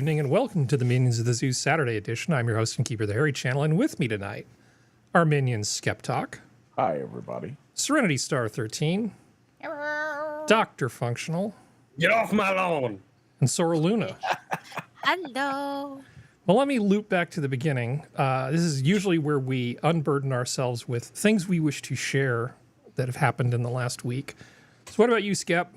evening, and welcome to the Minions of the Zoo Saturday edition. I'm your host and keeper of the Harry Channel, and with me tonight, our minions SkepTock. Hi, everybody. Serenity Star 13. Hello. DrFunctional. Get off my lawn. And Sora Luna. Hello. Well, let me loop back to the beginning. This is usually where we unburden ourselves with things we wish to share that have happened in the last week. So what about you, Skep?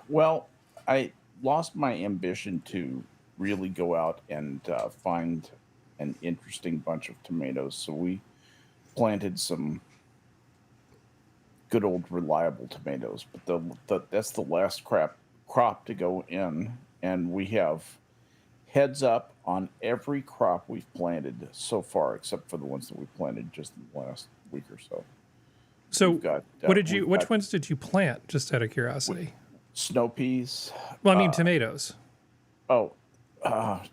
Well, I lost my ambition to really go out and find an interesting bunch of tomatoes. So we planted some good old reliable tomatoes, but that's the last crop to go in. And we have heads up on every crop we've planted so far, except for the ones that we planted just in the last week or so. So got, which ones did you plant, just out of curiosity? Snow peas. Well, I mean tomatoes. Oh,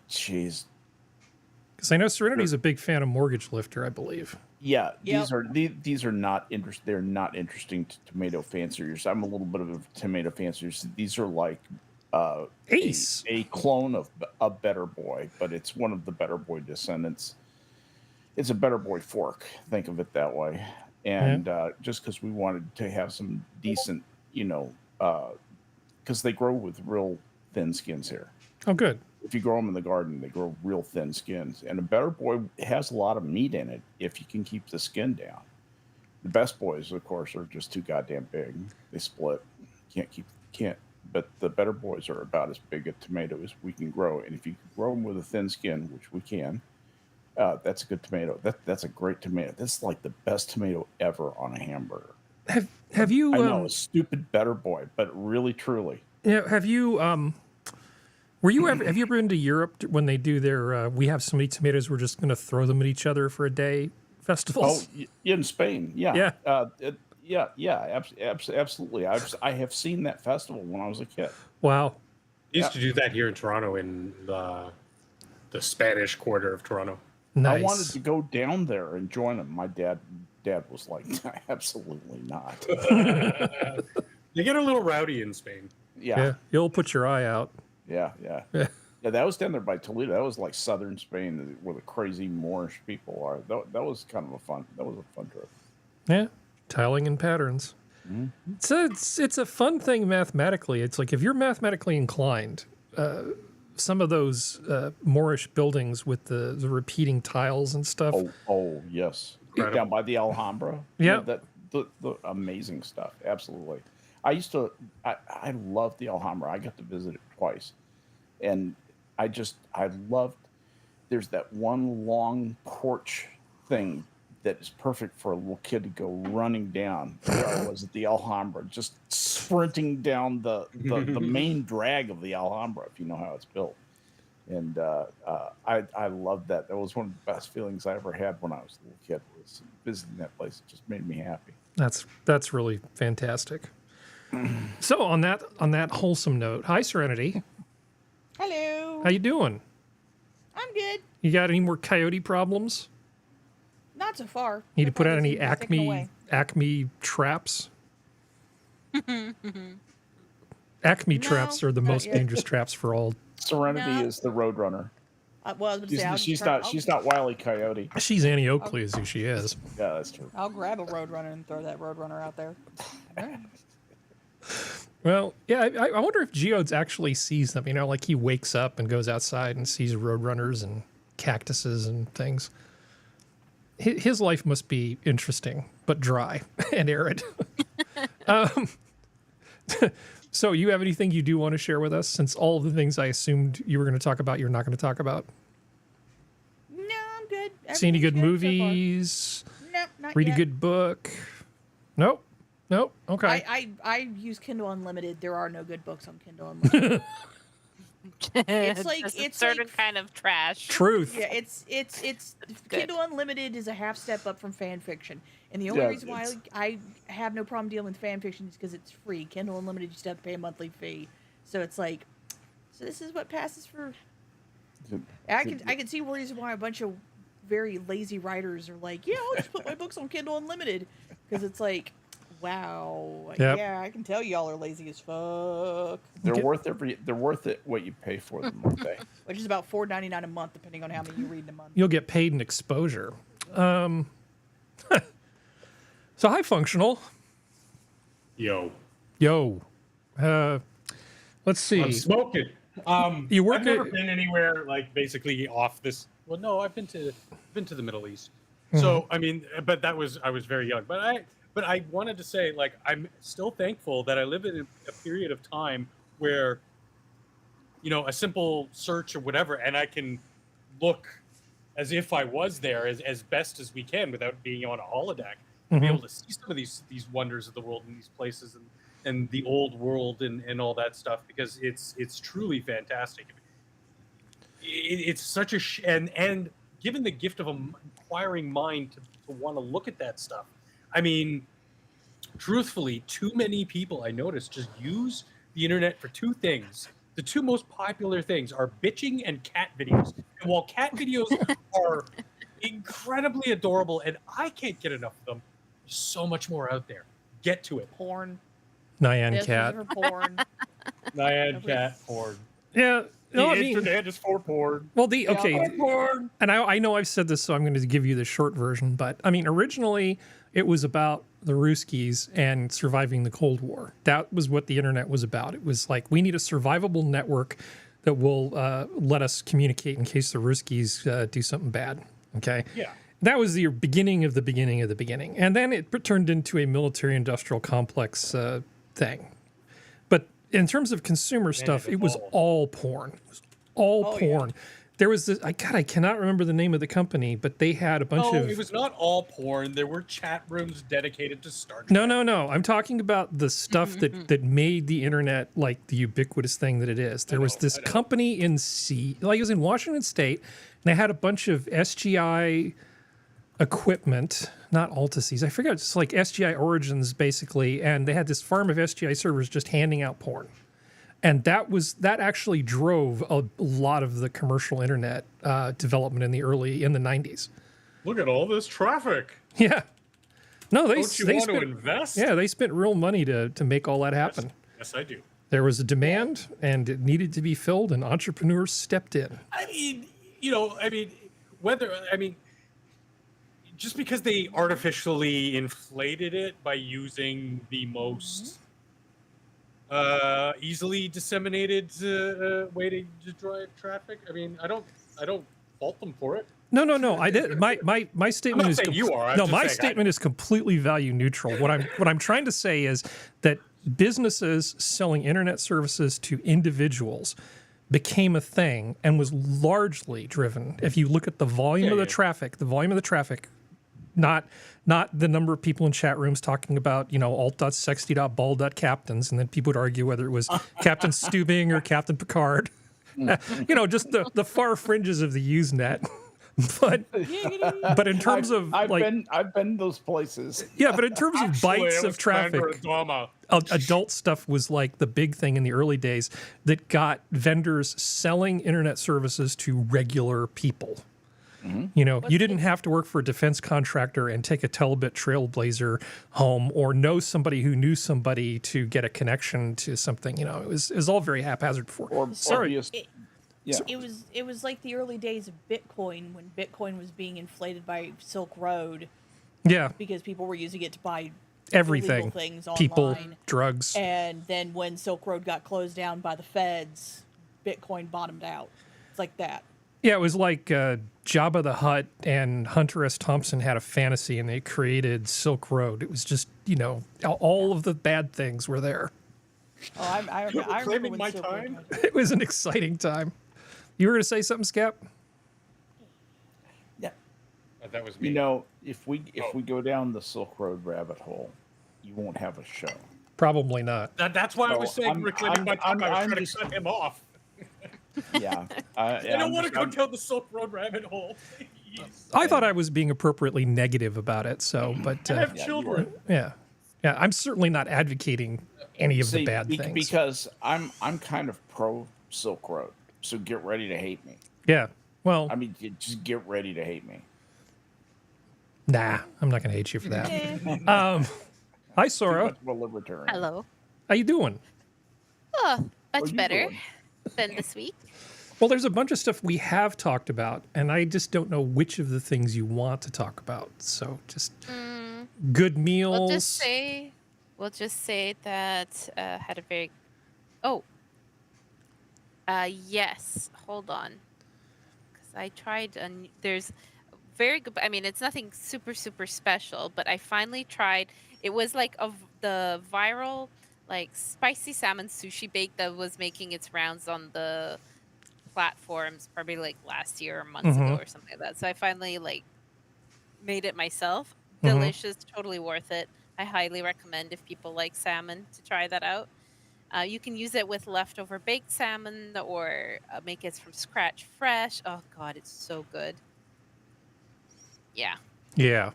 jeez. Because I know Serenity's a big fan of Mortgage Lifter, I believe. Yeah, Yep. these are not They're not interesting to tomato fanciers. I'm a little bit of a tomato fancier. These are like Ace, a clone of a Better Boy, but it's one of the Better Boy descendants. It's a Better Boy fork. Think of it that way. And just because we wanted to have some decent, because they grow with real thin skins here. Oh, good. If you grow them in the garden, they grow real thin skins. And a Better Boy has a lot of meat in it if you can keep the skin down. The Best Boys, of course, are just too goddamn big. They split. Can't. But the Better Boys are about as big a tomato as we can grow. And if you can grow them with a thin skin, which we can, that's a good tomato. That's a great tomato. That's like the best tomato ever on a hamburger. Have you? I know, a stupid Better Boy, but really, truly. Yeah. Have you? Were you ever? Have you ever been to Europe when they do their? We have so many tomatoes, we're just going to throw them at each other for a day festivals. Oh, in Spain, yeah, Yeah. Absolutely. I have seen that festival when I was a kid. Wow. We used to do that here in Toronto in the Spanish quarter of Toronto. Nice. I wanted to go down there and join them. My dad was like, absolutely not. They get a little rowdy in Spain. Yeah. You'll put your eye out. Yeah. That was down there by Toledo. That was like southern Spain, where the crazy Moorish people are. That was kind of a fun trip. Yeah. Tiling and patterns. Mm-hmm. It's a fun thing mathematically. It's like if you're mathematically inclined, some of those Moorish buildings with the repeating tiles and stuff. Oh yes. Incredible. Down by the Alhambra. Yeah. The amazing stuff. Absolutely. I loved the Alhambra. I got to visit it twice. And I loved, there's that one long porch thing that is perfect for a little kid to go running down. There I was at the Alhambra, just sprinting down the main drag of the Alhambra, if you know how it's built. And I loved that. That was one of the best feelings I ever had when I was a little kid, was visiting that place. It just made me happy. That's really fantastic. So on that wholesome note, hi Serenity. Hello. How you doing? I'm good. You got any more coyote problems? Not so far. Need to put out any They're ticking away. Acme traps? Acme traps are the not most yet. dangerous traps for all. Serenity No. is the Roadrunner. Well, I was gonna say, She's not Wile E. Coyote. She's Annie Oakley, is who she is. Yeah, that's true. I'll grab a roadrunner and throw that roadrunner out there. Well, yeah, I wonder if Geodes actually sees them. Like he wakes up and goes outside and sees roadrunners and cactuses and things. His life must be interesting, but dry and arid. So you have anything you do want to share with us, since all of the things I assumed you were going to talk about, you're not going to talk about? No, I'm good. See any good Everything's movies? so far. Nope, not Read yet. a good book? Nope. Okay. I use Kindle Unlimited. There are no good books on Kindle Unlimited. It's like That's a it's certain like kind of trash. Truth. yeah, it's Good. Kindle Unlimited is a half step up from fan fiction, and the only Yeah, reason why I have no problem dealing with fan fiction is because it's free. Kindle Unlimited, you still have to pay a monthly fee, so it's like, so this is what passes for. I can see reason why a bunch of very lazy writers are like, yeah, I'll just put my books on Kindle Unlimited, because it's like, Wow. Yep. Yeah, I can tell y'all are lazy as fuck. They're Okay. worth it what you pay for them, aren't they? Which is about $4.99 a month, depending on how many you read in a month. You'll get paid in exposure. So hi, Functional. Yo, Yo. Let's see. I'm smoking. You work I've never at- been anywhere like basically off this. Well, no, I've been to the Middle East. So I mean, but I was very young. But I wanted to say, like, I'm still thankful that I live in a period of time where, you know, a simple search or whatever, and I can look as if I was there as best as we can without being on a holodeck. To be able to see some of these wonders of the world and these places and the old world and all that stuff, because it's truly fantastic. It's such a and given the gift of an inquiring mind to want to look at that stuff. I mean, truthfully, too many people I noticed just use the internet for two things. The two most popular things are bitching and cat videos. And while cat videos are incredibly adorable and I can't get enough of them, there's so much more out there. Get to it. Porn. Nyan This Cat. was for porn. Nyan cat porn. Yeah. No, The I mean, internet is for porn. well, okay. Porn. And I know I've said this, so I'm going to give you the short version. But I mean, originally it was about the Ruskies and surviving the Cold War. That was what the internet was about. It was like, we need a survivable network that will let us communicate in case the Ruskies do something bad. Okay. Yeah. That was the beginning of the beginning of the beginning. And then it turned into a military industrial complex thing. But in terms of consumer stuff, it was evolved. all porn. It was all Oh, yeah. porn. There was this, I cannot remember the name of the company, but they had a bunch No, of. it was not all porn. There were chat rooms dedicated to Star Trek. No. I'm talking about the stuff that made the internet like the ubiquitous thing that it is. There was this I know. company in it was in Washington State, and they had a bunch of SGI equipment, not Altaces. I forget, it's like SGI Origins basically, and they had this farm of SGI servers just handing out porn. And that actually drove a lot of the commercial internet development in the 90s. Look at all this traffic. Yeah. No, they Don't you want to invest? yeah, they spent real money to make all that happen. Yes, I do. There was a demand, and it needed to be filled, and entrepreneurs stepped in. I mean, just because they artificially inflated it by using the most easily disseminated way to drive traffic. I mean, I don't fault them for it. No. I did. My statement not is saying you are, I'm no. just My saying I statement is completely value neutral. What I'm trying to say is that businesses selling internet services to individuals became a thing and was largely driven. If you look at the volume of the traffic, not the number of people in chat rooms talking about, alt.sexty.ball.captains, and then people would argue whether it was Captain Stubing or Captain Picard. Just the far fringes of the Usenet. But in terms of I've been those places. yeah, but in terms of Actually, bites it of was Commander traffic, Adama. adult stuff was like the big thing in the early days that got vendors selling internet services to regular people. You didn't have to work for a defense contractor and take a Telebit Trailblazer home or know somebody who knew somebody to get a connection to something. It was all very haphazard before. It was like the early days of Bitcoin, when Bitcoin was being inflated by Silk Road Yeah, because people were using it to buy everything. illegal things People, online. drugs. And then when Silk Road got closed down by the feds, Bitcoin bottomed out. It's like that. Yeah, it was like Jabba the Hutt and Hunter S. Thompson had a fantasy and they created Silk Road. It was just, all of the bad things were there. Oh, I remember Claiming when my Silk Road time? got- It was an exciting time. You were going to say something, Skep? Yeah. That was me. If we go down the Silk Road rabbit hole, you won't have a show. Probably not. That's why I was saying reclaiming my time. I was I'm trying just- to cut him off. Yeah. I don't want to go down the Silk Road rabbit hole. Please. I thought I was being appropriately negative about it, but I have you children. yeah. I'm certainly not advocating any of the bad things. Because I'm kind of pro Silk Road, so get ready to hate me. Yeah. Well, I mean, just get ready to hate me. nah, I'm not going to hate you for that. Hi, Too Sora. much of a libertarian. Hello. How you doing? Oh, What much you better doing? than this week. Well, there's a bunch of stuff we have talked about, and I just don't know which of the things you want to talk about. So just good meals. We'll just say that had a very. Oh. Yes. Hold on. Because I tried. There's very good. I mean, it's nothing super special, but I finally tried. It was like the viral like spicy salmon sushi bake that was making its rounds on the platforms probably like last year or months ago or something like that. So I finally like made it myself. Delicious, totally worth it. I highly recommend if people like salmon to try that out. You can use it with leftover baked salmon or make it from scratch fresh. Oh God, it's so good. Yeah. Yeah.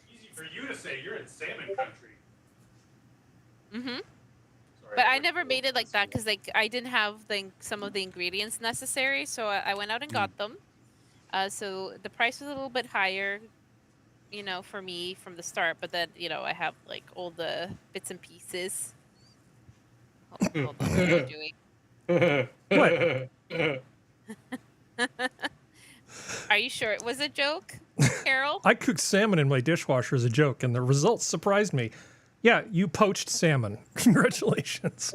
Easy for you to say. You're in salmon country. Mm-hmm. Sorry, But I never made it like that because like I didn't have some of the ingredients necessary, so I went out and got them. So the price was a little bit higher, you know, for me from the start. But then you know I have like all the bits and pieces. Hold on, what are you doing? What? Are you sure it was a joke, Carol? I cooked salmon in my dishwasher as a joke, and the results surprised me. Yeah, you poached salmon. Congratulations.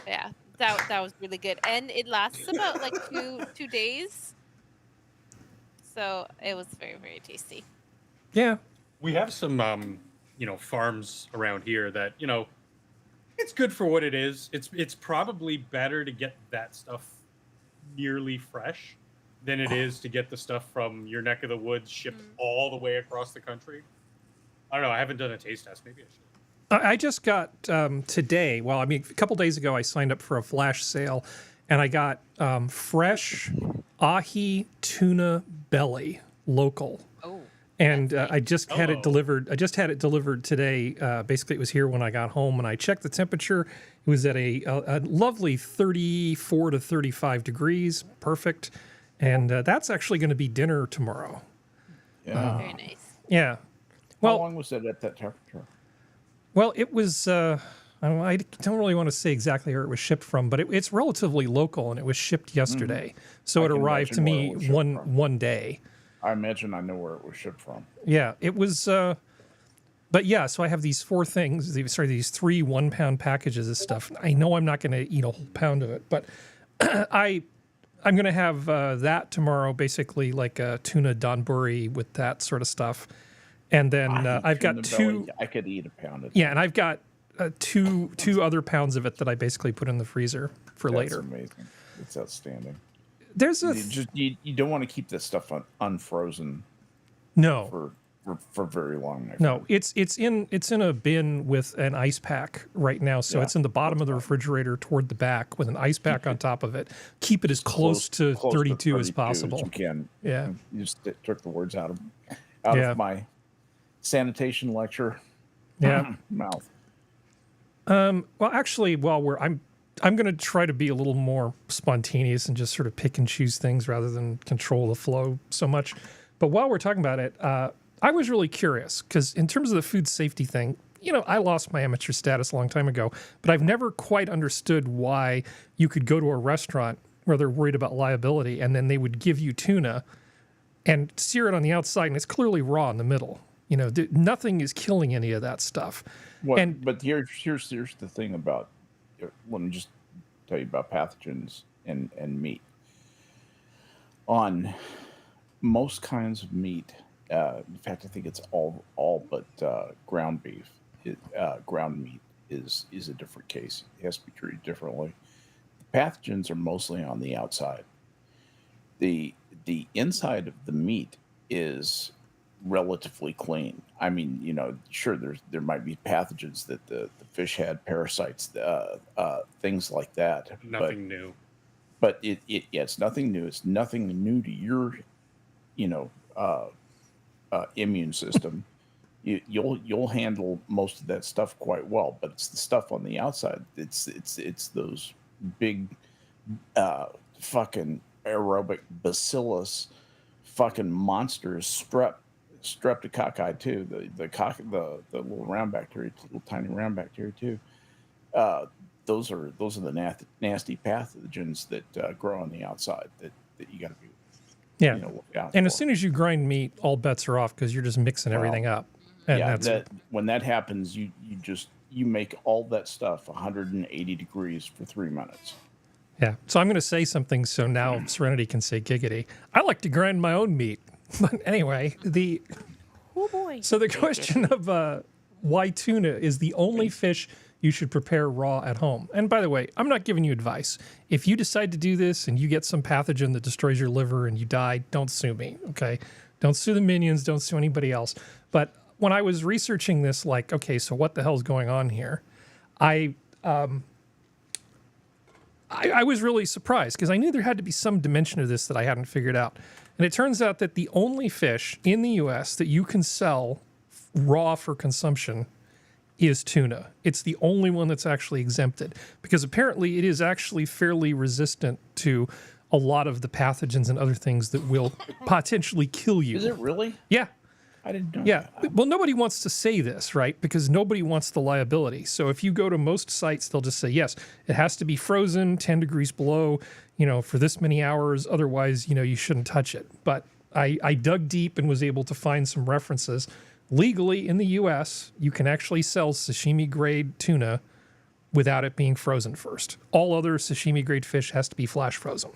Yeah, that was really good, and it lasts about like two days. So it was very tasty. Yeah. We have some, you know, farms around here that, you know, it's good for what it is. It's probably better to get that stuff nearly fresh than it is to get the stuff from your neck of the woods shipped all the way across the country. I don't know. I haven't done a taste test. Maybe I should. I just got today, well, I mean, a couple days ago, I signed up for a flash sale, and I got fresh ahi tuna belly, local. Oh. And I just had it Oh. delivered. I just had it delivered today. Basically, it was here when I got home, and I checked the temperature. It was at a lovely 34 to 35 degrees, perfect. And that's actually going to be dinner tomorrow. Yeah. Very nice. Yeah. How Well, long was it at that temperature? well, it was. I don't really want to say exactly where it was shipped from, but it's relatively local, and it was shipped yesterday. So I it can arrived to imagine where me it was shipped from. one day. I imagine I know where it was shipped from. Yeah, it was. But yeah, so I have these these 3 1 pound packages of stuff. I know I'm not going to eat a whole pound of it, but I'm going to have that tomorrow, basically like a tuna donburi with that sort of stuff. And then I've got two. I could eat a pound of. Yeah, and I've got two other pounds of it that I basically put in the freezer for That's later. amazing. It's outstanding. There's a You don't want to keep this stuff unfrozen no. for very long. No, it's in a bin with an ice pack right now, so Yeah, it's in the bottom of the refrigerator toward the back with an ice pack on top of it. Keep it as close to 32 as possible. you can. Yeah. You just took the words out Yeah. of my sanitation lecture Yeah. mouth. Well, actually, I'm going to try to be a little more spontaneous and just sort of pick and choose things rather than control the flow so much. But while we're talking about it, I was really curious because in terms of the food safety thing, you know, I lost my amateur status a long time ago, but I've never quite understood why you could go to a restaurant where they're worried about liability and then they would give you tuna and sear it on the outside and it's clearly raw in the middle. You know, nothing is killing any of that stuff. But here's the thing about. Let me just tell you about pathogens and meat. On most kinds of meat, in fact, I think it's all but ground beef. Ground meat is a different case. It has to be treated differently. The pathogens are mostly on the outside. The inside of the meat is relatively clean. I mean, you know, sure, there might be pathogens that the fish had, parasites, things like that. Nothing new. But it's nothing new. It's nothing new to your, you know, immune system. You'll handle most of that stuff quite well. But it's the stuff on the outside. It's those big, fucking aerobic bacillus, fucking monsters, streptococci too, the little round bacteria, little tiny round bacteria too. Those are the nasty pathogens that grow on the outside that you got to be look out And for. as soon as you grind meat, all bets are off because you're just mixing everything up. And when that happens, you make all that stuff 180 degrees for 3 minutes. Yeah. So I'm going to say something so now Serenity can say giggity. I like to grind my own meat. But anyway, Oh boy. so the question of why tuna is the only fish you should prepare raw at home. And by the way, I'm not giving you advice. If you decide to do this and you get some pathogen that destroys your liver and you die, don't sue me, okay? Don't sue the minions, don't sue anybody else. But when I was researching this, like, okay, so what the hell's going on here? I was really surprised because I knew there had to be some dimension of this that I hadn't figured out. And it turns out that the only fish in the U.S. that you can sell raw for consumption is tuna. It's the only one that's actually exempted because apparently it is actually fairly resistant to a lot of the pathogens and other things that will potentially kill you. Is it really? Yeah. I didn't know Yeah. that. Well, nobody wants to say this, right? Because nobody wants the liability. So if you go to most sites, they'll just say, yes, it has to be frozen 10 degrees below, for this many hours. Otherwise, you shouldn't touch it. But I dug deep and was able to find some references. Legally in the U.S., you can actually sell sashimi grade tuna without it being frozen first. All other sashimi grade fish has to be flash frozen.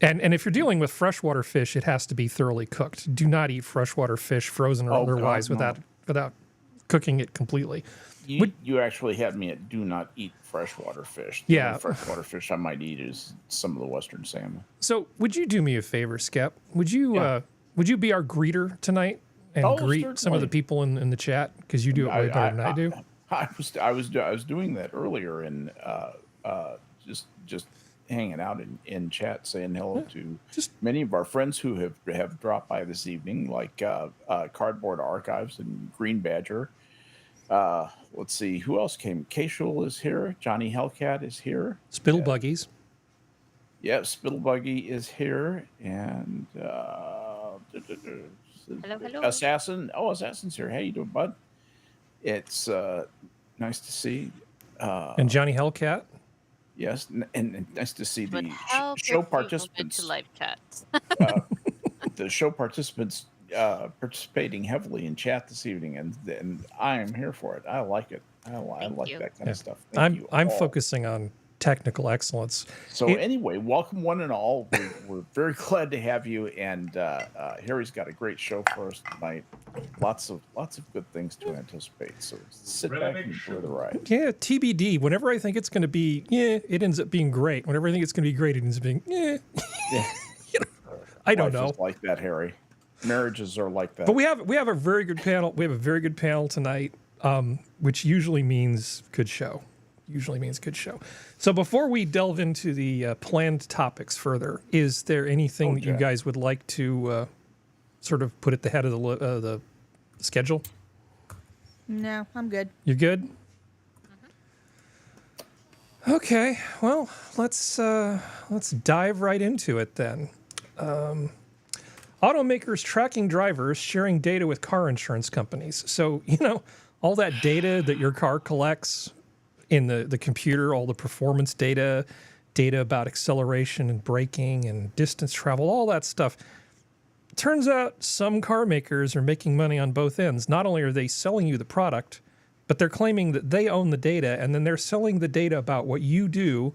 And if you're dealing with freshwater fish, it has to be thoroughly cooked. Do not eat freshwater fish frozen or otherwise God, no. without cooking it completely. You actually had me at do not eat freshwater fish. The only freshwater fish I might eat is some of the western salmon. So would you do me a favor, Skep? Would you be our greeter tonight and greet some of certainly. the people in the chat? Because you do it way better than I do. I was doing that earlier and just hanging out in chat, saying hello to many of our friends who have dropped by this evening, like Cardboard Archives and Green Badger. Let's see who else came. K-Shul is here. Johnny Hellcat is here. Spittle Buggies. Yeah, Spittlebuggy is here, and Hello. Assassin. Oh, Assassin's here. How you doing, bud? It's nice to see. And Johnny Hellcat. Yes, and nice to see But the how show could you move participants. into live chats? The show participants participating heavily in chat this evening, and I am here for it. I like it. I like you. that kind of stuff. Thank you I'm all. focusing on technical excellence. So anyway, welcome one and all. We're very glad to have you. And Harry's got a great show for us tonight. Lots of good things to anticipate. So sit back and enjoy the ride. Yeah, TBD. Whenever I think it's going to be, it ends up being great. Whenever I think it's going to be great, it ends up being, Yeah. I don't Life know. is like that, Harry. Marriages are like that. But we have a very good panel. We have a very good panel tonight, which usually means good show. So before we delve into the planned topics further, is there anything that you guys would like to sort of put at the head of the schedule? No, I'm good. You're good? Okay, well, let's dive right into it then. Automakers tracking drivers, sharing data with car insurance companies. So, all that data that your car collects in the computer, all the performance data about acceleration and braking and distance travel, all that stuff. Turns out some car makers are making money on both ends. Not only are they selling you the product, but they're claiming that they own the data, and then they're selling the data about what you do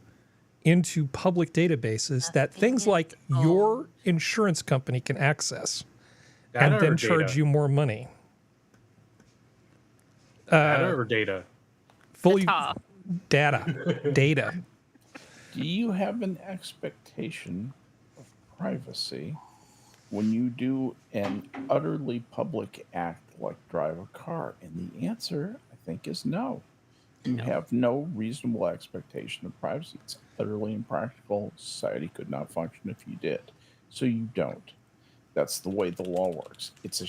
into public databases that things like your insurance company can access and then charge you more money. Data or data? Fully Tock. data. Do you have an expectation of privacy when you do an utterly public act like drive a car? And the answer, I think, is no. You have no reasonable expectation of privacy. It's utterly impractical. Society could not function if you did. So you don't. That's the way the law works. It's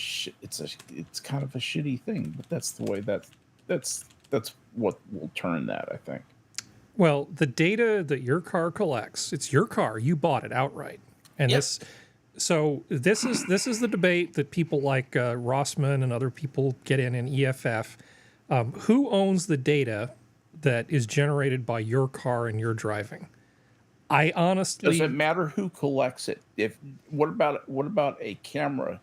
kind of a shitty thing, but that's the way that's what will turn that, I think. Well, the data that your car collects, it's your car. You bought it outright. And So this is the debate that people like Rossman and other people get in EFF. Who owns the data that is generated by your car and your driving? I honestly Does it matter who collects it? What about a camera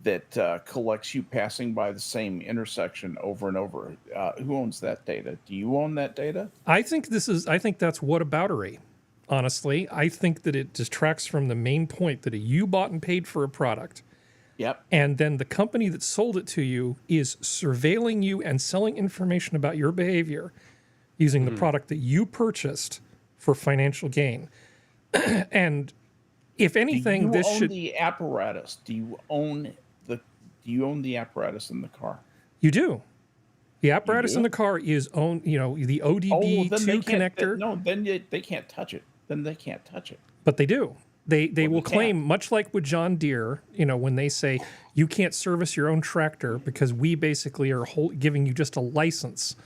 that collects you passing by the same intersection over and over? Who owns that data? Do you own that data? I think that's whataboutery. Honestly, I think that it distracts from the main point that you bought and paid for a product. Yep. And then the company that sold it to you is surveilling you and selling information about your behavior using the product that you purchased for financial gain. And if anything, do you this own should the apparatus? Do you own the apparatus in the car? you do. The apparatus do? in the car is owned, the Oh, ODB2 then they can't, connector. no, then they can't touch it. Then they can't touch it. But they do. They Well, will they claim, can't. much like with John Deere, when they say you can't service your own tractor because we basically are giving you just a license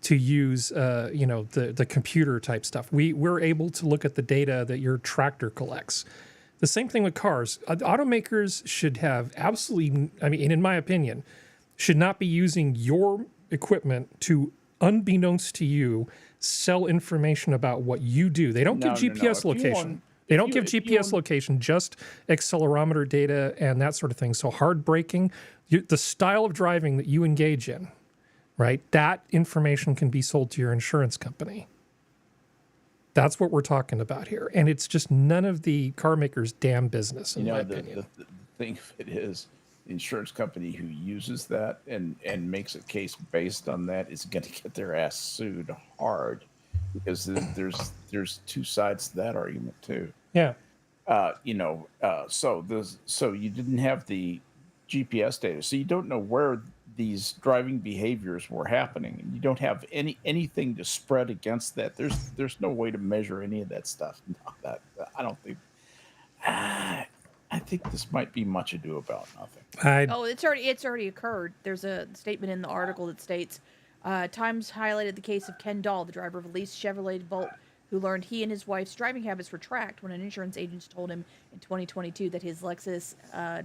to use, the computer type stuff. We're able to look at the data that your tractor collects. The same thing with cars. Automakers should have absolutely, in my opinion, should not be using your equipment to, unbeknownst to you, sell information about what you do. They don't give GPS If you location. own- They if don't you- give if you GPS own- location, just accelerometer data and that sort of thing. So hard braking, the style of driving that you engage in, right? That information can be sold to your insurance company. That's what we're talking about here. And it's just none of the car makers' damn business, in my opinion. The thing of it is, the insurance company who uses that and makes a case based on that is going to get their ass sued hard, because there's two sides to that argument too. Yeah. So you didn't have the GPS data, so you don't know where these driving behaviors were happening, and you don't have anything to spread against that. There's no way to measure any of that stuff. No, that I don't think. I think this might be much ado about nothing. Oh, it's already occurred. There's a statement in the article that states, Times highlighted the case of Ken Dahl, the driver of a leased Chevrolet Volt, who learned he and his wife's driving habits were tracked when an insurance agent told him in 2022 that his Lexus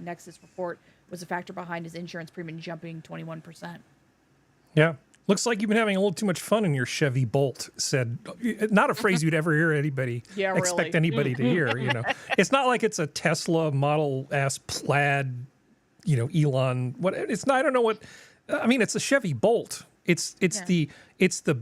Nexus report was a factor behind his insurance premium jumping 21%. Yeah. Looks like you've been having a little too much fun in your Chevy Bolt, said, not a phrase you'd ever hear anybody expect anybody to hear, It's not like it's a Tesla Model S Plaid, Elon, what it's not, I don't know what, it's a Chevy Bolt. It's the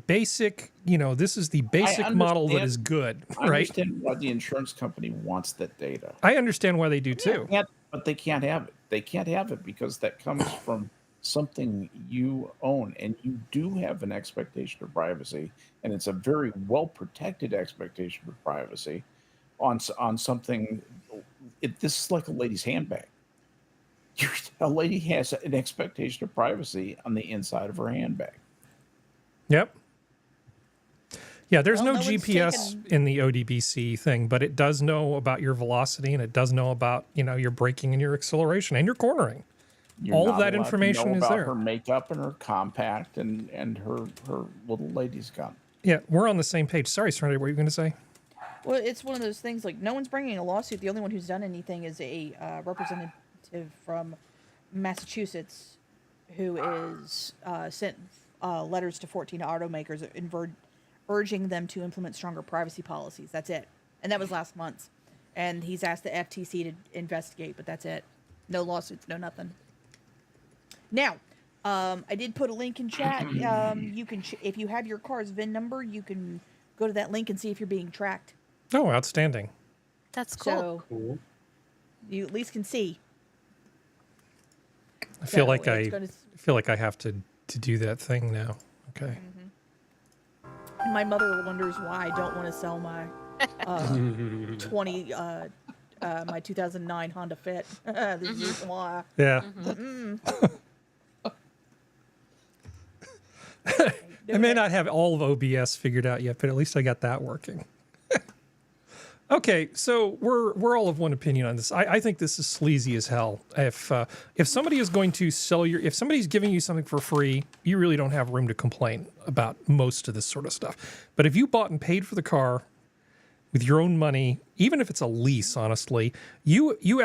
basic, this is the basic model that is good, I right? understand why the insurance company wants that data. I understand why they do too. But they can't have it. They can't have it because that comes from something you own, and you do have an expectation of privacy, and it's a very well protected expectation of privacy on something. This is like a lady's handbag. A lady has an expectation of privacy on the inside of her handbag. Yep. Yeah, there's Well, no no one's GPS taken- in the ODBC thing, but it does know about your velocity, and it does know about, your braking and your acceleration and your cornering. You're All of not that allowed to information know is about there. her makeup and her compact and her little ladies gun. Yeah, we're on the same page. Sorry, Serenity, what were you going to say? Well, it's one of those things, like, no one's bringing a lawsuit. The only one who's done anything is a representative from Massachusetts who is sent letters to 14 automakers urging them to implement stronger privacy policies. That's it. And that was last month. And he's asked the FTC to investigate, but that's it. No lawsuits, no nothing. Now, I did put a link in chat. You can, if you have your car's VIN number, you can go to that link and see if you're being tracked. Oh, outstanding. That's cool. So Cool. you at least can see. I feel So like it's I feel like I have to do that thing now. Okay. My mother wonders why I don't want to sell my my 2009 Honda Fit. The reason why. Yeah. I may not have all of OBS figured out yet, but at least I got that working. Okay, so we're all of one opinion on this. I think this is sleazy as hell. If somebody is going to sell if somebody's giving you something for free, you really don't have room to complain about most of this sort of stuff. But if you bought and paid for the car, with your own money, even if it's a lease, honestly, you you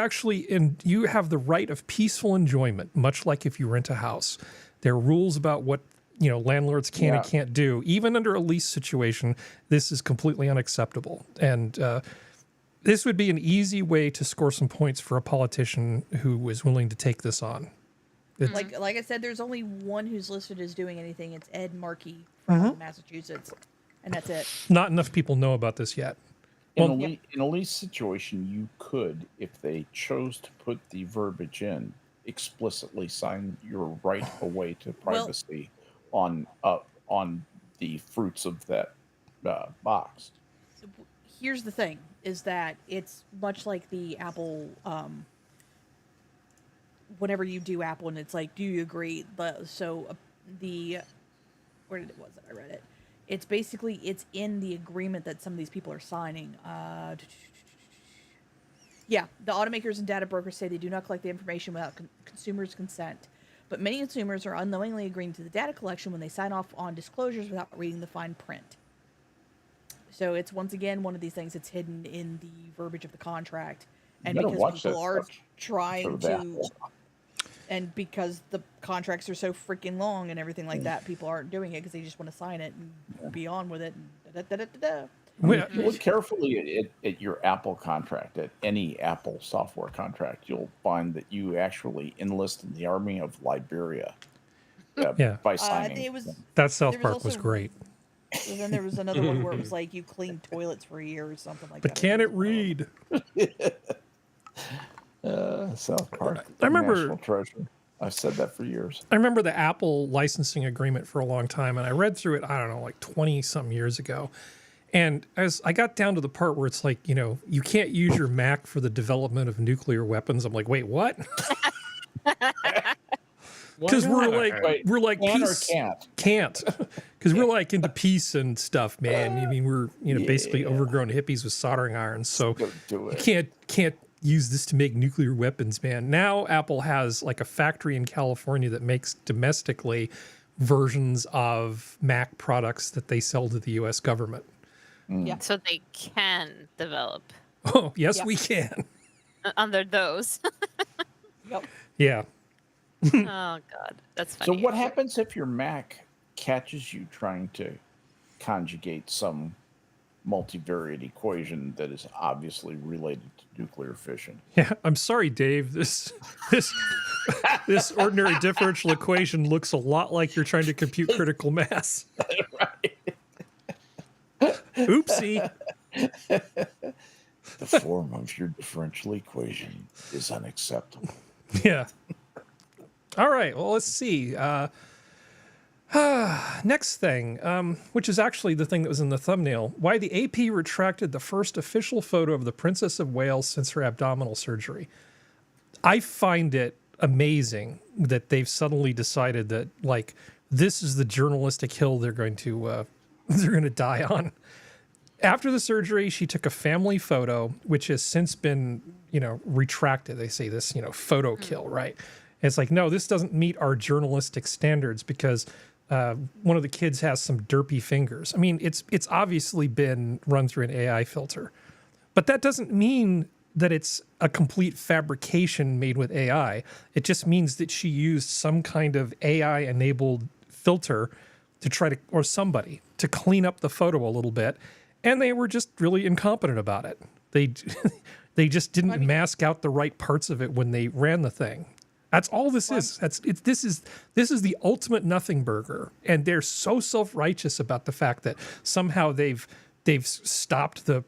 have the right of peaceful enjoyment, much like if you rent a house. There are rules about what landlords can and can't do. Even under a lease situation, this is completely unacceptable. And this would be an easy way to score some points for a politician who is willing to take this on. Like I said, there's only one who's listed as doing anything. It's Ed Markey from Massachusetts, and that's it. Not enough people know about this yet. In a lease situation, you could, if they chose to put the verbiage in, explicitly sign your right away to privacy on the fruits of that box. Here's the thing: is that it's much like the Apple. Whenever you do Apple, and it's like, do you agree? But where did it was that I read it? It's basically it's in the agreement that some of these people are signing. Yeah, the automakers and data brokers say they do not collect the information without consumers' consent. But many consumers are unknowingly agreeing to the data collection when they sign off on disclosures without reading the fine print. So it's once again one of these things that's hidden in the verbiage of the contract. And because people are trying to, and because the contracts are so freaking long and everything like that, people aren't doing it because they just want to sign it and be on with it. Look carefully at your Apple contract, at any Apple software contract. You'll find that you actually enlist in the Army of Liberia by signing. That South Park was great. And then there was another one where it was like you clean toilets for a year or something like that. But can it read? South Park. I remember. National treasure. I've said that for years. I remember the Apple licensing agreement for a long time, and I read through it, I don't know, like 20-something years ago. And as I got down to the part where it's like, you can't use your Mac for the development of nuclear weapons, I'm like, wait, what? Because we're like can peace, or can't, because we're like into peace and stuff, man. I mean, we're basically overgrown hippies with soldering irons, so you can't use this to make nuclear weapons, man. Now Apple has like a factory in California that makes domestically versions of Mac products that they sell to the U.S. government. Yeah. So they can develop. Oh, yes, we can. Under those. Yep. Yeah. Oh, God. That's funny. So what happens if your Mac catches you trying to conjugate some multivariate equation that is obviously related to nuclear fission? Yeah, I'm sorry, Dave. This ordinary differential equation looks a lot like you're trying to compute critical mass. Right. Oopsie. The form of your differential equation is unacceptable. Yeah. All right. Well, let's see. Next thing, which is actually the thing that was in the thumbnail. Why the AP retracted the first official photo of the Princess of Wales since her abdominal surgery. I find it amazing that they've suddenly decided that, like, this is the journalistic hill they're going to die on. After the surgery, she took a family photo, which has since been, retracted. They say this, photo kill, right? And it's like, no, this doesn't meet our journalistic standards because one of the kids has some derpy fingers. I mean, it's obviously been run through an AI filter, but that doesn't mean that it's a complete fabrication made with AI. It just means that she used some kind of AI-enabled filter to try to, or somebody, to clean up the photo a little bit. And they were just really incompetent about it. They just didn't mask out the right parts of it when they ran the thing. That's all this is. This is the ultimate nothing burger, and they're so self-righteous about the fact that somehow they've stopped the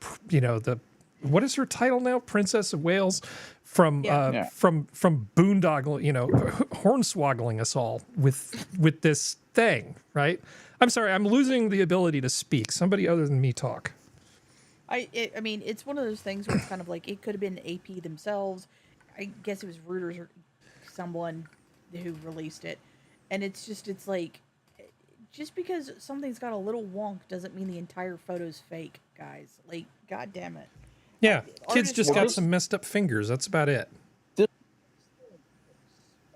what is her title now, Princess of Wales, from boondoggle, hornswoggling us all with this thing, right? I'm sorry, I'm losing the ability to speak. Somebody other than me talk. I mean, it's one of those things where it's kind of like it could have been AP themselves. I guess it was Reuters or someone who released it, and it's like, just because something's got a little wonk doesn't mean the entire photo's fake, guys. Like, god damn it. Yeah, kids just got some messed up fingers. That's about it.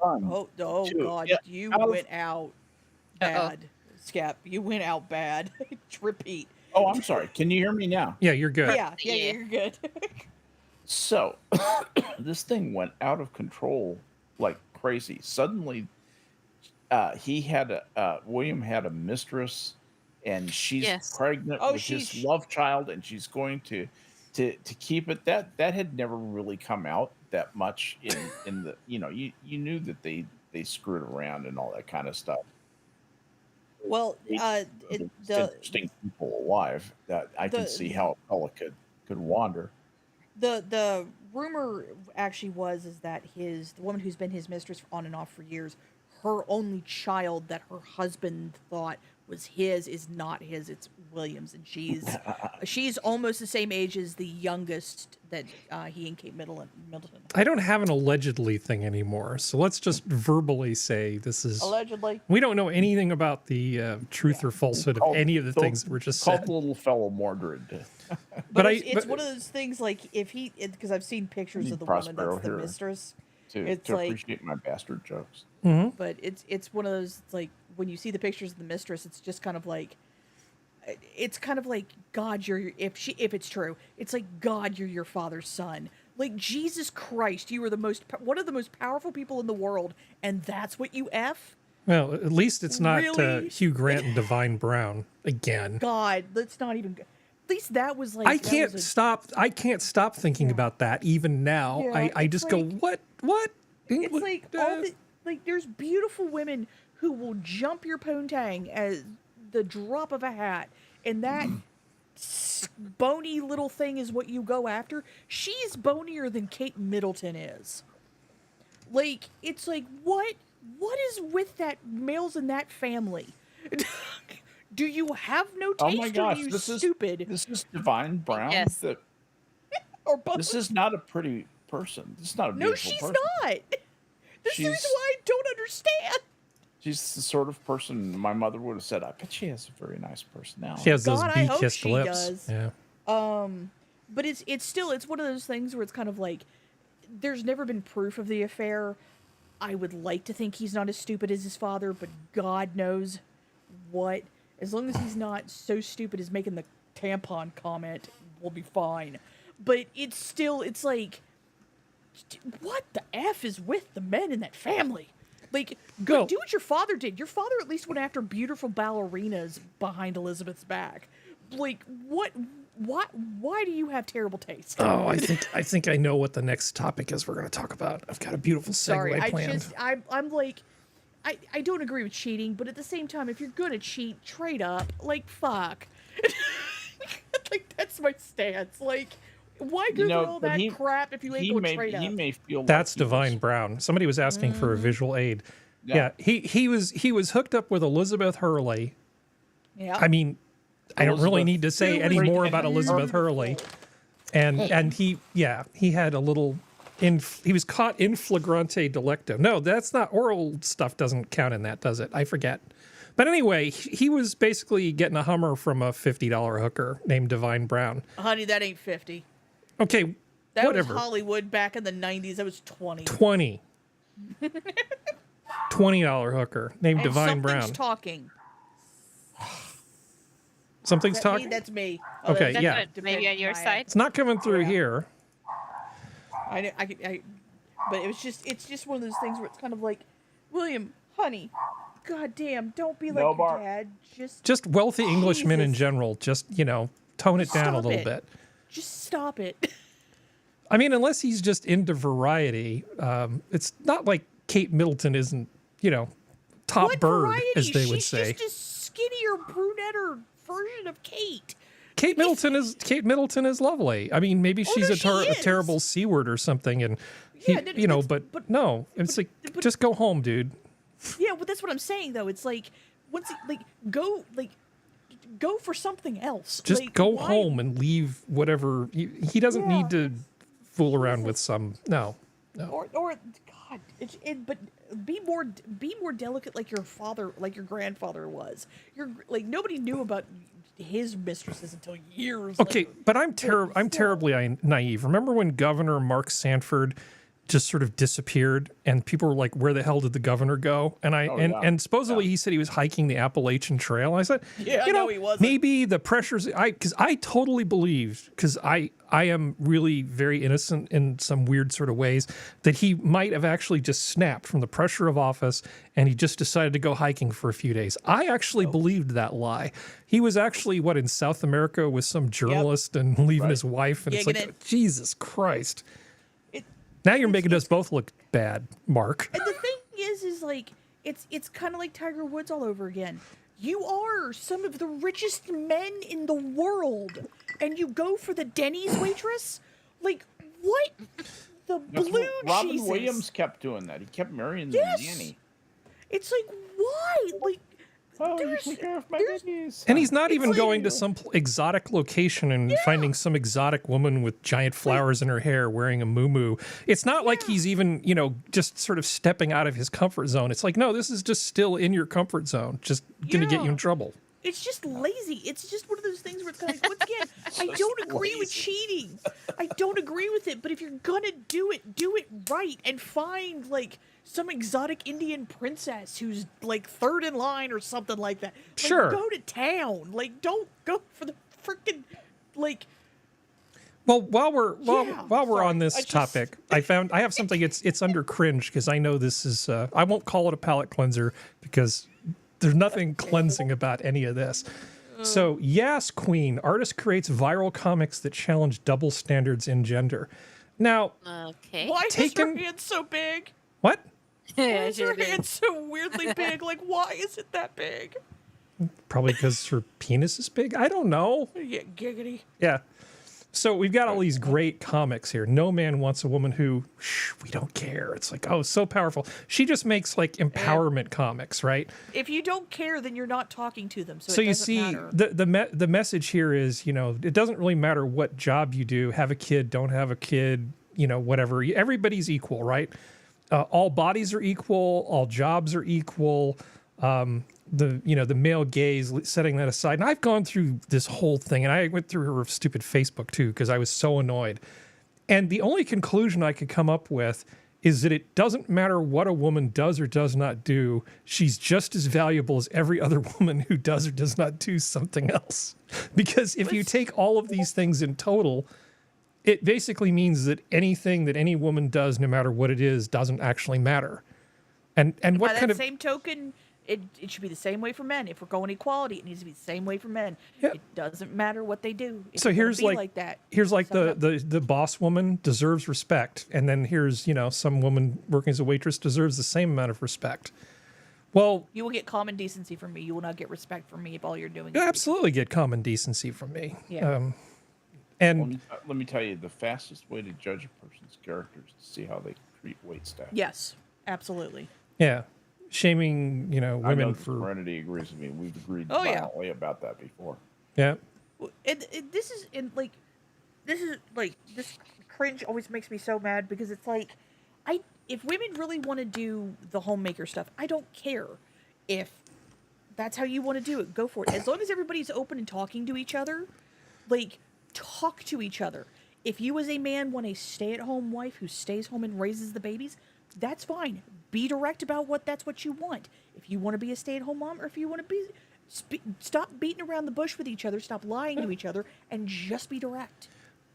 Oh God, you went out bad, Skep. You went out bad. Repeat. Oh, I'm sorry. Can you hear me now? Yeah, you're good. Yeah, Yeah. you're good. So this thing went out of control like crazy. Suddenly, William had a mistress, and she's Yes. pregnant Oh, with his she's- love child, and she's going to keep it. That had never really come out that much in the you knew that they screwed around and all that kind of stuff. Well, The interesting people alive that I can the- see how a fella could wander. the rumor actually is that the woman who's been his mistress on and off for years, her only child that her husband thought was his is not his, it's William's, and she's almost the same age as the youngest that he and Kate Middleton. I don't have an allegedly thing anymore, so let's just verbally say this is. Allegedly. We don't know anything about the truth or falsehood of any of the things that were just called said. the little fellow Mordred. But I- it's but- one of those things like because I've seen pictures Need of the woman that's Prospero the here. mistress. to It's like- appreciate my bastard jokes. But it's one of those, it's like when you see the pictures of the mistress, it's just kind of like, it's kind of like, God, if it's true, it's like, God, you're your father's son. Like, Jesus Christ, you are one of the most powerful people in the world, and that's what you F? Well, at least it's not Really? Hugh Grant and Divine Brown again. God, let's not even. At least that was like. I that can't was a- stop. I can't stop thinking about that even now. Yeah, I it's just go, like- what? It's like there's beautiful women who will jump your poontang as the drop of a hat, and that bony little thing is what you go after. She's bonier than Kate Middleton is. Like, it's like, what is with that males in that family? Do you have no taste, Oh my gosh, or are you this stupid? is Divine Brown. Yes. That Or both? this is not a pretty person. This is not a No, beautiful she's person. not. This is the reason She's- why I don't understand. She's the sort of person my mother would have said, I bet she has a very nice personality. She has those God, I hope bee-kissed she lips. does. Yeah. But it's still one of those things where it's kind of like, there's never been proof of the affair. I would like to think he's not as stupid as his father, but God knows what. As long as he's not so stupid as making the tampon comment, we'll be fine. But it's like, what the F is with the men in that family? Like, Go. do what your father did. Your father at least went after beautiful ballerinas behind Elizabeth's back. Like, what? Why do you have terrible taste? Oh, I think I know what the next topic is we're going to talk about. I've got a beautiful segue Sorry, planned. I'm like, I don't agree with cheating, but at the same time, if you're gonna cheat, trade up. Like, fuck. Like, that's my stance. Like, why go through all but that crap if you ain't gonna trade up? he may feel That's like he was- Divine Brown. Somebody was asking for a visual aid. Yeah. Yeah, he was hooked up with Elizabeth Hurley. Yeah. I mean, I don't really Elizabeth need to say Who any was more about Elizabeth Hurley. And he had a little he was caught in flagrante delicto. No, that's not, oral stuff doesn't count in that, does it? I forget. But anyway, he was basically getting a Hummer from a $50 hooker named Divine Brown. Honey, that ain't 50. Okay, That whatever. was Hollywood back in the 90s. That was 20. 20. $20 hooker named And Divine something's Brown. Something's That me? talking. That's me. Okay, that's yeah. Good. Maybe on your side. It's not coming through here. But it's just one of those things where it's kind of like, William, honey, goddamn, don't be like No your bark. dad. Just wealthy Englishmen in Jesus. general. Just, tone it down a Stop little it. bit. Just stop it. I mean, unless he's just into variety, it's not like Kate Middleton isn't, top What bird, variety? as they would She's say. just a skinnier, brunetter version of Kate. Kate Middleton is lovely. I mean, maybe she's no, a she is. terrible C word or something, and Yeah, no, but no, it's like but- just go home, dude. Yeah, but that's what I'm saying though. It's like go for something else. Just Like, go why- home and leave whatever. He doesn't Yeah. need to fool around with some. No. Or God, but be more delicate like your father, like your grandfather was. Like nobody knew about his mistresses until years Okay, later. but I'm still. terribly naive. Remember when Governor Mark Sanford just sort of disappeared, and people were like, "Where the hell did the governor go?" And and supposedly he said he was hiking the Appalachian Trail. And I said, Yeah, you know, no, he wasn't. maybe the pressures. Because I totally believed, because I am really very innocent in some weird sort of ways, that he might have actually just snapped from the pressure of office, and he just decided to go hiking for a few days. I actually believed that lie. He was actually in South America with some journalist and leaving his wife, and it's Gigging like, it. Jesus Christ. Now you're making us both look bad, Mark. And the thing is like it's kind of like Tiger Woods all over again. You are some of the richest men in the world, and you go for the Denny's waitress? Like, what? The blue Robin Jesus. Williams kept doing that. He kept marrying the Yes. nanny. It's like, why? Like, Oh, you there's- take care of my there's- babies. And he's not It's even like- going to some exotic location and finding some exotic woman with giant flowers in her hair wearing a muumuu. It's not like he's even, just sort of stepping out of his comfort zone. It's like, no, this is just still in your comfort zone, just going to get you Yeah. in trouble. It's just lazy. It's just one of those things where it's kind of like, once again, I don't agree with lazy. cheating. I don't agree with it. But if you're gonna do it right, and find like some exotic Indian princess who's like third in line or something like that. Like, Sure. go to town. Like, don't go for the freaking like. Well, while we're Yeah, on sorry. this I just- topic, I have something. It's under cringe, because I know this is. I won't call it a palate cleanser, because there's nothing cleansing about any of this. So, Yas Queen, artist creates viral comics that challenge double standards in gender. Now, Okay. Why Taken- is her hand so big? what? Why Yeah, is her she did. hand so weirdly big? Like, why is it that big? Probably because her penis is big. I don't know. Yeah, giggity. Yeah. So we've got all these great comics here. No Man Wants a Woman Who, we don't care. It's like, oh, so powerful. She just makes like empowerment comics, right? If you don't care, then you're not talking to them. So, So it you doesn't see, matter. the message here is, it doesn't really matter what job you do. Have a kid, don't have a kid, whatever. Everybody's equal, right? All bodies are equal. All jobs are equal. The male gaze, setting that aside. And I've gone through this whole thing, and I went through her stupid Facebook too, because I was so annoyed. And the only conclusion I could come up with is that it doesn't matter what a woman does or does not do. She's just as valuable as every other woman who does or does not do something else. Because if you take all of these things in total, it basically means that anything that any woman does, no matter what it is, doesn't actually matter. And By what that kind of same token, it should be the same way for men. If we're going equality, it needs to be the same way for men. Yeah. It doesn't matter what they do. If So you're gonna here's be like that. here's like Sum it up. the boss woman deserves respect, and then here's some woman working as a waitress deserves the same amount of respect. Well, You will get common decency from me. You will not get respect from me if all you're doing. you is absolutely get common decency from me. Yeah. And Let me tell you, the fastest way to judge a person's character is to see how they treat wait staff. Yes, absolutely. yeah, shaming I know women the for Serenity agrees with me. We've agreed Oh, yeah. violently about that before. yeah. And this is this cringe always makes me so mad, because it's like, if women really want to do the homemaker stuff, I don't care. If that's how you want to do it, go for it. As long as everybody's open and talking to each other, like, talk to each other. If you as a man want a stay-at-home wife who stays home and raises the babies, that's fine. Be direct about that's what you want. If you want to be a stay-at-home mom, or if you want to be, stop beating around the bush with each other, stop lying to each other, and just be direct.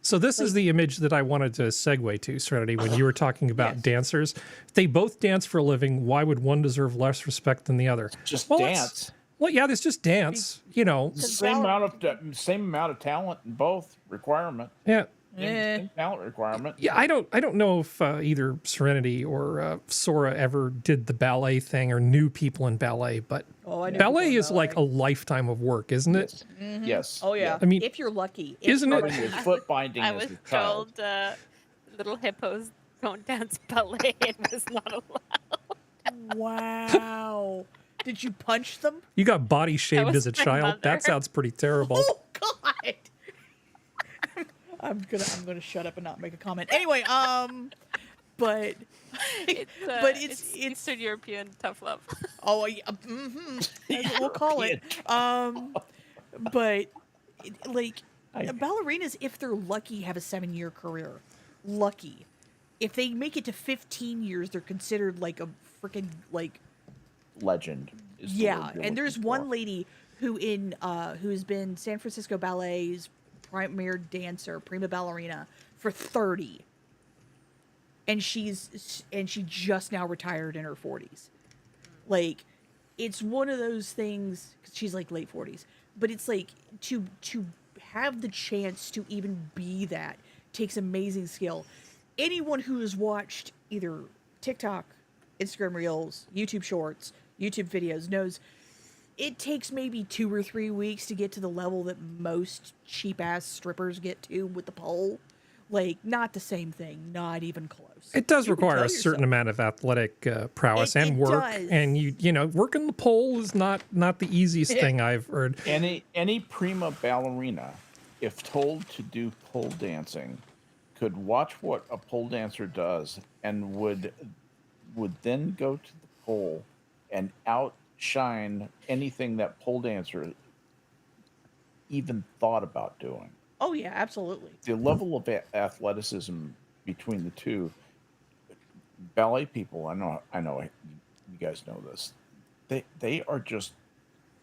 So this is the image that I wanted to segue to, Serenity, when you were talking about dancers. If they both dance for a living, why would one deserve less respect than the other? Just Well, dance. Well, yeah, there's just dance, Same amount of talent in both requirement. Yeah. Same talent requirement. Yeah, I don't know if either Serenity or Sora ever did the ballet thing or knew people in ballet, but I knew ballet people in is like a lifetime of work, isn't it? Yes. Oh yeah. I mean, if you're lucky, isn't it- With foot binding I as was a child. told little hippos don't dance ballet and was not allowed. Wow. Did you punch them? You got body shamed was as a my child. mother. That sounds pretty terrible. Oh God. I'm gonna shut up and not make a comment. Anyway, but It's, But it's- Eastern European tough love. oh yeah, that's what we'll call it. But like, ballerinas, if they're lucky, have a 7-year career. Lucky. if they make it to 15 years, they're considered like a freaking like Legend. Is the yeah. word you're And there's looking one for. lady who's been San Francisco Ballet's premier dancer, prima ballerina for 30, and she just now retired in her 40s. Like, it's one of those things. 'Cause she's like late 40s, but it's like to have the chance to even be that takes amazing skill. Anyone who has watched either TikTok, Instagram Reels, YouTube Shorts, YouTube videos knows it takes maybe 2 or 3 weeks to get to the level that most cheap ass strippers get to with the pole. Like, not the same thing, not even close. It does You can require tell a certain yourself. amount of athletic prowess It and work, does. and you know, working the pole is not the easiest thing I've heard. Any prima ballerina, if told to do pole dancing, could watch what a pole dancer does and would then go to the pole and outshine anything that pole dancer even thought about doing. Oh yeah, absolutely. The level of athleticism between the two, ballet people, I know you guys know this. They are just,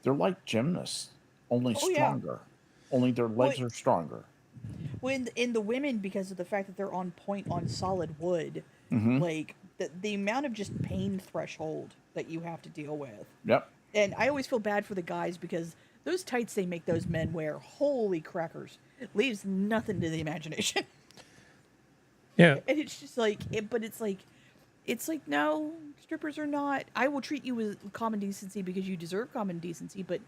they're like gymnasts, only Oh, yeah. stronger. Only their legs Well, are stronger. When in the women, because of the fact that they're on point on solid wood, Mm-hmm. like the amount of just pain threshold that you have to deal with. Yep. And I always feel bad for the guys because those tights they make those men wear, holy crackers, leaves nothing to the imagination. Yeah, And it's just like, but it's like, no, strippers are not. I will treat you with common decency because you deserve common decency. But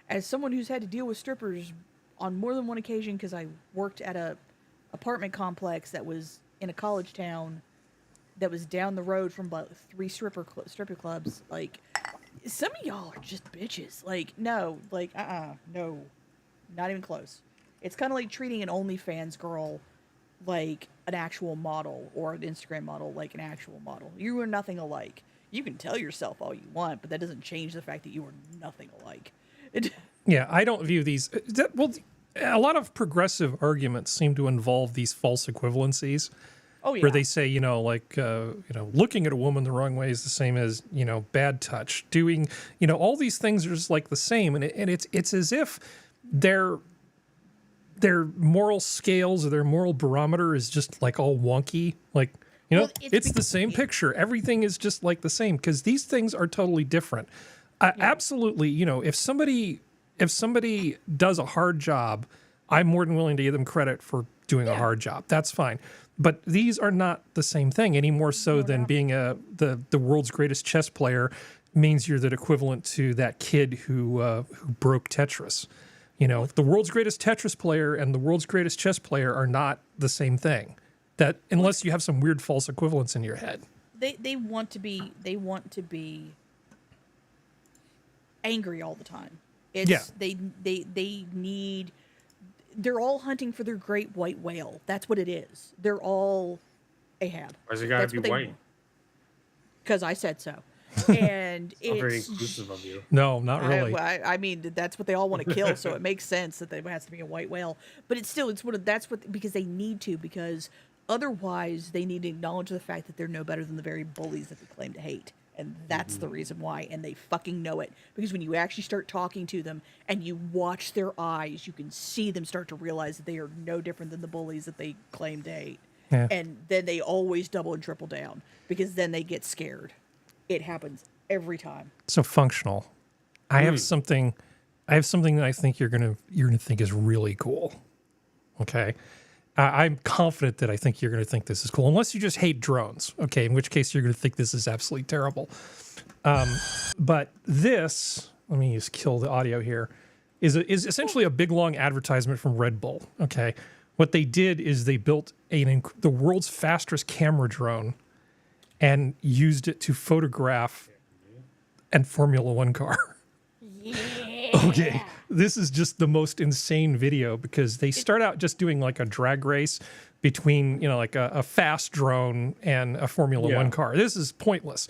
as someone who's had to deal with strippers on more than one occasion, because I worked at a apartment complex that was in a college town that was down the road from about 3 stripper clubs, like, some of y'all are just bitches. Like, no, like, no, not even close. It's kind of like treating an OnlyFans girl like an actual model, or an Instagram model like an actual model. You are nothing alike. You can tell yourself all you want, but that doesn't change the fact that you are nothing alike. yeah. I don't view these. Well, a lot of progressive arguments seem to involve these false equivalencies. Oh yeah. Where they say, you know, like, looking at a woman the wrong way is the same as, you know, bad touch. Doing, you know, all these things are just like the same, and it's as if their moral scales or their moral barometer is just like all wonky. Like, you know, Well, it's the same picture. Everything is just like the same because these things are totally different. Absolutely, you know, if somebody does a hard job, I'm more than willing to give them credit for doing a hard job. That's fine. But these are not the same thing any more so than being the world's greatest chess player means you're the equivalent to that kid who broke Tetris. You know, the world's greatest Tetris player and the world's greatest chess player are not the same thing. That unless you have some weird false equivalence in your head. They want to be angry all the time. It's they need. They're all hunting for their great white whale. That's what it is. They're all Ahab. Why's it gotta be white? Because I said so. And Not very it's inclusive of you. No, not really. I mean, that's what they all want to kill, so it makes sense that there has to be a white whale. But it's still, because they need to, because otherwise they need to acknowledge the fact that they're no better than the very bullies that they claim to hate. And that's the reason why, and they fucking know it. Because when you actually start talking to them and you watch their eyes, you can see them start to realize that they are no different than the bullies that they claim to hate. Yeah. And then they always double and triple down, because then they get scared. It happens every time. So functional. I have something that I think you're gonna think is really cool. Okay. I'm confident that I think you're going to think this is cool, unless you just hate drones. Okay, in which case you're going to think this is absolutely terrible. But this, let me just kill the audio here, is essentially a big long advertisement from Red Bull. Okay, what they did is they built the world's fastest camera drone and used it to photograph a Formula One car. Okay, this is just the most insane video because they start out just doing like a drag race between, you know, like a fast drone and a Formula One car. This is pointless.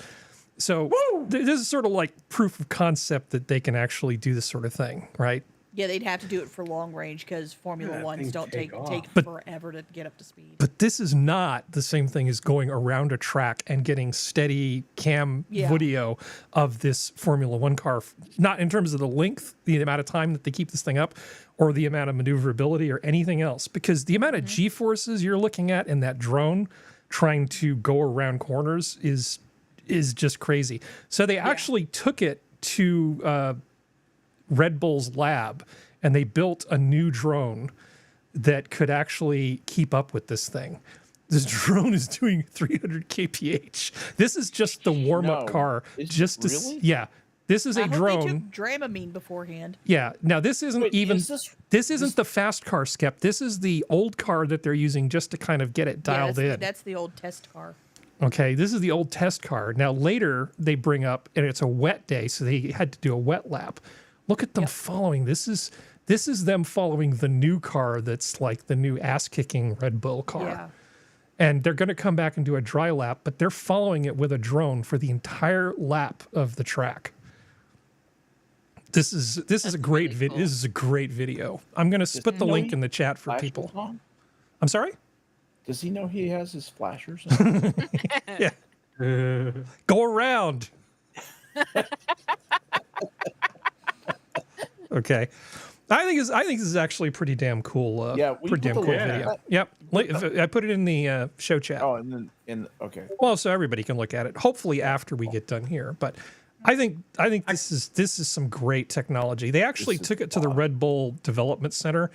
So this is sort of like proof of concept that they can actually do this sort of thing, right? Yeah, they'd have to do it for long range because Formula that Ones thing don't take take off. forever to get up to speed. But this is not the same thing as going around a track and getting steady cam Yeah. video of this Formula One car, not in terms of the length, the amount of time that they keep this thing up, or the amount of maneuverability or anything else. Because the amount of G-forces you're looking at in that drone trying to go around corners is just crazy. So they actually took it to Red Bull's lab, and they built a new drone that could actually keep up with this thing. This drone is doing 300 kph. This is just the warm-up No. car. Is it Just to really? yeah. This is I a hope they drone. took Dramamine beforehand. Yeah. Now this isn't Wait, even. is This isn't the fast car, Skep. This is the old car that they're using just to kind of get it dialed in. That's the old test car. Okay, this is the old test car. Now later they bring up, and it's a wet day, so they had to do a wet lap. Look at them following. This is them following the new car that's like the new ass-kicking Red Bull car. Yeah. And they're going to come back and do a dry lap, but they're following it with a drone for the entire lap of the track. This is a great really video. cool. This is a great video. I'm going to put the know link he- in the chat for Flashers people. on? I'm sorry? Does he know he has his flashers? Yeah. Go around. Okay. I think this is actually pretty damn cool. Yeah, we pretty put damn the cool link- video. Yep. I put it in the show chat. Oh, and then okay. Well, so everybody can look at it. Hopefully after we get done here. But I think this is some great technology. They actually This is took it to the Red Bull Development Center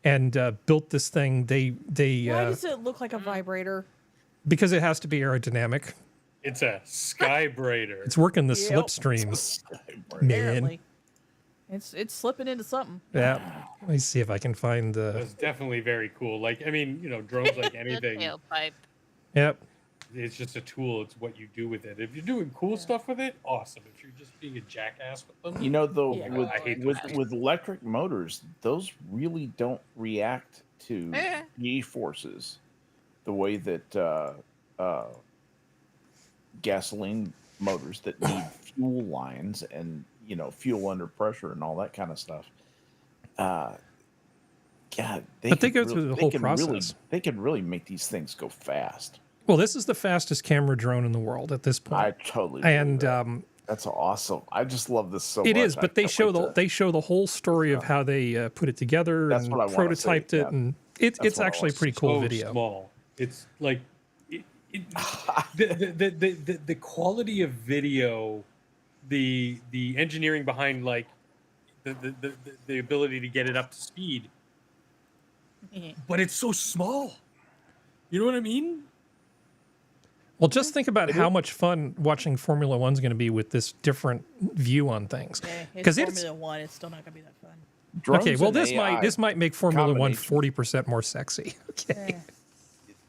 and built this thing. They Why does it look like a vibrator? because it has to be aerodynamic. It's a skybrader. It's working the Yep. slipstreams. Man. Apparently. It's slipping into something. Yeah. Let me see if I can find the. That's definitely very cool. Like, I mean, drones like The anything, tailpipe. Yep. it's just a tool. It's what you do with it. If you're doing cool stuff with it, awesome. If you're just being a jackass with them, You know, though, Yeah. with, I hate with those with electric motors, those really don't react to Eh. G-forces the way that gasoline motors that need fuel lines and fuel under pressure and all that kind of stuff. God, But they can go through the whole process. They can really make these things go fast. Well, this is the fastest camera drone in the world at this point. I totally agree with And that. That's awesome. I just love this so much. it is, I but they can't show wait the whole story of how they put it together That's and what I wanna see, prototyped it, yeah. and That's it's what I actually a wanna pretty see. cool so video. small. It's like the quality of video, the engineering behind like the ability to get it up to speed, but it's so small. You know what I mean? Well, just think about how much fun watching Formula One's going to be with this different view on things. It's 'Cause it's- Formula One. It's still not gonna be that fun. Drones Okay, well and AI this might make Formula One combination. 40% more sexy. Okay.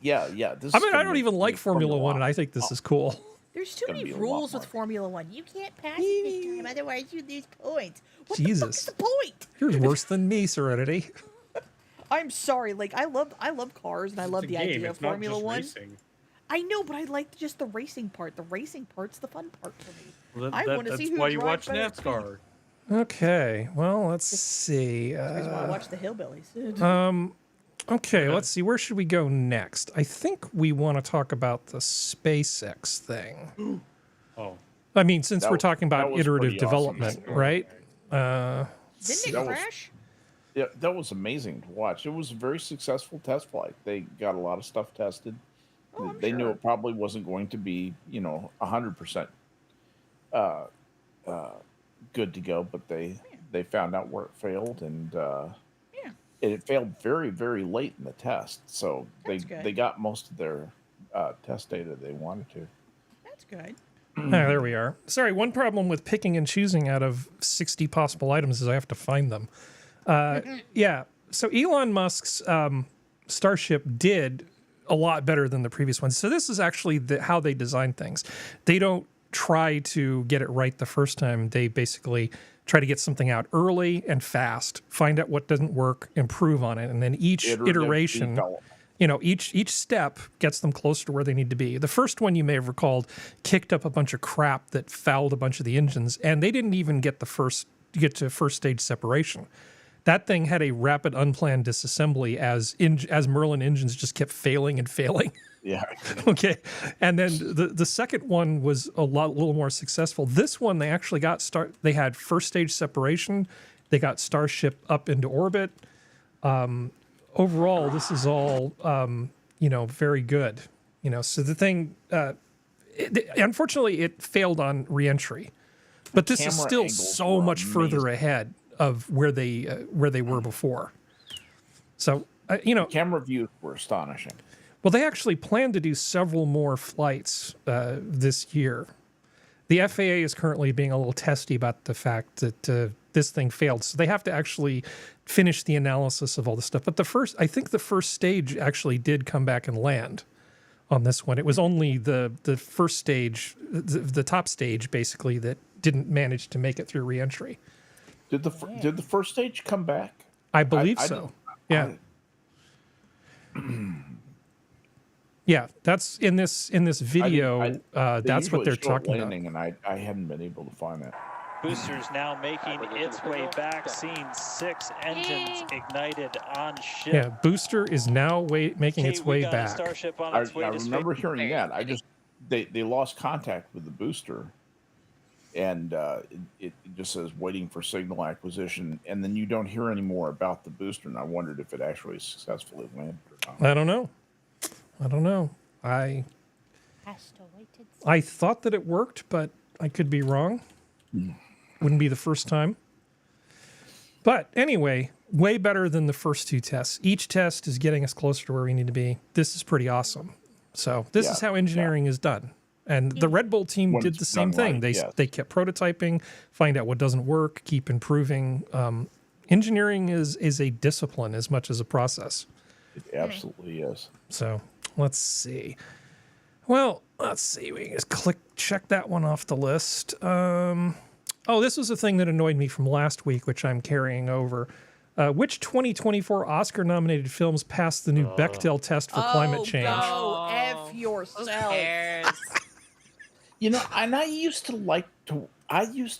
Yeah. This I is mean, I gonna don't make even like Formula One, and I think this is cool. There's too gonna many be a lot rules with more. Formula One. You can't pass it this time, otherwise you lose points. What the fuck Jesus. is the point? You're worse than me, Serenity. I'm sorry. Like I love cars and I love It's a the game. idea of It's not Formula just One. racing. I know, but I like just the racing part. The racing part's the fun part for me. Well, I wanna that's see who why you drives watch better. NASCAR. Okay, well, let's see. That's why I watch the Hillbillies. Okay, let's see. Where should we go next? I think we want to talk about the SpaceX thing. Oh, I mean, since That we're was- talking that about was iterative pretty awesome. development, right? Didn't it that was- crash? Yeah, that was amazing to watch. It was a very successful test flight. They got a lot of stuff tested. Oh, I'm They knew sure. it probably wasn't going to be, 100% good to go, but they found out where it failed, and Yeah. it failed very, very late in the test. So That's good. they got most of their test data they wanted to. That's good. There we are. Sorry, one problem with picking and choosing out of 60 possible items is I have to find them. Yeah, so Elon Musk's Starship did a lot better than the previous one. So this is actually how they design things. They don't try to get it right the first time. They basically try to get something out early and fast, find out what doesn't work, improve on it, and then each Iterative iteration, development. each step gets them closer to where they need to be. The first one, you may have recalled, kicked up a bunch of crap that fouled a bunch of the engines, and they didn't even get to first stage separation. That thing had a rapid unplanned disassembly as Merlin engines just kept failing and failing. Yeah. Okay. And then the second one was a little more successful. This one, they actually they had first stage separation. They got Starship up into orbit. Overall, this is all, very good. So the thing, unfortunately, it failed on reentry. But this is still so much further ahead of where they were before. So, camera views were astonishing. Well, they actually plan to do several more flights this year. The FAA is currently being a little testy about the fact that this thing failed. So they have to actually finish the analysis of all this stuff. But I think the first stage actually did come back and land on this one. It was only the first stage, the top stage, basically, that didn't manage to make it through reentry. Did the first stage come back? I believe so. Yeah. Yeah, that's in this video. That's what they're talking about. And I hadn't been able to find that. Boosters now making its way back, seeing 6 engines ignited on ship. Yeah, booster is now making its way back. Starship on I its way to remember space. hearing that. They lost contact with the booster, and it just says waiting for signal acquisition, and then you don't hear any more about the booster. And I wondered if it actually successfully landed or not. I don't know. I thought that it worked, but I could be wrong. Wouldn't be the first time. But anyway, way better than the first 2 tests. Each test is getting us closer to where we need to be. This is pretty awesome. So this is how engineering is done. And the Red Bull team did the same thing. They kept prototyping, find out what doesn't work, keep improving. Engineering is a discipline as much as a process. It absolutely is. So let's see. Well, let's see. We can just check that one off the list. This was a thing that annoyed me from last week, which I'm carrying over. Which 2024 Oscar-nominated films passed the new Bechdel test for climate change? Oh, F yourself. And I used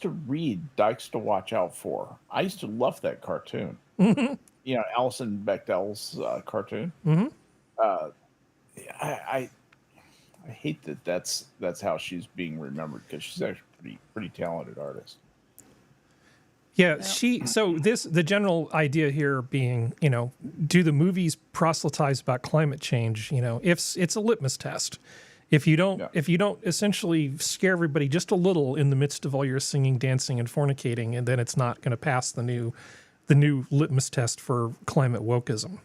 to read Dykes to Watch Out For. I used to love that cartoon. Alison Bechdel's cartoon. Mm-hmm. I hate that's how she's being remembered, because she's actually pretty talented artist. Yeah, the general idea here being, do the movies proselytize about climate change? If it's a litmus test. If you don't essentially scare everybody just a little in the midst of all your singing, dancing, and fornicating, and then it's not going to pass the new litmus test for climate wokeism.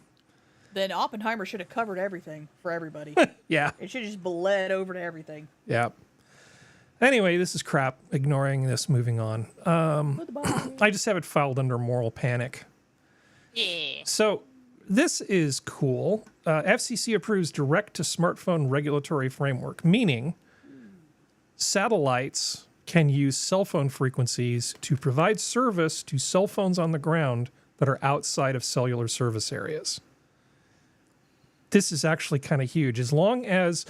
Then Oppenheimer should have covered everything for everybody. Yeah. It should have just bled over to everything. Yeah. Anyway, this is crap. Ignoring this, moving on. I just have it filed under moral panic. Yeah. So this is cool. FCC approves direct-to-smartphone regulatory framework, meaning satellites can use cell phone frequencies to provide service to cell phones on the ground that are outside of cellular service areas. This is actually kind of huge. As long as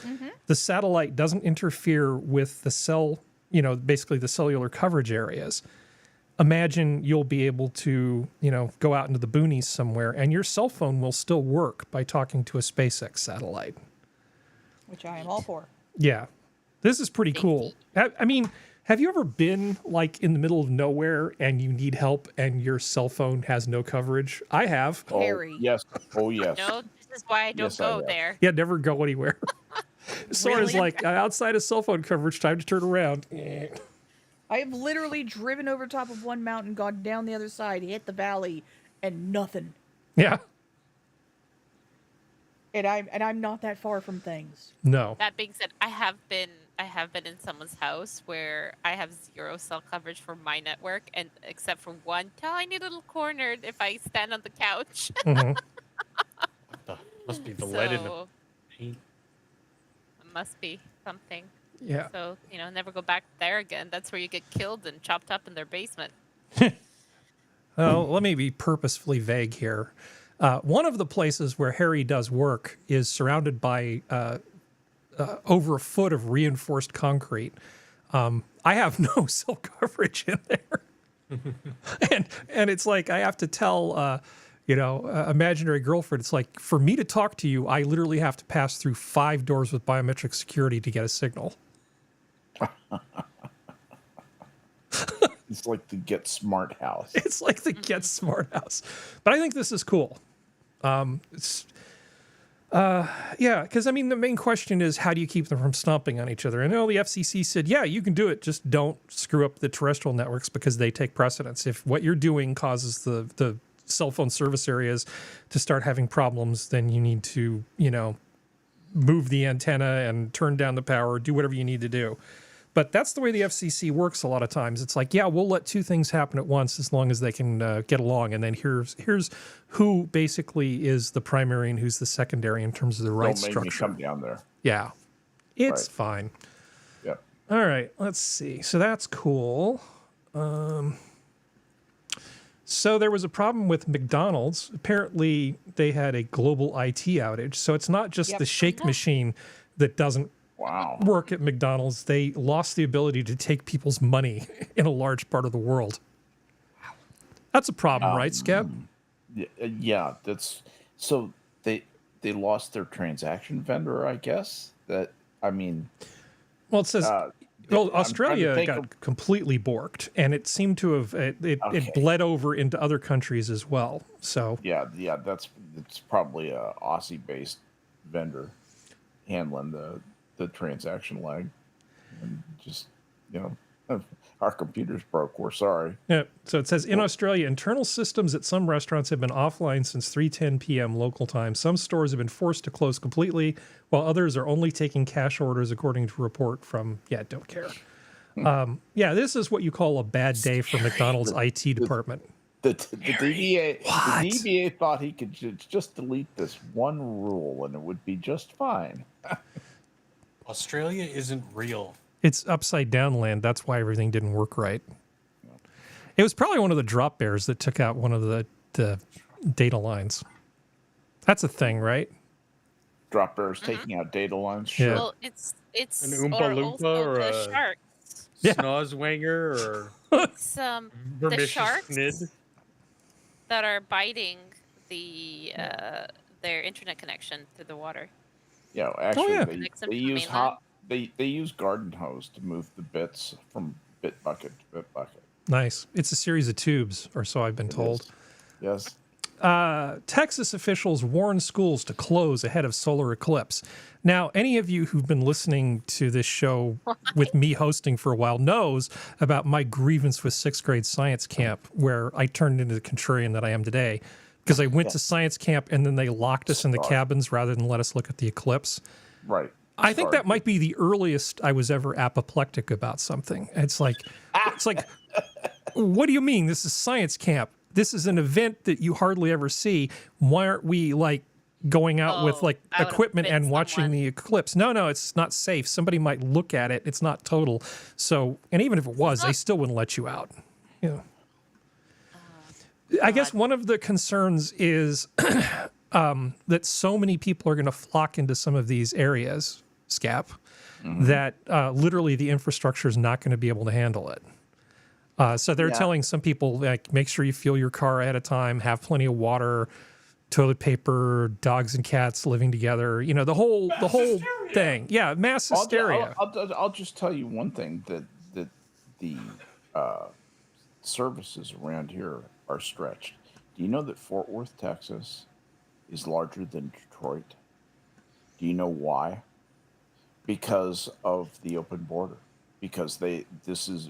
the satellite doesn't interfere with the basically the cellular coverage areas, imagine you'll be able to, go out into the boonies somewhere and your cell phone will still work by talking to a SpaceX satellite. Which I am all for. Yeah. This is pretty cool. I mean, have you ever been like in the middle of nowhere and you need help and your cell phone has no coverage? I have. Harry. Yes. Oh, yes. No, this is why I don't go there. Yeah, never go anywhere. Sora's Really? like, outside of cell phone coverage, time to turn around. I have literally driven over top of one mountain, gone down the other side, hit the valley, and nothing. Yeah. And I'm not that far from things. No. That being said, I have been in someone's house where I have 0 cell coverage for my network, and except for one tiny little corner if I stand on the couch. Mhm. Must be the lead in the So, paint. it must be something. Yeah. So, never go back there again. That's where you get killed and chopped up in their basement. Oh, let me be purposefully vague here. One of the places where Harry does work is surrounded by over a foot of reinforced concrete. I have no cell coverage in there. and it's like I have to tell imaginary girlfriend, it's like, for me to talk to you, I literally have to pass through 5 doors with biometric security to get a signal. It's like the Get Smart house. It's like the Get Smart house. But I think this is cool. Because I mean, the main question is, how do you keep them from stomping on each other? And the FCC said, yeah, you can do it. Just don't screw up the terrestrial networks because they take precedence. If what you're doing causes the cell phone service areas to start having problems, then you need to, move the antenna and turn down the power, do whatever you need to do. But that's the way the FCC works a lot of times. It's like, yeah, we'll let 2 things happen at once as long as they can get along. And then here's who basically is the primary and who's the secondary in terms of the rights structure. Don't make me come down there. Yeah, it's Right. fine. Yep. All right, let's see. So that's cool. So there was a problem with McDonald's. Apparently, they had a global IT outage. So it's not just the shake machine that doesn't Wow. work at McDonald's. They lost the ability to take people's money in a large part of the world. That's a problem, right, Skep? Yeah, that's so they lost their transaction vendor, I guess. Well, it says Australia got of, completely borked, and it seemed to have it bled over into other countries as well. So it's probably a Aussie-based vendor handling the transaction lag, and just our computer's broke. We're sorry. Yeah. So it says in Australia, internal systems at some restaurants have been offline since 3:10 p.m. local time. Some stores have been forced to close completely, while others are only taking cash orders, according to a report from Don't Care. This is what you call a bad day for McDonald's IT department. The DBA thought he could just delete this one rule and it would be just fine. Australia isn't real. It's upside down land. That's why everything didn't work right. It was probably one of the drop bears that took out one of the data lines. That's a thing, right? Drop bears taking out data lines. Sure. Yeah. Well, it's An Oompa Loompa or the a sharks. Snozwanger or It's the Vermicious sharks Snid. that are biting their internet connection through the water. Yeah, actually, Connects them they to use mainland. they use garden hose to move the bits from bit bucket to bit bucket. Nice. It's a series of tubes, or so I've been told. Yes. Texas officials warn schools to close ahead of solar eclipse. Now, any of you who've been listening to this show with me hosting for a while knows about my grievance with 6th grade science camp, where I turned into the contrarian that I am today, because I went to science camp and then they locked us in the cabins rather than let us look at the eclipse. Right. I think that might be the earliest I was ever apoplectic about something. It's like, what do you mean? This is science camp. This is an event that you hardly ever see. Why aren't we going out with equipment and watching the eclipse? No, it's not safe. Somebody might look at it. It's not total. So, and even if it was, they still wouldn't let you out. I guess one of the concerns is that so many people are going to flock into some of these areas, Skep, that literally the infrastructure is not going to be able to handle it. So they're telling some people, make sure you fuel your car ahead of time, have plenty of water, toilet paper, dogs and cats living together. The whole thing. Yeah, mass hysteria. I'll just tell you one thing, that the services around here are stretched. Do you know that Fort Worth, Texas is larger than Detroit? Do you know why? Because of the open border. Because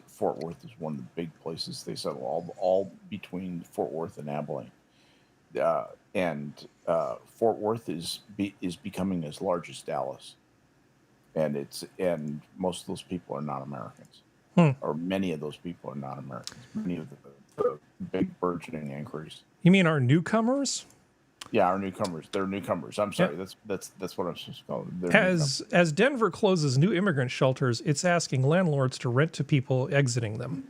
Fort Worth is one of the big places they settle, all between Fort Worth and Abilene. And Fort Worth is becoming as large as Dallas. And most of those people are not Americans. Or many of those people are not Americans. Many of the big burgeoning inquiries. You mean our newcomers? Yeah, our newcomers. They're newcomers. I'm sorry. That's what I'm supposed to call them. As Denver closes new immigrant shelters, it's asking landlords to rent to people exiting them.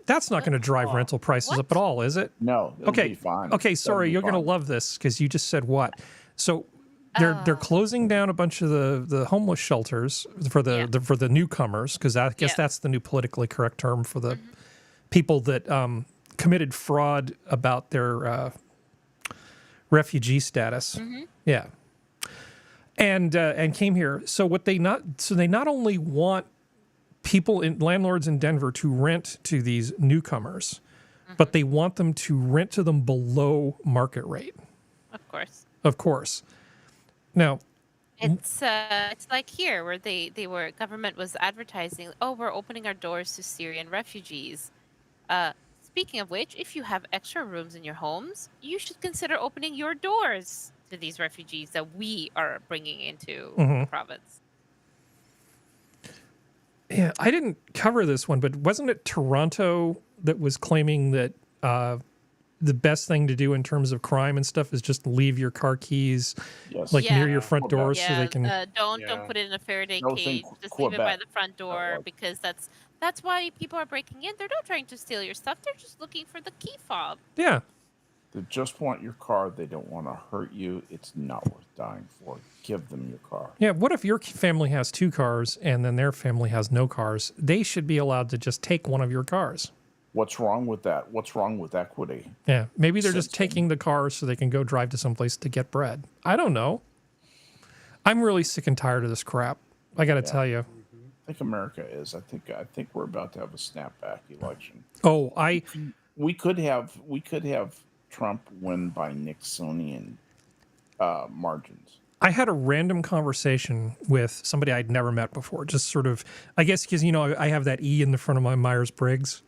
That's not going to drive rental prices up at all, is it? No. It'll be fine. Okay. Sorry, you're going to love this because you just said what? So they're closing down a bunch of the homeless shelters for the newcomers, because I guess that's the new politically correct term for the people that committed fraud about their refugee status. Yeah. And came here. So they not only want landlords in Denver to rent to these newcomers, but they want them to rent to them below market rate. Of course. Of course. Now, it's like here where government was advertising, oh, we're opening our doors to Syrian refugees. Speaking of which, if you have extra rooms in your homes, you should consider opening your doors to these refugees that we are bringing into the province. Yeah, I didn't cover this one, but wasn't it Toronto that was claiming that the best thing to do in terms of crime and stuff is just leave your car keys near your front door so they can... Don't put it in a Faraday cage. Just leave it by the front door because that's why people are breaking in. They're not trying to steal your stuff. They're just looking for the key fob. Yeah. They just want your car. They don't want to hurt you. It's not worth dying for. Give them your car. Yeah, what if your family has 2 cars and then their family has no cars? They should be allowed to just take one of your cars. What's wrong with that? What's wrong with equity? Yeah, maybe they're just taking the cars so they can go drive to someplace to get bread. I don't know. I'm really sick and tired of this crap. I got to tell you. I think America is. I think we're about to have a snapback election. Oh, we could have Trump win by Nixonian margins. I had a random conversation with somebody I'd never met before. Just sort of, I guess, because I have that E in the front of my Myers-Briggs.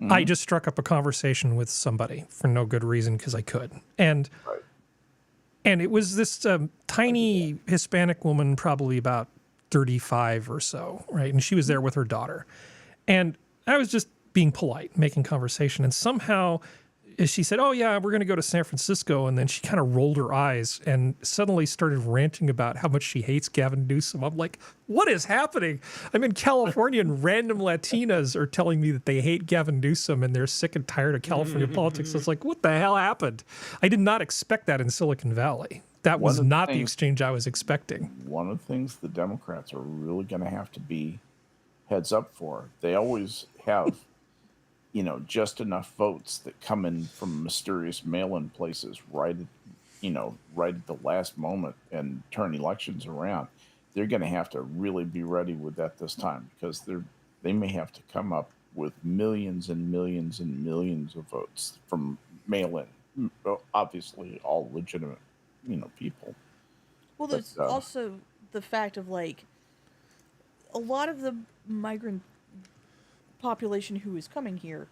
I just struck up a conversation with somebody for no good reason because I could, and it was this tiny Hispanic woman, probably about 35 or so, right? And she was there with her daughter, and I was just being polite, making conversation, and somehow she said, "Oh yeah, we're going to go to San Francisco," and then she kind of rolled her eyes and suddenly started ranting about how much she hates Gavin Newsom. I'm like, what is happening? I'm in California and random Latinas are telling me that they hate Gavin Newsom and they're sick and tired of California politics. I was like, what the hell happened? I did not expect that in Silicon Valley. That was not the exchange I was expecting. One of the things the Democrats are really going to have to be heads up for. They always have just enough votes that come in from mysterious mail-in places right at the last moment and turn elections around. They're going to have to really be ready with that this time because they may have to come up with millions and millions and millions of votes from mail-in. Obviously, all legitimate, people. Well, there's also the fact of a lot of the migrant population who is coming here,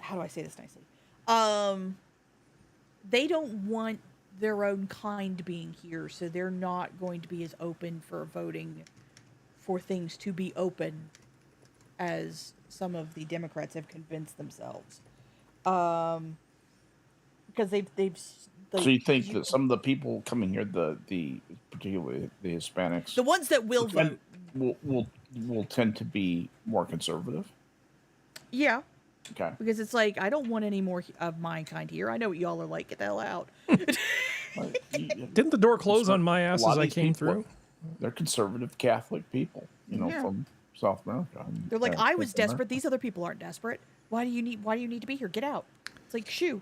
how do I say this nicely? They don't want their own kind being here, so they're not going to be as open for voting for things to be open as some of the Democrats have convinced themselves. Because so you think that some of the people coming here, particularly the Hispanics, the ones that will vote, will tend to be more conservative? Yeah. Okay. Because it's like, I don't want any more of my kind here. I know what y'all are like. Get the hell out. Didn't the door close on my ass as I came through? They're conservative Catholic people, from South America. They're like, I was desperate. These other people aren't desperate. Why do you need to be here? Get out. It's like, shoo.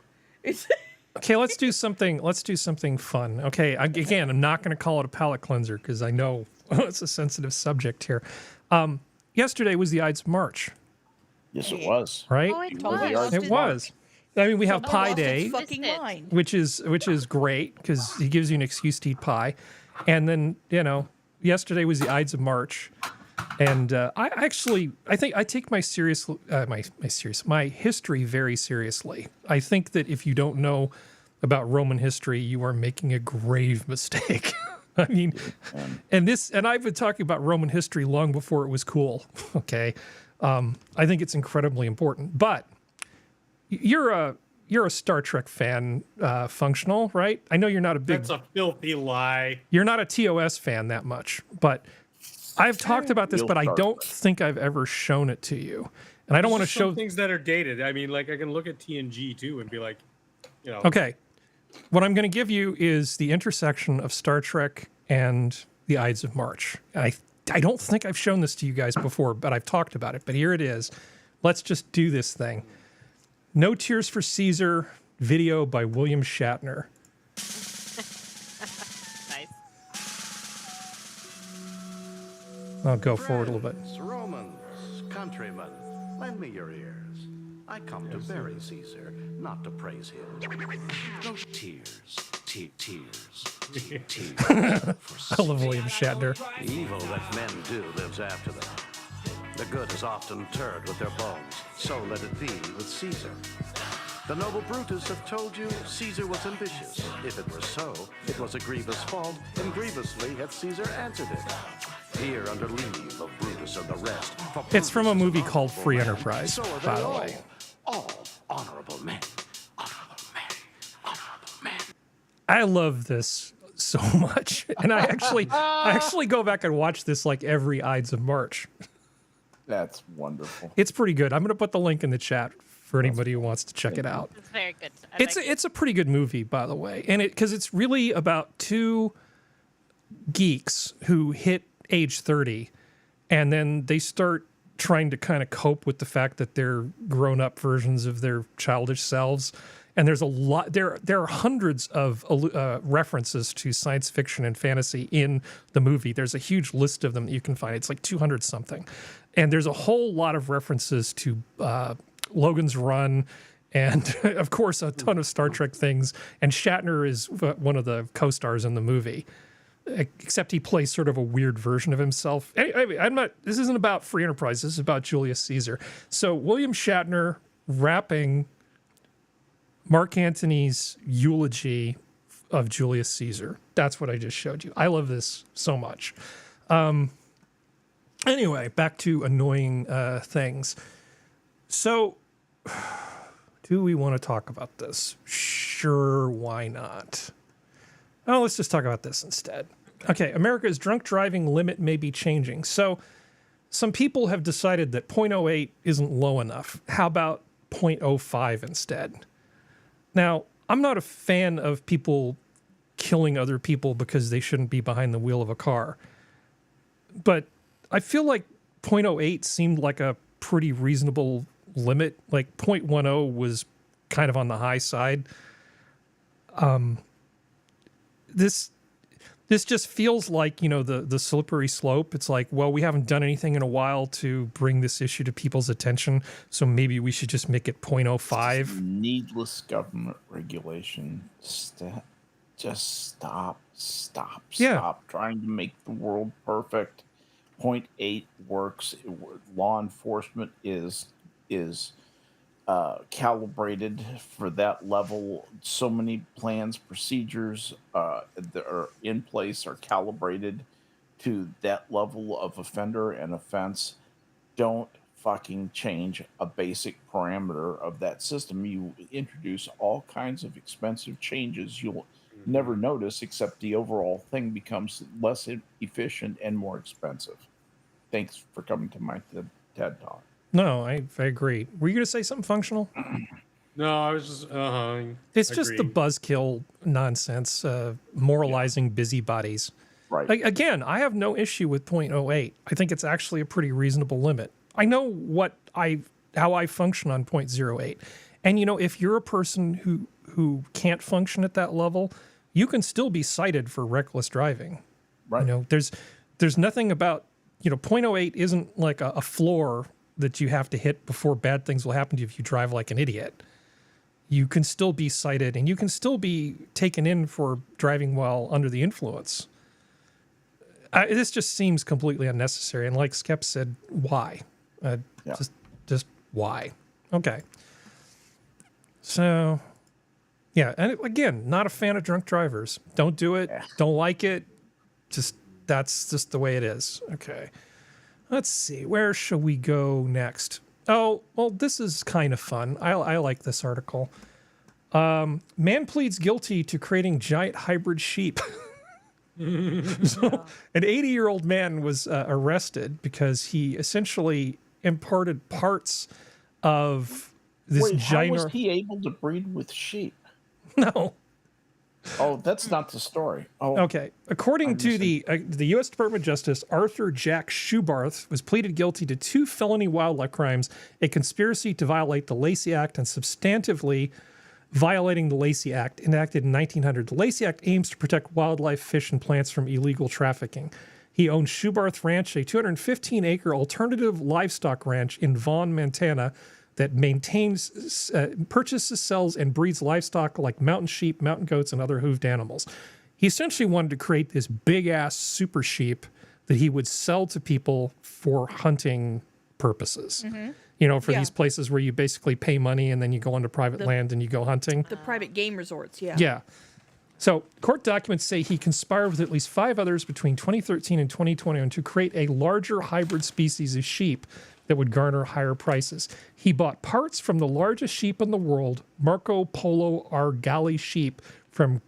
Okay, let's do something fun. Okay, again, I'm not going to call it a palate cleanser because I know it's a sensitive subject here. Yesterday was the Ides of March. Yes, it was. Right? Oh, it was. I mean, we have Pie Day, which is great because he gives you an excuse to eat pie, and then yesterday was the Ides of March, and I think I take my history very seriously. I think that if you don't know about Roman history, you are making a grave mistake. I mean, and I've been talking about Roman history long before it was cool. Okay. I think it's incredibly important, but you're a Star Trek fan, functional, right? I know you're not a big... That's a filthy lie. You're not a TOS fan that much, but I've talked about this, but I don't think I've ever shown it to you. And I don't want to show... things that are dated. I mean, I can look at TNG too and be like, Okay. What I'm going to give you is the intersection of Star Trek and the Ides of March. And I don't think I've shown this to you guys before, but I've talked about it. But here it is. Let's just do this thing. No Tears for Caesar video by William Shatner. Nice. I'll go forward a little bit. Friends, Romans, countrymen, lend me your ears. I come to bury Caesar, not to praise him. No tears, tears. I love William Shatner. The evil that men do lives after them. The good is often interred with their bones. So let it be with Caesar. The noble Brutus have told you Caesar was ambitious. If it were so, it was a grievous fault, and grievously had Caesar answered it. Here under leave of Brutus and the rest. It's from a Brutus movie is called honorable Free man. Enterprise, So are by they the all. way. All honorable men. Honorable men. Honorable men. I love this so much, and I actually go back and watch this like every Ides of March. That's wonderful. It's pretty good. I'm going to put the link in the chat for anybody who wants to check it out. It's very good. I like it. It's a pretty good movie, by the way, and because it's really about two geeks who hit age 30, and then they start trying to kind of cope with the fact that they're grown-up versions of their childish selves. And there's a lot. There are hundreds of references to science fiction and fantasy in the movie. There's a huge list of them that you can find. It's like 200 something, and there's a whole lot of references to Logan's Run, and of course a ton of Star Trek things. And Shatner is one of the co-stars in the movie, except he plays sort of a weird version of himself. Anyway, I'm not. This isn't about Free Enterprise. This is about Julius Caesar. So William Shatner rapping Mark Antony's eulogy of Julius Caesar. That's what I just showed you. I love this so much. Anyway, back to annoying things. So, do we want to talk about this? Sure, why not? Oh, let's just talk about this instead. Okay, America's drunk driving limit may be changing. So, some people have decided that 0.08 isn't low enough. How about 0.05 instead? Now, I'm not a fan of people killing other people because they shouldn't be behind the wheel of a car. But I feel like 0.08 seemed like a pretty reasonable limit. Like 0.10 was kind of on the high side. This just feels like, you know, the slippery slope. It's like, well, we haven't done anything in a while to bring this issue to people's attention, so maybe we should just make it 0.05. Needless government regulation. Just stop trying to make the world perfect. 0.8 works. Law enforcement is calibrated for that level. So many plans, procedures that are in place are calibrated to that level of offender and offense. Don't fucking change a basic parameter of that system. You introduce all kinds of expensive changes you'll never notice, except the overall thing becomes less efficient and more expensive. Thanks for coming to my TED Talk. No, I agree. Were you going to say something functional? No, I was just. It's just the buzzkill nonsense, moralizing busybodies. Right. Again, I have no issue with 0.08. I think it's actually a pretty reasonable limit. I know how I function on 0.08. And, you know, if you're a person who can't function at that level, you can still be cited for reckless driving. Right. You know, there's nothing about, you know, 0.08 isn't like a floor that you have to hit before bad things will happen to you if you drive like an idiot. You can still be cited, and you can still be taken in for driving while under the influence. This just seems completely unnecessary. And like Skep said, why? Just why? Okay. So, yeah. And again, not a fan of drunk drivers. Don't do it. Yeah. Don't like it. That's just the way it is. Okay. Let's see. Where shall we go next? Oh, well, this is kind of fun. I like this article. Man pleads guilty to creating giant hybrid sheep. So, an 80-year-old man was arrested because he essentially imparted parts of this Wait, how was giant. he able to breed with sheep? No. Oh, that's not the story. Oh, Okay. According to the U.S. Department of Justice, Arthur Jack Schubarth was pleaded guilty to 2 felony wildlife crimes, a conspiracy to violate the Lacey Act and substantively violating the Lacey Act, enacted in 1900. The Lacey Act aims to protect wildlife, fish, and plants from illegal trafficking. He owned Schubarth Ranch, a 215-acre alternative livestock ranch in Vaughan, Montana, that maintains, purchases, sells, and breeds livestock like mountain sheep, mountain goats, and other hooved animals. He essentially wanted to create this big-ass super sheep that he would sell to people for hunting purposes. You know, for these places where you basically pay money and then you go onto private land and you go hunting. The private game resorts, yeah. Yeah. So court documents say he conspired with at least 5 others between 2013 and 2021 to create a larger hybrid species of sheep that would garner higher prices. He bought parts from the largest sheep in the world, Marco Polo Argali sheep from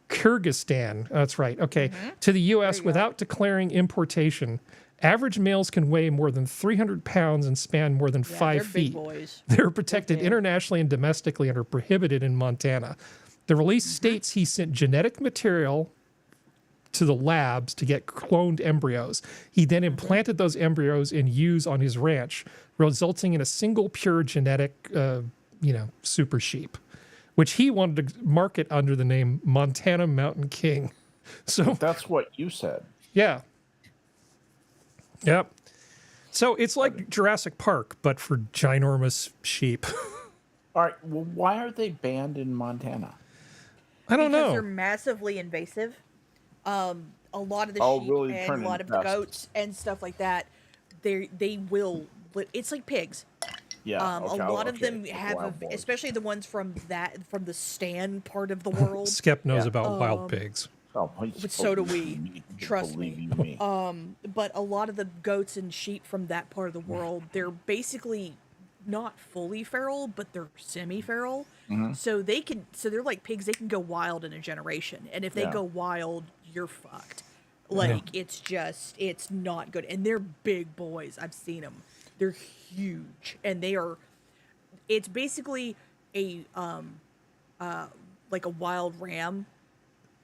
Kyrgyzstan. That's right. Okay. To the U.S. without declaring importation. Average males can weigh more than 300 pounds and span more than 5 they're feet. big boys. They're protected big. internationally and domestically and are prohibited in Montana. The release states he sent genetic material to the labs to get cloned embryos. He then implanted those embryos in ewes on his ranch, resulting in a single pure genetic, super sheep, which he wanted to market under the name Montana Mountain King. So that's what you said. yeah. Yep. So it's like Jurassic Park, but for ginormous sheep. All right. Well, why are they banned in Montana? I don't Because know. they're massively invasive. A lot of the Oh, sheep really and a turning lot of the pests. goats and stuff like that, they will. It's like pigs. Yeah. A lot of them have, wild boars. especially the ones from the stand part of the world. Skep knows Yeah. about wild pigs. Oh, please But so do believe we. me. Trust me. Believe But a lot of the goats and sheep from that part of the world, they're basically not fully feral, but they're semi-feral. So they're like pigs. They can go wild in a generation, and if they Yeah. go wild, you're fucked. Like it's not good. And they're big boys. I've seen them. They're huge, and it's basically a like a wild ram.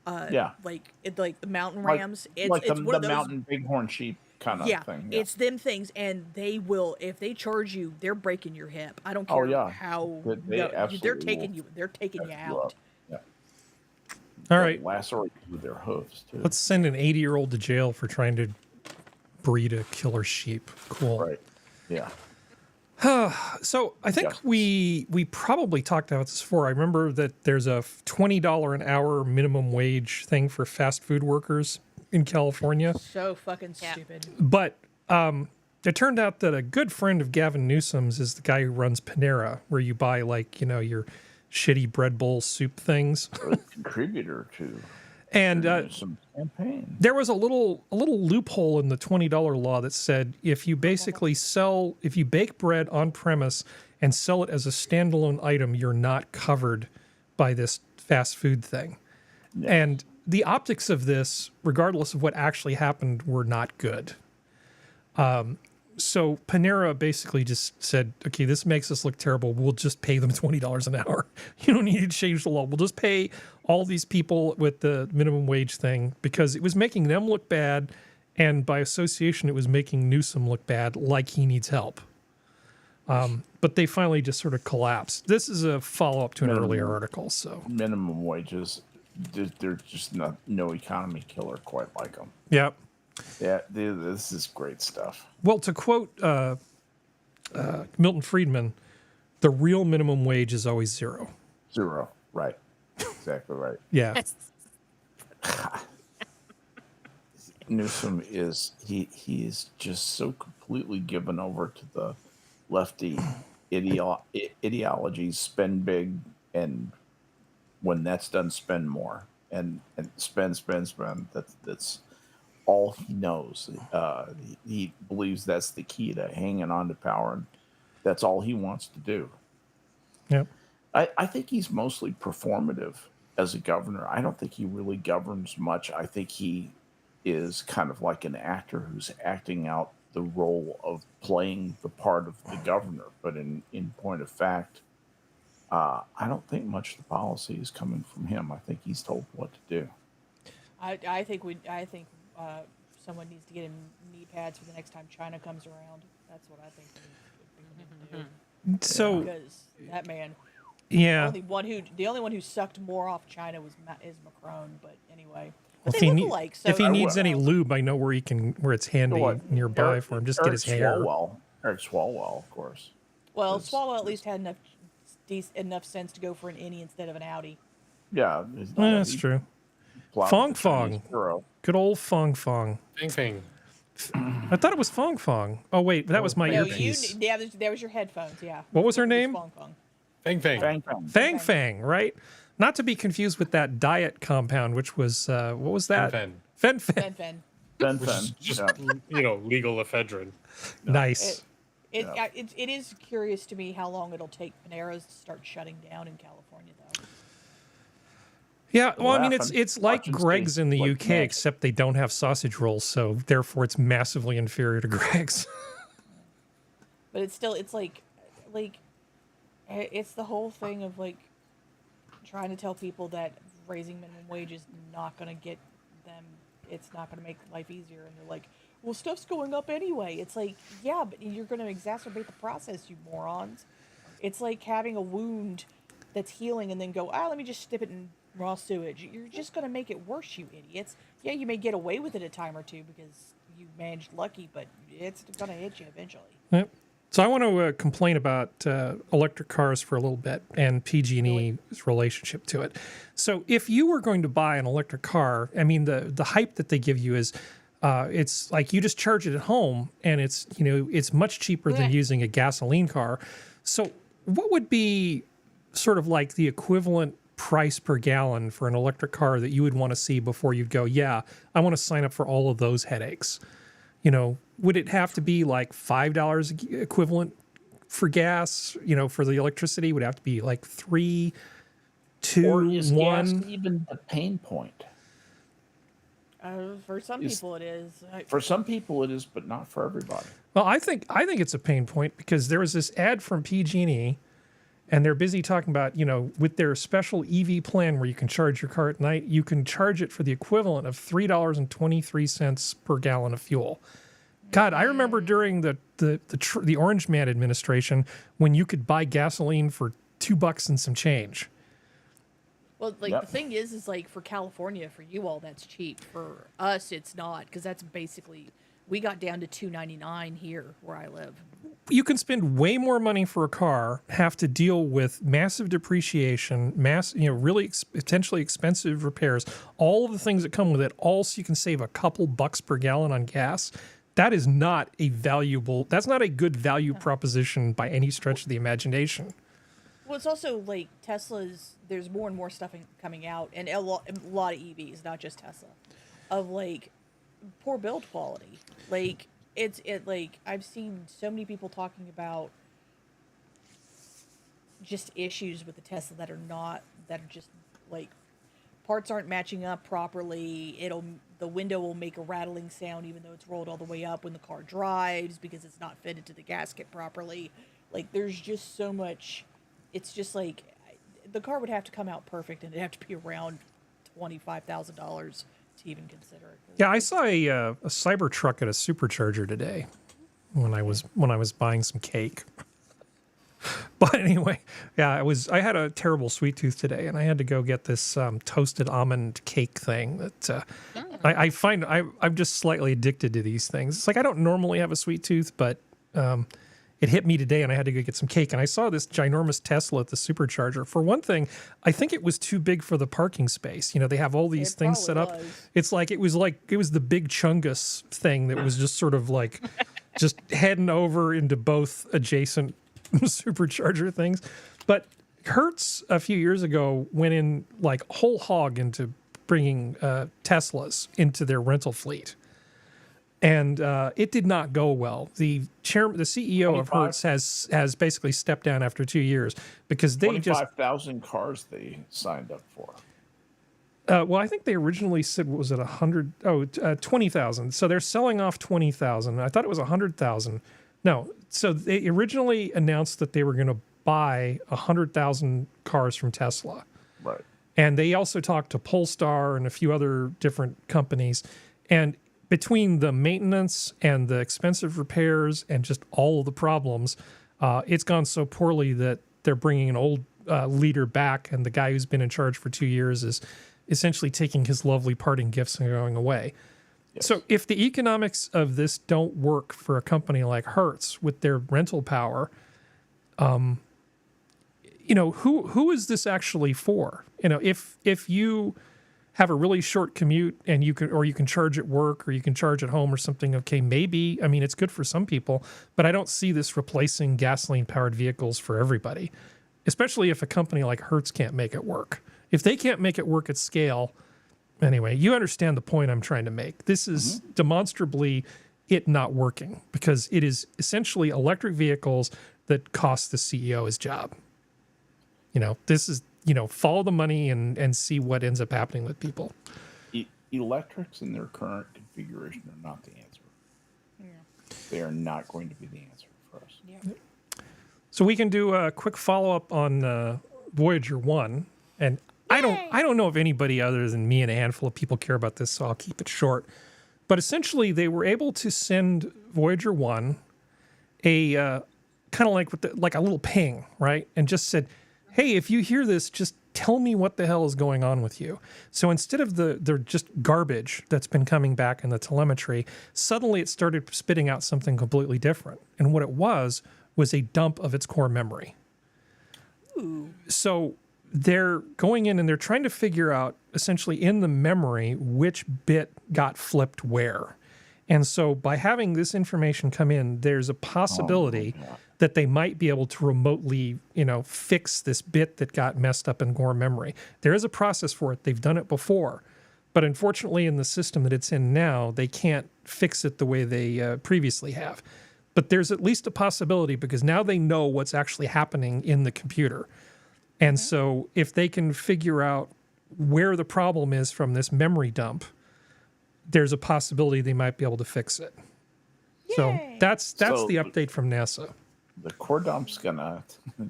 Like the mountain rams. It's like one the of those mountain bighorn sheep kind of thing. Yeah. it's them things, and they will, if they charge you, they're breaking your hip. I don't care Oh, yeah. how They absolutely they're taking will. they're taking you Mess out. up. Yeah. All right. Lacerate you with their hooves too. Let's send an 80-year-old to jail for trying to breed a killer sheep. Cool. Right. Yeah. So I think Yes. we probably talked about this before. I remember that there's a $20 an hour minimum wage thing for fast food workers in California. So fucking Yeah. stupid. But it turned out that a good friend of Gavin Newsom's is the guy who runs Panera, where you buy your shitty bread bowl soup things. Or a contributor to And some campaign. there was a little loophole in the $20 law that said if you bake bread on premise and sell it as a standalone item, you're not covered by this fast food thing. Yeah. And the optics of this, regardless of what actually happened, were not good. So Panera basically just said, okay, this makes us look terrible. We'll just pay them $20 an hour. You don't need to change the law. We'll just pay all these people with the minimum wage thing because it was making them look bad. And by association, it was making Newsom look bad, like he needs help. But they finally just sort of collapsed. This is a follow-up to an earlier article. So Minimum wages, they're just no economy killer quite like them. yeah. Yeah, this is great stuff. Well, to quote Milton Friedman, the real minimum wage is always zero. Zero. Right. Exactly right. Yeah. Newsom is he is just so completely given over to the lefty ideologies, spend big, and when that's done, spend more, and spend. That's all he knows. He believes that's the key to hanging on to power, and that's all he wants to do. Yep. I think he's mostly performative as a governor. I don't think he really governs much. I think he is kind of like an actor who's acting out the role of playing the part of the governor. But in point of fact, I don't think much of the policy is coming from him. I think he's told what to do. I think someone needs to get him knee pads for the next time China comes around. That's what I think we need to do. So Because that man, yeah, the only one who sucked more off China is Macron. But anyway, Well, they look alike. So if he needs any lube, I know where it's handy nearby for him. Just get his hair. Eric Swalwell, of course. Well, Swalwell at least had enough sense to go for an innie instead of an Audi. Yeah, That's true. Fong Fong. Good old Fong Fong. Fing Fing. I thought it was Fong Fong. Oh, wait, that was my earpiece. There was your headphones, yeah. What was her name? Fong Fong. Fing Fing. Fang Fang, right? Not to be confused with that diet compound, which was, what was that? Fen Fen. Fen. Which is just, legal ephedrine. Nice. It is curious to me how long it'll take Panera's to start shutting down in California, though. Yeah, well, I mean, it's like Greg's in the UK, except they don't have sausage rolls, so therefore it's massively inferior to Greg's. But it's still, it's like, it's the whole thing of like trying to tell people that raising minimum wage is not going to get them, it's not going to make life easier, and they're like, well, stuff's going up anyway. It's like, yeah, but you're going to exacerbate the process, you morons. It's like having a wound that's healing and then go, let me just stick it in raw sewage. You're just going to make it worse, you idiots. Yeah, you may get away with it a time or two because you managed lucky, but it's going to hit you eventually. Yep. So I want to complain about electric cars for a little bit and PG&E's relationship to it. So if you were going to buy an electric car, I mean, the hype that they give you is it's like you just charge it at home and it's much cheaper than using a gasoline car. So what would be sort of like the equivalent price per gallon for an electric car that you would want to see before you'd go, yeah, I want to sign up for all of those headaches? Would it have to be like $5 equivalent for gas? For the electricity, would it have to be like 3, 2, or is 1? Gas even the pain point? For some people it is. For some people it is, but not for everybody. Well, I think it's a pain point because there was this ad from PG&E, and they're busy talking about, with their special EV plan where you can charge your car at night, you can charge it for the equivalent of $3.23 per gallon of fuel. God, I remember during the Orange Man administration when you could buy gasoline for $2 and some change. Well, the thing is like for California, for you all, that's cheap. For us, it's not, because that's basically, we got down to $2.99 here where I live. You can spend way more money for a car, have to deal with massive depreciation, really potentially expensive repairs, all of the things that come with it, all so you can save a couple bucks per gallon on gas. That is not that's not a good value proposition by any stretch of the imagination. Well, it's also like there's more and more stuff coming out, and a lot of EVs, not just Tesla, of like poor build quality. Like I've seen so many people talking about just issues with the Tesla that are just like parts aren't matching up properly. The window will make a rattling sound even though it's rolled all the way up when the car drives because it's not fitted to the gasket properly. Like there's just so much. It's just like the car would have to come out perfect, and it'd have to be around $25,000 to even consider it. Yeah, I saw a Cybertruck at a supercharger today when I was buying some cake. But anyway, yeah, I had a terrible sweet tooth today, and I had to go get this toasted almond cake thing that I find I'm just slightly addicted to these things. It's like I don't normally have a sweet tooth, but it hit me today, and I had to go get some cake. And I saw this ginormous Tesla at the supercharger. For one thing, I think it was too big for the parking space. They have all these things set up. It's like it was the big Chungus thing that was just sort of like just heading over into both adjacent supercharger things. But Hertz a few years ago went in like whole hog into bringing Teslas into their rental fleet. And it did not go well. The CEO of Hertz has basically stepped down after 2 years because they 25,000 cars they signed up for. Well, I think they originally said, what was it, 20,000. So they're selling off 20,000. I thought it was 100,000. No. So they originally announced that they were going to buy 100,000 cars from Tesla. Right. And they also talked to Polestar and a few other different companies. And between the maintenance and the expensive repairs and just all of the problems, it's gone so poorly that they're bringing an old leader back, and the guy who's been in charge for 2 years is essentially taking his lovely parting gifts and going away. Yes. So if the economics of this don't work for a company like Hertz with their rental power, who is this actually for? If you have a really short commute and you can charge at work or you can charge at home or something, okay, maybe, I mean, it's good for some people, but I don't see this replacing gasoline powered vehicles for everybody, especially if a company like Hertz can't make it work. If they can't make it work at scale, anyway, you understand the point I'm trying to make. This is demonstrably it not working because it is essentially electric vehicles that cost the CEO his job. This is, follow the money and see what ends up happening with people. Electrics in their current configuration are not the answer. Yeah. They are not going to be the answer for us. Yeah. So we can do a quick follow-up on Voyager 1. And I don't know if anybody other than me and a handful of people care about this, so I'll keep it short. But essentially, they were able to send Voyager 1 a kind of like a little ping, right? And just said, hey, if you hear this, just tell me what the hell is going on with you. So instead of the just garbage that's been coming back in the telemetry, suddenly it started spitting out something completely different. And what it was a dump of its core memory. Ooh. So they're going in and they're trying to figure out essentially in the memory which bit got flipped where. And so by having this information come in, there's a possibility that they might be able to remotely, fix this bit that got messed up in core memory. There is a process for it. They've done it before. But unfortunately, in the system that it's in now, they can't fix it the way they previously have. But there's at least a possibility because now they know what's actually happening in the computer. And so if they can figure out where the problem is from this memory dump, there's a possibility they might be able to fix it. Yay. So that's the update from NASA. The core dump's gonna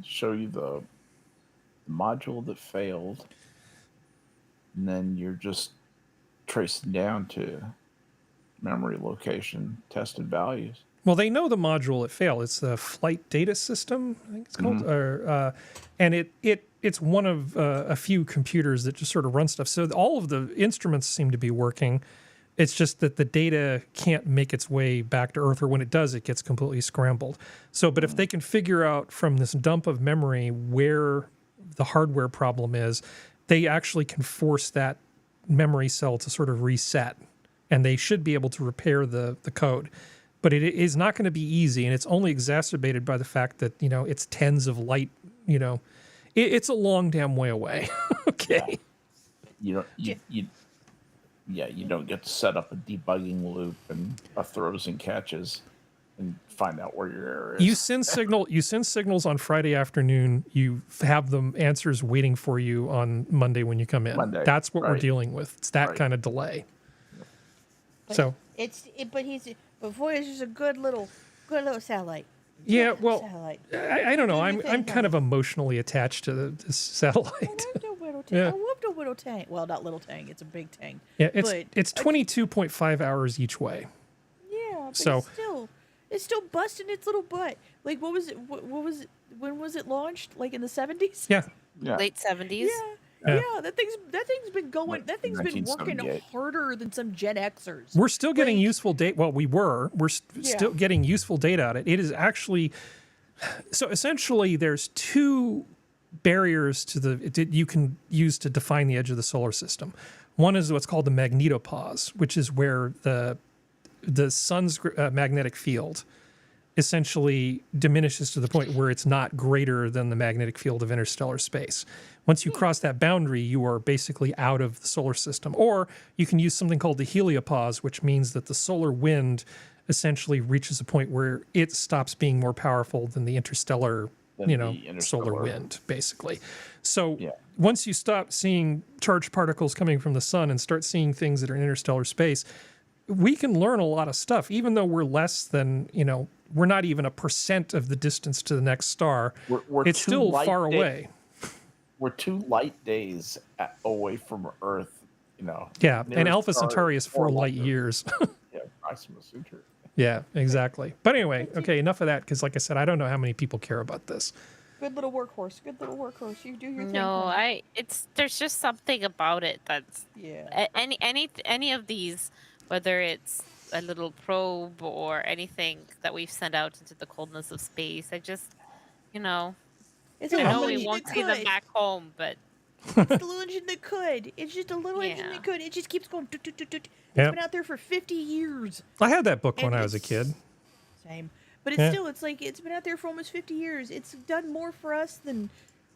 show you the module that failed, and then you're just tracing down to memory location tested values. Well, they know the module that failed. It's the flight data system, I think it's called, and it's one of a few computers that just sort of run stuff. So all of the instruments seem to be working. It's just that the data can't make its way back to Earth, or when it does, it gets completely scrambled. So, but if they can figure out from this dump of memory where the hardware problem is, they actually can force that memory cell to sort of reset, and they should be able to repair the code. But it is not going to be easy, and it's only exacerbated by the fact that, it's tens of light, it's a long damn way away. Okay. You don't get to set up a debugging loop and a throws and catches and find out where your error is. You send signals on Friday afternoon. You have the answers waiting for you on Monday when you come in. That's what we're dealing with. It's that kind of delay. But but Voyager's a good little satellite. Yeah, well, I don't know. I'm kind of emotionally attached to this satellite. I love the little tank. Well, not little tank. It's a big tank. Yeah, it's 22.5 hours each way. Yeah, but so it's still busting its little butt. Like, what was it? What was it? When was it launched? Like in the 70s? Yeah. Late 70s. Yeah, that thing's been going. That thing's been working harder than some Gen Xers. We're still getting useful data. Well, we're still getting useful data out of it. It is actually so essentially there's two barriers that you can use to define the edge of the solar system. One is what's called the magnetopause, which is where the sun's magnetic field essentially diminishes to the point where it's not greater than the magnetic field of interstellar space. Once you cross that boundary, you are basically out of the solar system. Or you can use something called the heliopause, which means that the solar wind essentially reaches a point where it stops being more powerful than the interstellar solar wind, basically. So once you stop seeing charged particles coming from the sun and start seeing things that are in interstellar space, we can learn a lot of stuff, even though we're less than, we're not even 1% of the distance to the next star. We're It's still far away. We're 2 light days away from Earth, you know. Yeah, and Nearest Alpha star Centauri is 4 light light years. Yeah, Proxima Centauri. Yeah, exactly. But anyway, okay, enough of that, because like I said, I don't know how many people care about this. Good little workhorse. Good little workhorse. You do your thing. No, honey. there's just something about it that's Yeah. any of these, whether it's a little probe or anything that we've sent out into the coldness of space. I just, you know, It's I a know little we engine won't that see them could. back home, but It's a little engine that could. It's just a little engine Yeah. that could. It just keeps going. Doot, doot, doot, doot. It's Yep. been out there for 50 years. I had that book when And I was a it's- kid. Same. But it's Yeah. still, it's like, it's been out there for almost 50 years. It's done more for us than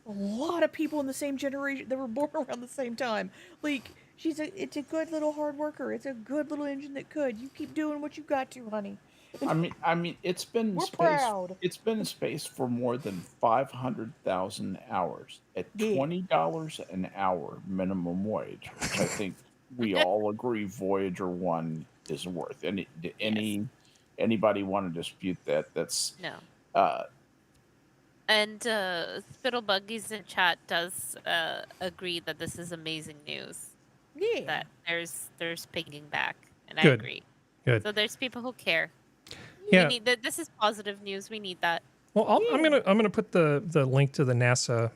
a lot of people in the same generation that were born around the same time. Like, it's a good little hard worker. It's a good little engine that could. You keep doing what you got to, honey. I mean, it's been in We're space. proud. It's been in space for more than 500,000 hours at Yeah. $20 an hour minimum wage, which I think we all agree Voyager 1 is worth. Anybody want to dispute that? That's no. uh, And Spittle Buggies in chat does agree that this is amazing news. Yeah. That there's pinging back, and I Good. agree. Good. So there's people who care. Yeah. We need this is positive news. We need that. Well, I'm gonna put the link to the NASA.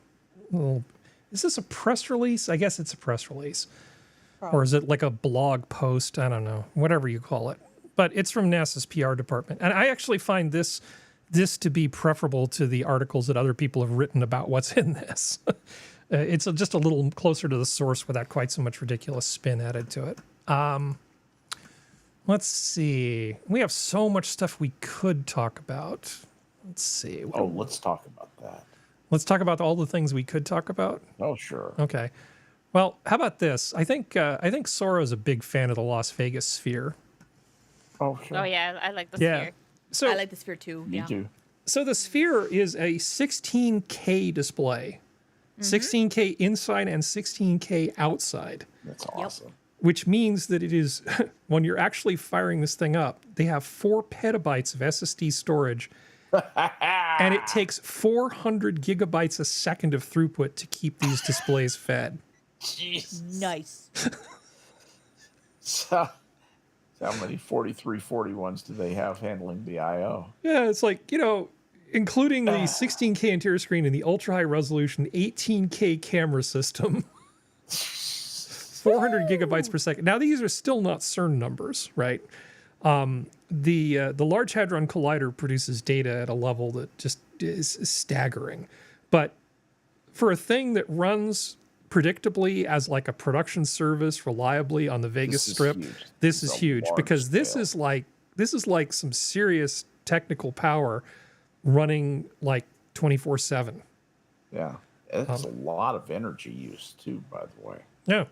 Well, is this a press release? I guess it's a press release, or is it like a blog post? I don't know, whatever you call it. But it's from NASA's PR department, and I actually find this to be preferable to the articles that other people have written about what's in this. It's just a little closer to the source without quite so much ridiculous spin added to it. Let's see. We have so much stuff we could talk about. Let's see. let's talk about that. Let's talk about all the things we could talk about. Oh, sure. Okay. Well, how about this? I think Sora is a big fan of the Las Vegas sphere. Oh, sure. Oh yeah, I like the Yeah. sphere. So I like the sphere too. Me Yeah. too. So the sphere is a 16K display, 16K inside and 16K outside, That's awesome. which means that it is, when you're actually firing this thing up, they have 4 petabytes of SSD storage, and it takes 400 gigabytes a second of throughput to keep these displays fed. Jeez. Nice. So how many 4341s do they have handling the I/O? Yeah, it's like, including the 16K interior screen and the ultra high resolution 18K camera system. 400 gigabytes per second. Now, these are still not CERN numbers, right? The Large Hadron Collider produces data at a level that just is staggering. But for a thing that runs predictably as like a production service reliably on the Vegas This is Strip, huge. this This is is a huge large because this scale. is like some serious technical power running like 24/7. Yeah. It's a lot of energy use, too, by the way. Yeah.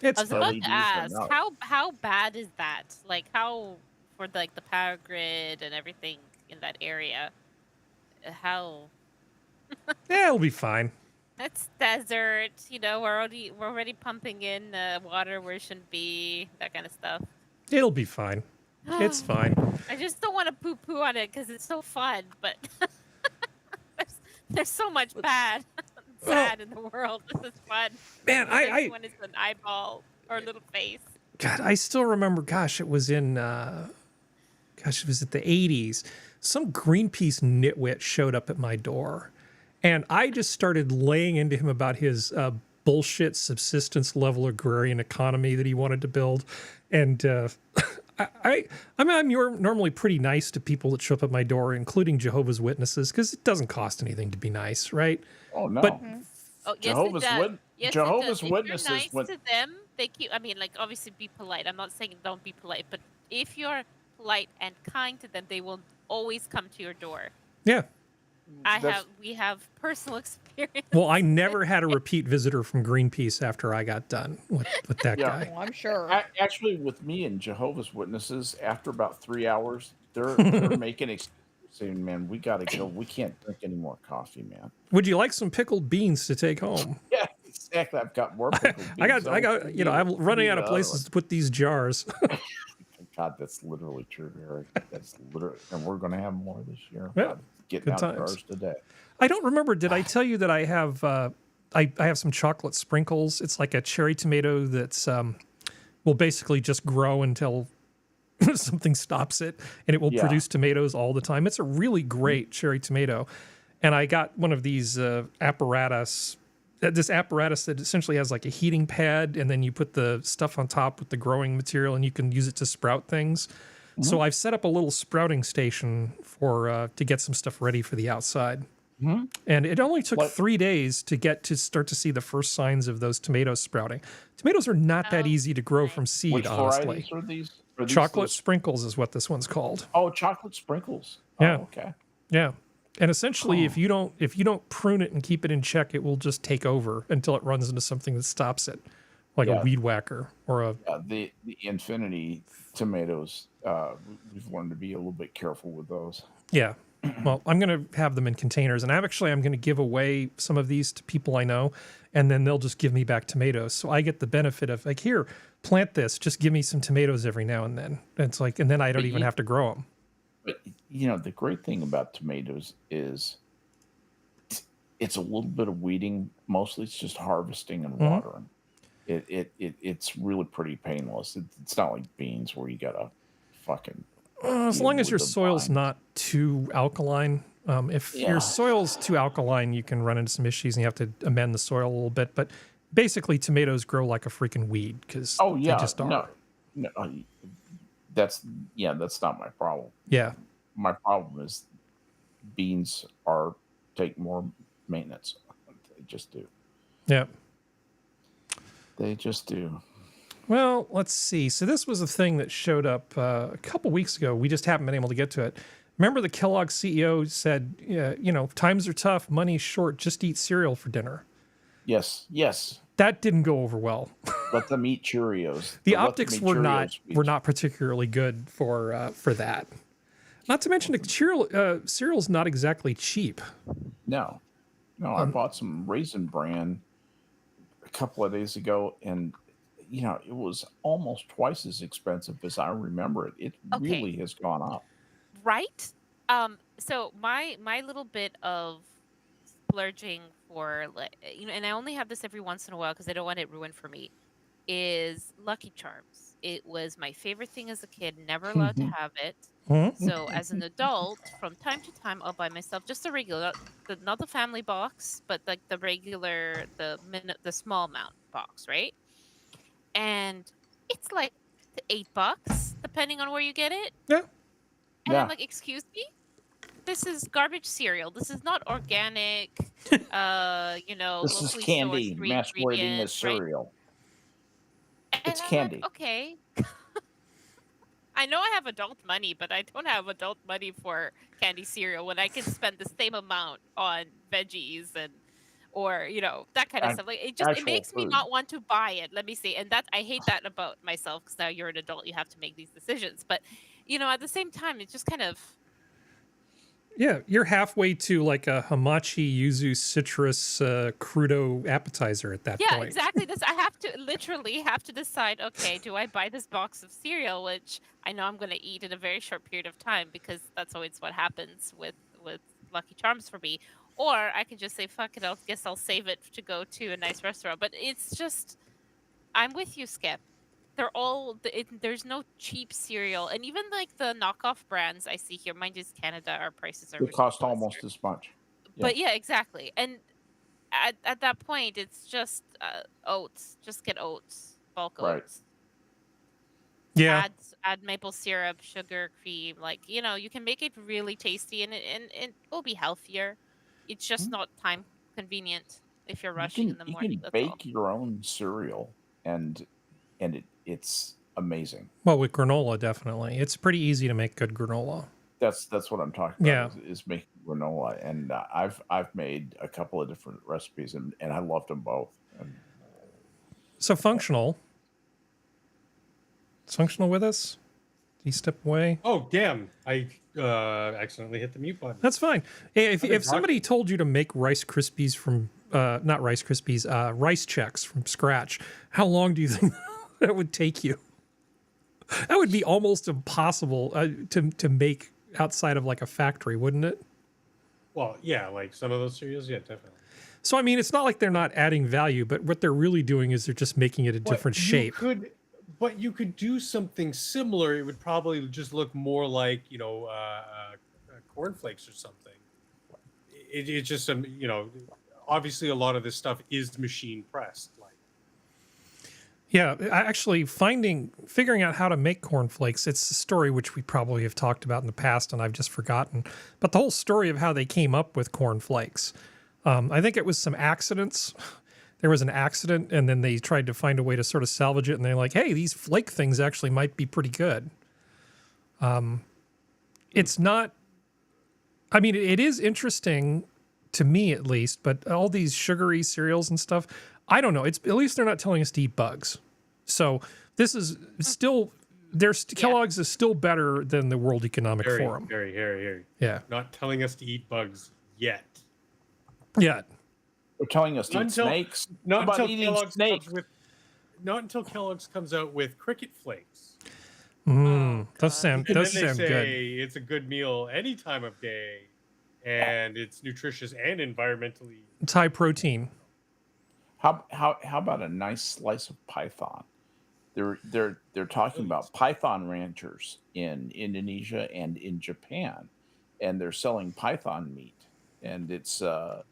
I was about LEDs to are ask, nuts. how bad is that? Like how for like the power grid and everything in that area? How Yeah, it'll be fine. it's desert, we're already pumping in water where it shouldn't be, that kind of stuff. It'll be fine. It's fine. I just don't want to poo-poo on it because it's so fun, but there's so much bad, sad in the world. This is fun. Man, Everyone is an eyeball or a little face. God, I still remember, it was in, it was at the 80s. Some Greenpeace nitwit showed up at my door, and I just started laying into him about his bullshit subsistence level agrarian economy that he wanted to build. And I'm normally pretty nice to people that show up at my door, including Jehovah's Witnesses, because it doesn't cost anything to be nice, right? Oh, no. But- Oh, yes, Jehovah's it does. Wit- Yes, it Jehovah's does. If Witnesses you're nice went- to them, they keep. I mean, like obviously be polite. I'm not saying don't be polite, but if you're polite and kind to them, they will always come to your door. Yeah. We have personal experience. Well, I never had a repeat visitor from Greenpeace after I got done with that Yeah. guy. Oh, I'm sure. Actually, with me and Jehovah's Witnesses, after about 3 hours, they're making excuses, saying, "Man, we gotta go. We can't drink any more coffee, man." Would you like some pickled beans to take home? Yeah, exactly. I've got more. Pickled I beans got, over for you. I'm running You out of know, places to put these jars. God, that's literally true, Eric. That's literally, and we're going to have more this year. Yeah, God, getting good out times. of cars today. I don't remember. Did I tell you that I have I have some chocolate sprinkles? It's like a cherry tomato that's will basically just grow until something stops it, and it will produce tomatoes all the time. It's a really great cherry tomato, and I got one of these apparatus. This apparatus that essentially has like a heating pad, and then you put the stuff on top with the growing material, and you can use it to sprout things. So I've set up a little sprouting station for to get some stuff ready for the outside. And it only took 3 days to get to start to see the first signs of those tomatoes sprouting. Tomatoes are not that easy to grow from seed, Which honestly. varieties are these? Chocolate sprinkles is what this one's called. Oh, chocolate sprinkles. Yeah. Oh, okay. Yeah. And essentially, if you don't prune it and keep it in check, it will just take over until it runs into something that stops it, like a weed whacker or a. The Infinity tomatoes. We've learned to be a little bit careful with those. Yeah. Well, I'm going to have them in containers, and I'm going to give away some of these to people I know, and then they'll just give me back tomatoes. So I get the benefit of like, here, plant this. Just give me some tomatoes every now and then. It's like, and then I don't even have to grow them. But the great thing about tomatoes is it's a little bit of weeding. Mostly, it's just harvesting and watering. It's really pretty painless. It's not like beans where you gotta fucking. As long as your soil's not too alkaline. If your soil's too alkaline, you can run into some issues and you have to amend the soil a little bit. But basically, tomatoes grow like a freaking weed because they just are. No, that's not my problem. Yeah. My problem is beans take more maintenance. They just do. Yeah. They just do. Well, let's see. So this was a thing that showed up a couple weeks ago. We just haven't been able to get to it. Remember the Kellogg CEO said, times are tough, money's short, just eat cereal for dinner. Yes. That didn't go over well. Let them eat Cheerios. The optics were not particularly good for that. Not to mention, cereal's not exactly cheap. No, I bought some Raisin Bran a couple of days ago, and it was almost twice as expensive as I remember it. It really has gone up. Right? So my little bit of splurging for, and I only have this every once in a while because I don't want it ruined for me, is Lucky Charms. It was my favorite thing as a kid, never allowed to have it. So as an adult, from time to time, I'll buy myself just a regular, not the family box, but like the regular, the small amount box, right? And it's like $8, depending on where you get it. Yeah. And I'm like, excuse me? This is garbage cereal. This is not organic. This is candy masquerading as cereal. Right? It's and candy. Like, okay. I know I have adult money, but I don't have adult money for candy cereal when I can spend the same amount on veggies or that kind of stuff. Like it makes me not want to buy it. Let me see. And I hate that about myself because now you're an adult, you have to make these decisions. But at the same time, it's just kind of. Yeah, you're halfway to like a hamachi yuzu citrus crudo appetizer at that point. Yeah, exactly. I literally have to decide, okay, do I buy this box of cereal, which I know I'm going to eat in a very short period of time because that's always what happens with Lucky Charms for me. Or I could just say, fuck it, I'll save it to go to a nice restaurant. But it's just, I'm with you, Skep. They're all, there's no cheap cereal. And even like the knockoff brands I see here, mind you, Canada, our prices are They cost almost as much. Yeah. But yeah, exactly. And at that point, it's just oats. Just get oats, bulk oats. Yeah. Add maple syrup, sugar, cream. Like, you can make it really tasty and it will be healthier. It's just not time convenient if you're rushing in the morning. You can bake your own cereal and it's amazing. Well, with granola, definitely. It's pretty easy to make good granola. That's what I'm talking about. Is making granola, and I've made a couple of different recipes, and I loved them both. So functional with us? Did he step away? Oh damn! I accidentally hit the mute button. That's fine. Hey, if somebody told you to make Rice Krispies from not Rice Krispies, Rice Chex from scratch, how long do you think that would take you? That would be almost impossible to make outside of like a factory, wouldn't it? Well, yeah, like some of those cereals, yeah, definitely. So I mean, it's not like they're not adding value, but what they're really doing is they're just making it a different shape. But you could do something similar. It would probably just look more like, cornflakes or something. It's just some, obviously a lot of this stuff is machine pressed. Like, Yeah, actually figuring out how to make cornflakes, it's a story which we probably have talked about in the past and I've just forgotten. But the whole story of how they came up with cornflakes, I think it was some accidents. There was an accident and then they tried to find a way to sort of salvage it and they're like, hey, these flake things actually might be pretty good. It's not, I mean, it is interesting to me at least, but all these sugary cereals and stuff, I don't know. It's at least they're not telling us to eat bugs. So this is still Kellogg's is still better than the World Economic Forum. Harry. Yeah. Not telling us to eat bugs yet. Yeah. They're telling us to eat snakes. Not How about until eating Kellogg's snakes? comes out with cricket flakes. Does sound And then they good. say it's a good meal any time of day, and it's nutritious and environmentally. It's high protein. How about a nice slice of python? They're talking about python ranchers in Indonesia and in Japan, and they're selling python meat, and it's the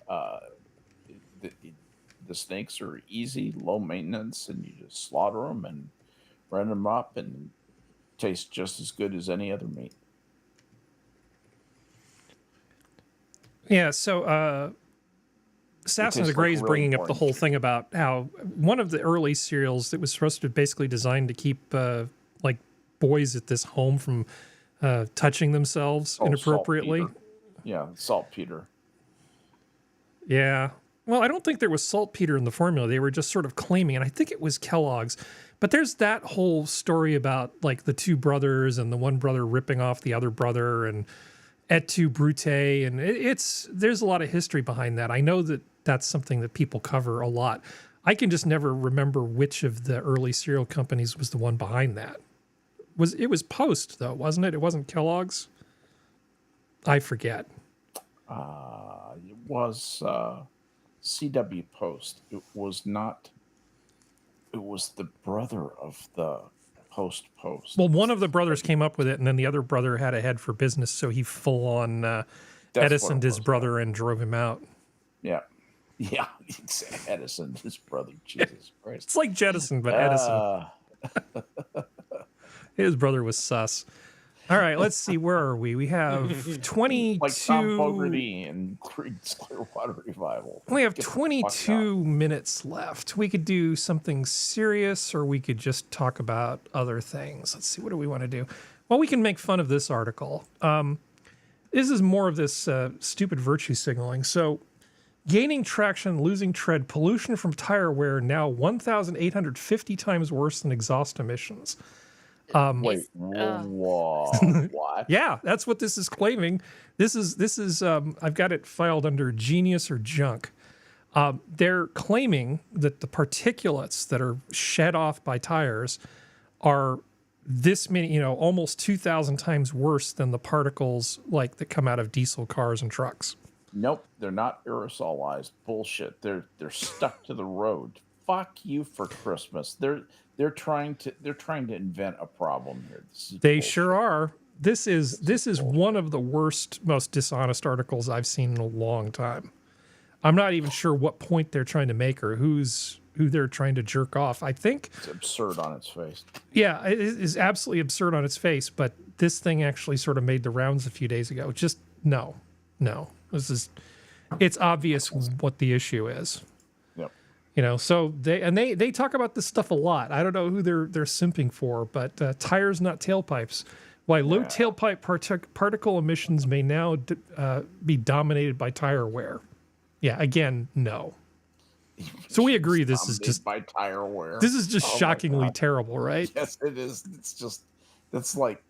snakes are easy, low maintenance, and you just slaughter them and run them up, and taste just as good as any other meat. Yeah, so Assassin of the Grey is bringing up the whole thing about how one of the early cereals that was supposed to be basically designed to keep like boys at this home from touching themselves inappropriately. Saltpeter. Yeah. Well, I don't think there was saltpeter in the formula. They were just sort of claiming, and I think it was Kellogg's. But there's that whole story about like the two brothers and the one brother ripping off the other brother and et tu brute, and there's a lot of history behind that. I know that that's something that people cover a lot. I can just never remember which of the early cereal companies was the one behind that. It was Post though, wasn't it? It wasn't Kellogg's. I forget. It was CW Post. It was not. It was the brother of the Post. Well, one of the brothers came up with it, and then the other brother had a head for business, so he full on Edisoned his brother and drove him out. Yeah. Yeah, it's Edison, his brother. Jesus Christ. It's like Jettison, but Edison. His brother was sus. All right, let's see. Where are we? We have 22. Like Tom Fogarty and Creed's Clearwater Revival. We have 22 minutes left. We could do something serious, or we could just talk about other things. Let's see. What do we want to do? Well, we can make fun of this article. This is more of this stupid virtue signaling. So, gaining traction, losing tread, pollution from tire wear now 1,850 times worse than exhaust emissions. Wait, whoa, what? Yeah, that's what this is claiming. This is I've got it filed under genius or junk. They're claiming that the particulates that are shed off by tires are this many, almost 2,000 times worse than the particles like that come out of diesel cars and trucks. Nope, they're not aerosolized. Bullshit. They're stuck to the road. Fuck you for Christmas. They're trying to invent a problem here. They bullshit. sure are. This is one of the worst, most dishonest articles I've seen in a long time. I'm not even sure what point they're trying to make or who they're trying to jerk off. I think it's absurd on its face. Yeah, it is absolutely absurd on its face, but this thing actually sort of made the rounds a few days ago. Just no. It's obvious what the issue is. Yep. So they talk about this stuff a lot. I don't know who they're simping for, but tires, not tailpipes. Why low tailpipe particle emissions may now be dominated by tire wear. Yeah, again, no. So we agree this is just by tire wear. This is just shockingly terrible, right? Yes, it is. That's like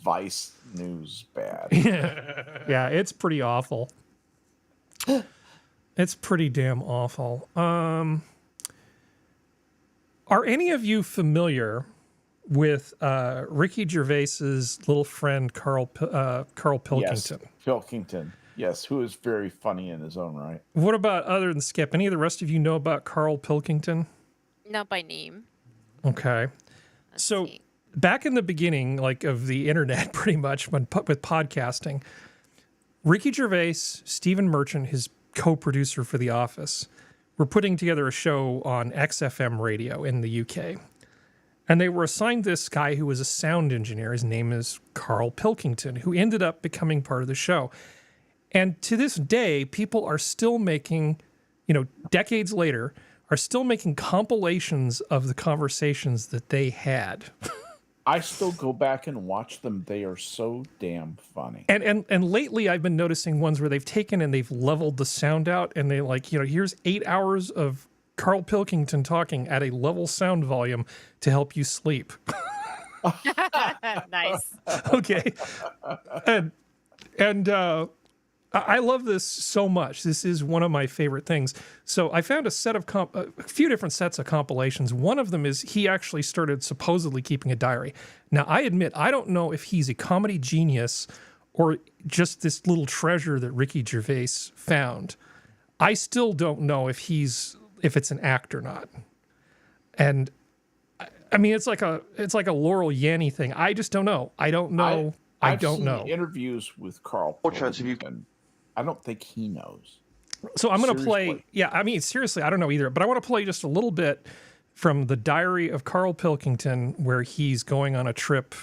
Vice News bad. Yeah, it's pretty awful. It's pretty damn awful. Are any of you familiar with Ricky Gervais's little friend Carl Pilkington. Yes, Pilkington. Yes, who is very funny in his own right. What about, other than Skep, any of the rest of you know about Carl Pilkington? Not by name. Okay. Let's So see. back in the beginning, like, of the internet, pretty much, with podcasting, Ricky Gervais, Stephen Merchant, his co-producer for The Office, were putting together a show on XFM radio in the UK. And they were assigned this guy who was a sound engineer. His name is Carl Pilkington, who ended up becoming part of the show. And to this day, people are still making, decades later, are still making compilations of the conversations that they had. I still go back and watch them. They are so damn funny. And lately I've been noticing ones where they've taken and they've leveled the sound out, and they here's 8 hours of Carl Pilkington talking at a level sound volume to help you sleep. Nice. Okay. And I love this so much. This is one of my favorite things. So I found a few different sets of compilations. One of them is he actually started supposedly keeping a diary. Now, I admit, I don't know if he's a comedy genius or just this little treasure that Ricky Gervais found. I still don't know if it's an act or not. And I mean, it's like a Laurel Yanny thing. I just don't know. I don't know. I've don't seen know. Interviews with Carl. What chance have you? I don't think he knows. So I'm going to play. Seriously. Yeah, I mean, seriously, I don't know either. But I want to play just a little bit from the diary of Carl Pilkington, where he's going on a trip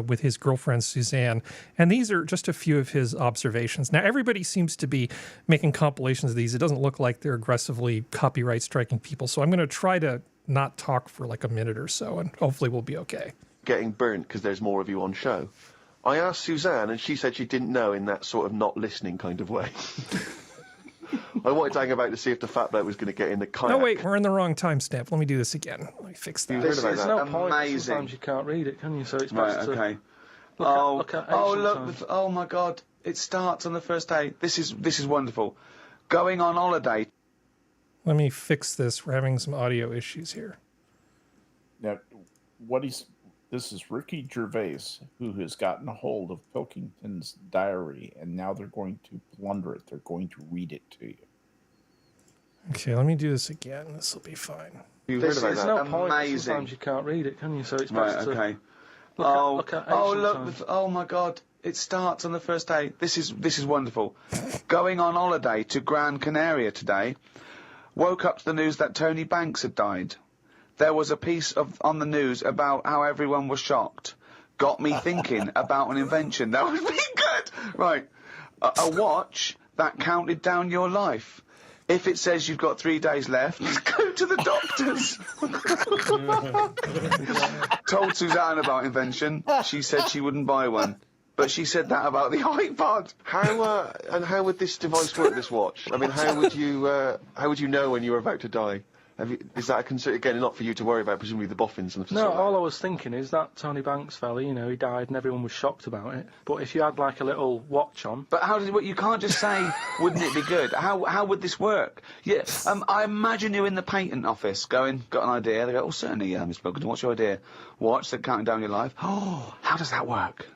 with his girlfriend Suzanne. And these are just a few of his observations. Now, everybody seems to be making compilations of these. It doesn't look like they're aggressively copyright striking people. So I'm going to try to not talk for like a minute or so, and hopefully we'll be okay. Getting burnt because there's more of you on show. I asked Suzanne, and she said she didn't know in that sort of not listening kind of way. I wanted to hang about to see if the fat bloke was going to get in the kayak. No, wait, we're in the wrong timestamp. Let me do this again. Let me fix that. Heard about There's that? no point. Amazing. Sometimes you can't read it, can you? So it's Right, best to okay. look at ancient times. Oh my God! It starts on the first day. This is wonderful. Going on holiday. Let me fix this. We're having some audio issues here. Now, this is Ricky Gervais, who has gotten a hold of Pilkington's diary, and now they're going to plunder it. They're going to read it to you. Okay, let me do this again. This will be fine. You heard about There's that? no point. Amazing. Sometimes you can't read it, can you? So it's Right, best to okay. look at ancient times. Oh my God! It starts on the first day. This is wonderful. Going on holiday to Gran Canaria today. Woke up to the news that Tony Banks had died. There was a piece on the news about how everyone was shocked. Got me thinking about an invention that would be good. Right, a watch that counted down your life. If it says you've got 3 days left, go to the doctors. Told Suzanne about invention. She said she wouldn't buy one. But she said that about the iPod. How would this device work? This watch? I mean, how would you know when you were about to die? Is that a concern? Again, not for you to worry about, presumably the boffins and the No, facade. all I was thinking is that Tony Banks fella, he died and everyone was shocked about it. But if you had like a little watch on... But how does it work? You can't just say, wouldn't it be good? How would this work? Yeah, I imagine you're in the patent office going, got an idea. They go, oh, certainly, Mr. Pilkington, what's your idea? Watch that counting down your life. Oh, how does that work?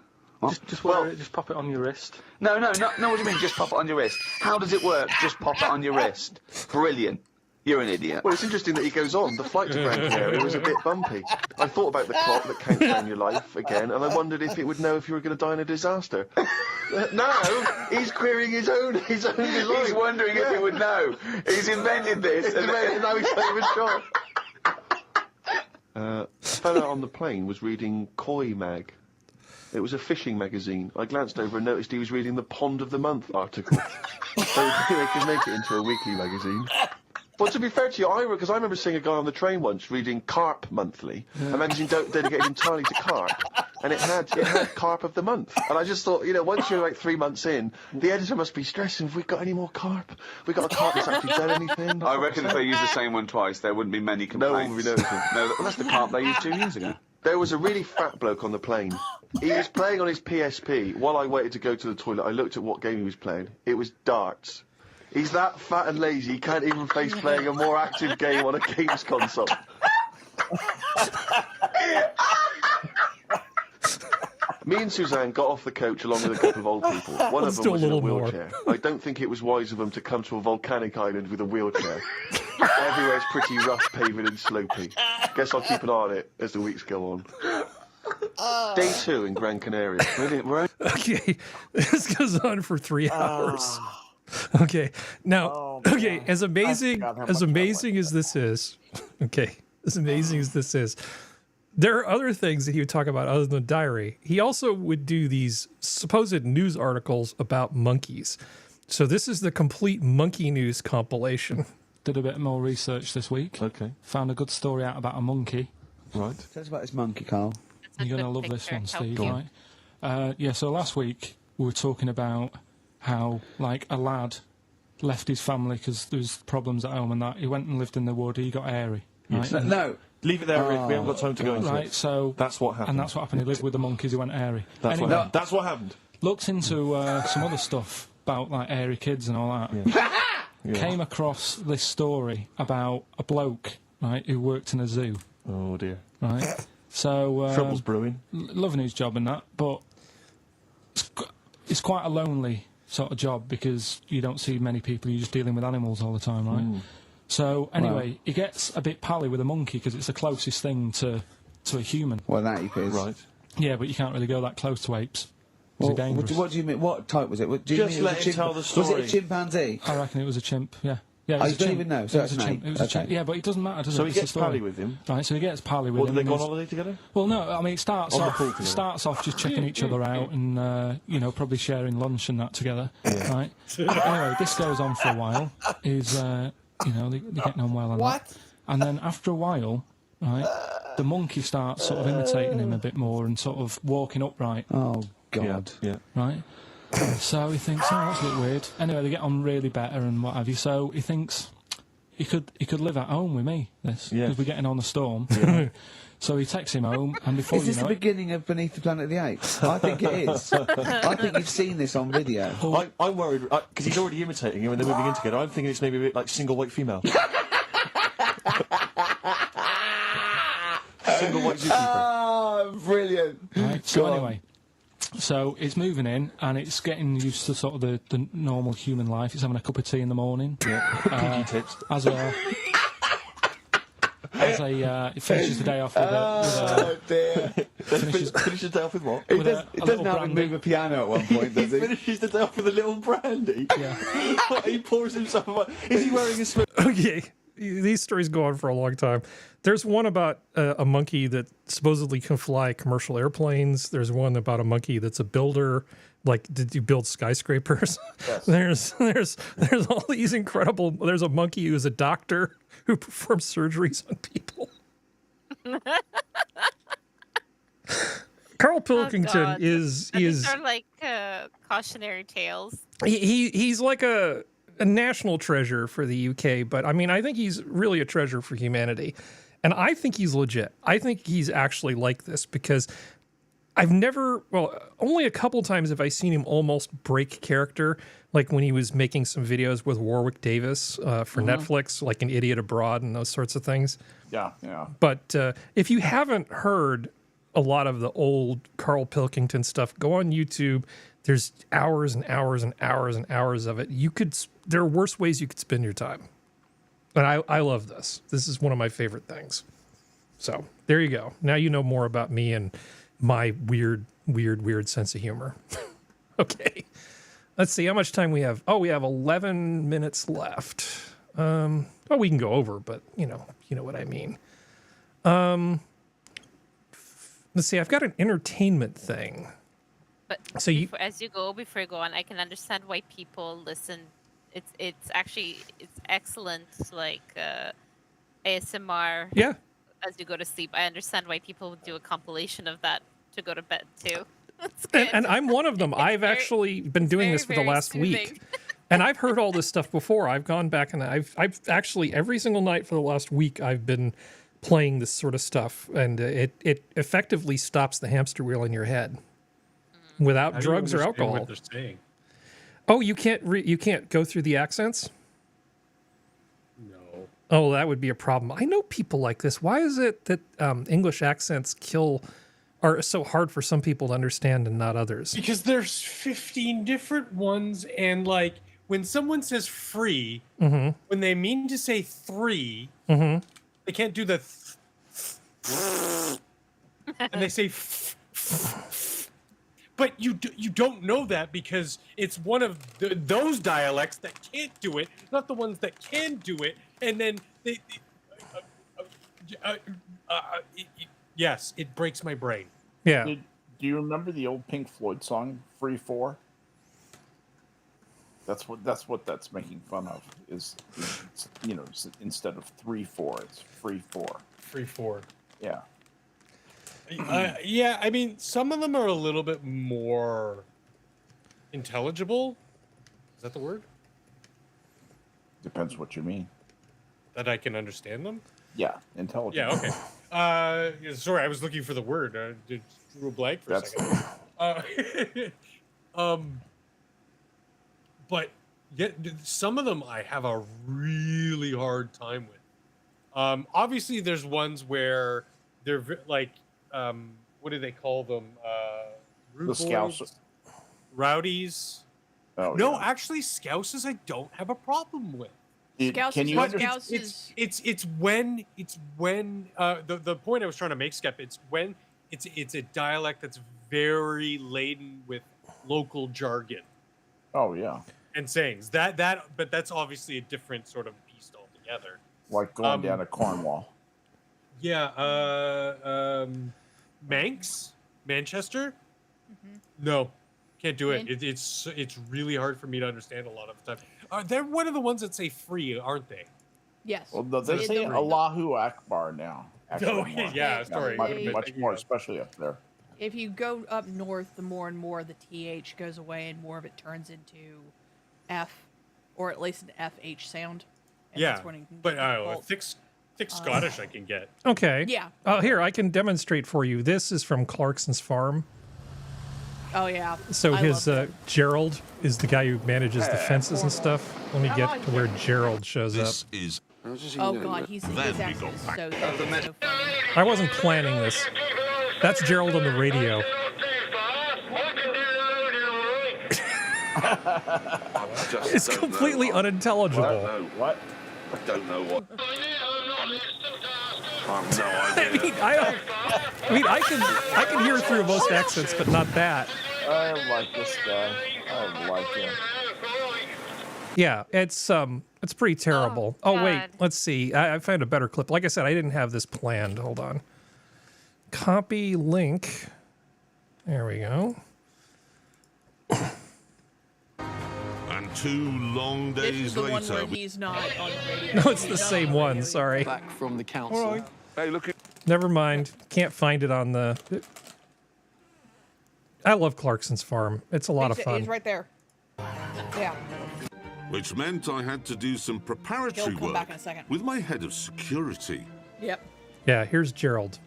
What? Just wear it, just pop it on your wrist. No, what do you mean, just pop it on your wrist? How does it work? Just pop it on your wrist. Brilliant. You're an idiot. Well, it's interesting that he goes on. The flight to Gran Canaria was a bit bumpy. I thought about the clock that counts down your life again, and I wondered if it would know if you were going to die in a disaster. Now he's querying his own design. He's wondering if he would know. He's invented this. And now he's not even sure. A fella on the plane was reading Koi Mag. It was a fishing magazine. I glanced over and noticed he was reading the Pond of the Month article. So they could make it into a weekly magazine. Well, to be fair to you, because I remember seeing a guy on the train once reading Carp Monthly, a magazine dedicated entirely to carp, and it had Carp of the Month. And I just thought, once you're like 3 months in, the editor must be stressing. Have we got any more carp? We got a carp that's actually done anything? I reckon if they used the same one twice, there wouldn't be many complaints. No one would be noticing. No, that's the carp they used 2 years ago. There was a really fat bloke on the plane. He was playing on his PSP. While I waited to go to the toilet, I looked at what game he was playing. It was darts. He's that fat and lazy, he can't even face playing a more active game on a games console. Me and Suzanne got off the coach along with a couple of old people. One of Let's them do a was in a little more. wheelchair. I don't think it was wise of them to come to a volcanic island with a wheelchair. Everywhere's pretty rough paving and slopey. Guess I'll keep an eye on it as the weeks go on. Day 2 in Gran Canaria. Okay, this goes on for 3 hours. Okay, now, okay, as amazing as this is, okay, as amazing as this is, there are other things that he would talk about other than the diary. He also would do these supposed news articles about monkeys. So this is the complete monkey news compilation. Did a bit more research this week. Okay. Found a good story out about a monkey. Right. Tell us about this monkey, Carl. You're going to love this one, Steve, right? Yeah, so last week we were talking about how, like, a lad left his family because there was problems at home and that. He went and lived in the wood. He got airy. Right? Yes. No. Leave it there, Rick. We haven't got time to go into Right, it. so... That's what happened. And that's what happened. He lived with the monkeys. He went airy. That's anyway, that's what happened. Looked into some other stuff about, like, airy kids and all that. Yeah. Came across this story about a bloke, right, who worked in a zoo. Oh, dear. Right? So... Trouble's brewing. Loving his job and that, but it's quite a lonely sort of job because you don't see many people. You're just dealing with animals all the time, right? So anyway, he gets a bit pally with a monkey because it's the closest thing to a human. Well, that ape is. Right. Yeah, but you can't really go that close to apes. Well, They're dangerous. what do you mean? What type was it? Do you Just mean it was let a him tell the story. Was it a chimpanzee? I reckon it was a chimp. Yeah. Yeah, it Oh, was you a don't chimp. even know, It so was it's a an chimp. ape. It was a chimp. Okay. Yeah, but it doesn't matter, does So it? he It's the gets story. pally with him. Right, so he gets pally with What, him. did they go on and holiday together? well, no, I mean, it starts On the pool together. starts off just checking each other out and, you know, probably sharing lunch and that together, right? Anyway, this goes on for a while. Is you know, they're getting on well and that. And then after a while, right, the monkey starts sort of imitating him a bit more and sort of walking upright, Oh, God. Yeah. right? So he thinks, oh, that's a bit weird. Anyway, they get on really better and what have you. So he thinks he could live at home with me, this, Yeah. because we're getting on a storm. So he takes him home, and before Is this you the know it, beginning of Beneath the Planet of the Apes? I think it is. I think you've seen this on video. I'm worried, because he's already imitating him and they're moving in together. I'm thinking it's maybe a bit like single white female. Single white zookeeper. Oh, brilliant. right? So Go on. anyway, so it's moving in, and it's getting used to sort of the normal human life. It's having a cup of tea in the morning. Pinky tips. As it finishes the day off with Oh, dear. Finish the day off with what? He with a doesn't little know how to brandy. move a piano at one point, does he? Finishes the day off with a little brandy. Yeah. He pours himself a... Is he wearing a smoke? Okay, these stories go on for a long time. There's one about a monkey that supposedly can fly commercial airplanes. There's one about a monkey that's a builder. Like, did you build skyscrapers? Yes. There's all these incredible. There's a monkey who's a doctor who performs surgeries on people. Carl Pilkington God. is These are like cautionary tales. he's like a national treasure for the UK, but I mean, I think he's really a treasure for humanity. And I think he's legit. I think he's actually like this because I've never, well, only a couple times have I seen him almost break character, like when he was making some videos with Warwick Davis for Netflix, like An Idiot Abroad and those sorts of things. Yeah, yeah. But if you haven't heard a lot of the old Carl Pilkington stuff, go on YouTube. There's hours and hours and hours and hours of it. There are worse ways you could spend your time. And I love this. This is one of my favorite things. So there you go. Now you know more about me and my weird sense of humor. Okay. Let's see how much time we have. Oh, we have 11 minutes left. Well, we can go over, but you know what I mean. Let's see. I've got an entertainment thing. But So before you go on, I can understand why people listen. It's excellent, like ASMR. Yeah. As you go to sleep, I understand why people would do a compilation of that to go to bed too. It's And, good. and I'm one of them. I've very- actually been doing very, this for the very last soothing. week. And I've heard all this stuff before. I've gone back and I've actually every single night for the last week I've been playing this sort of stuff, and it effectively stops the hamster wheel in your head without How do you drugs or understand alcohol. What they're saying? Oh, you can't go through the accents? No. Oh, that would be a problem. I know people like this. Why is it that English accents kill are so hard for some people to understand and not others? Because there's 15 different ones, and like when someone says free, Mm-hmm. when they mean to say three, Mm-hmm. they can't do the and they say but you don't know that because it's one of those dialects that can't do it, not the ones that can do it, and then yes, it breaks my brain. Yeah. Do you remember the old Pink Floyd song "Free 4"? That's what that's making fun of. Is you know, instead of 3-4, it's free 4. Free 4. Yeah. Yeah, I mean, some of them are a little bit more intelligible. Is that the word? Depends what you mean. That I can understand them? Yeah, intelligent. Yeah, okay. Sorry, I was looking for the word. I drew a blank for a second. But yet, some of them I have a really hard time with. Obviously, there's ones where they're like, what do they call them? The Scouts. Rowdies. Oh, no, yeah. actually, Scouses I don't have a problem with. Can you it's when the point I was trying to make, Skep, it's when it's a dialect that's very laden with local jargon. Oh yeah. And sayings but that's obviously a different sort of beast altogether. Like going down to Cornwall. Yeah, Manx, Manchester. No, can't do it. It's really hard for me to understand a lot of the time. They're one of the ones that say free, aren't they? Yes. Well, they say Allahu Akbar now. Oh, yeah, sorry. Much more, especially up there. If you go up north, the more and more the TH goes away and more of it turns into F, or at least an FH sound. And Yeah, that's when you can but get the thick Scottish I can get. Okay. Yeah. Here, I can demonstrate for you. This is from Clarkson's Farm. Oh, yeah. So I his love Gerald is the guy who manages the fences and stuff. Let me get to where Gerald shows up. Oh, God, his accent is so funny. I wasn't planning this. That's Gerald on the radio. It's completely unintelligible. What? I don't know what. I can hear through most accents, but not that. I like this guy. I like him. Yeah, it's pretty terrible. Oh wait, let's see. I found a better clip. Like I said, I didn't have this planned. Hold on. Copy link. There we go. And 2 long This days is the one later. where he's not on the radio. No, it's the same one. Sorry. Back from the council. Hey, look at. Never mind. Can't find it on the. I love Clarkson's Farm. It's a lot of fun. He's right there. Yeah. Which meant I had to do some preparatory He'll come work back in a second. with my head of security. Yep. Yeah, here's Gerald.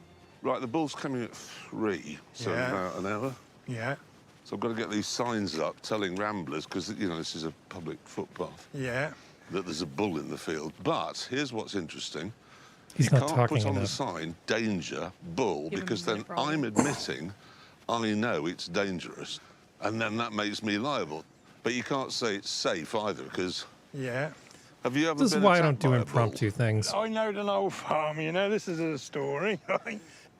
Right, the ball's coming at 3, so Yeah. about an hour. Yeah, So I've got to get these signs up telling ramblers, because, you know, this is a public footpath, yeah. that there's a bull in the field. But here's what's interesting. He's you not can't talking put on the enough. sign, danger, bull, Give him because a then minute, probably. I'm admitting I know it's dangerous. And then that makes me liable. But you can't say it's safe either, because... Yeah. Have you ever This is been why I attacked don't do by a bull? impromptu things. I know an old farm, you know, this is a story.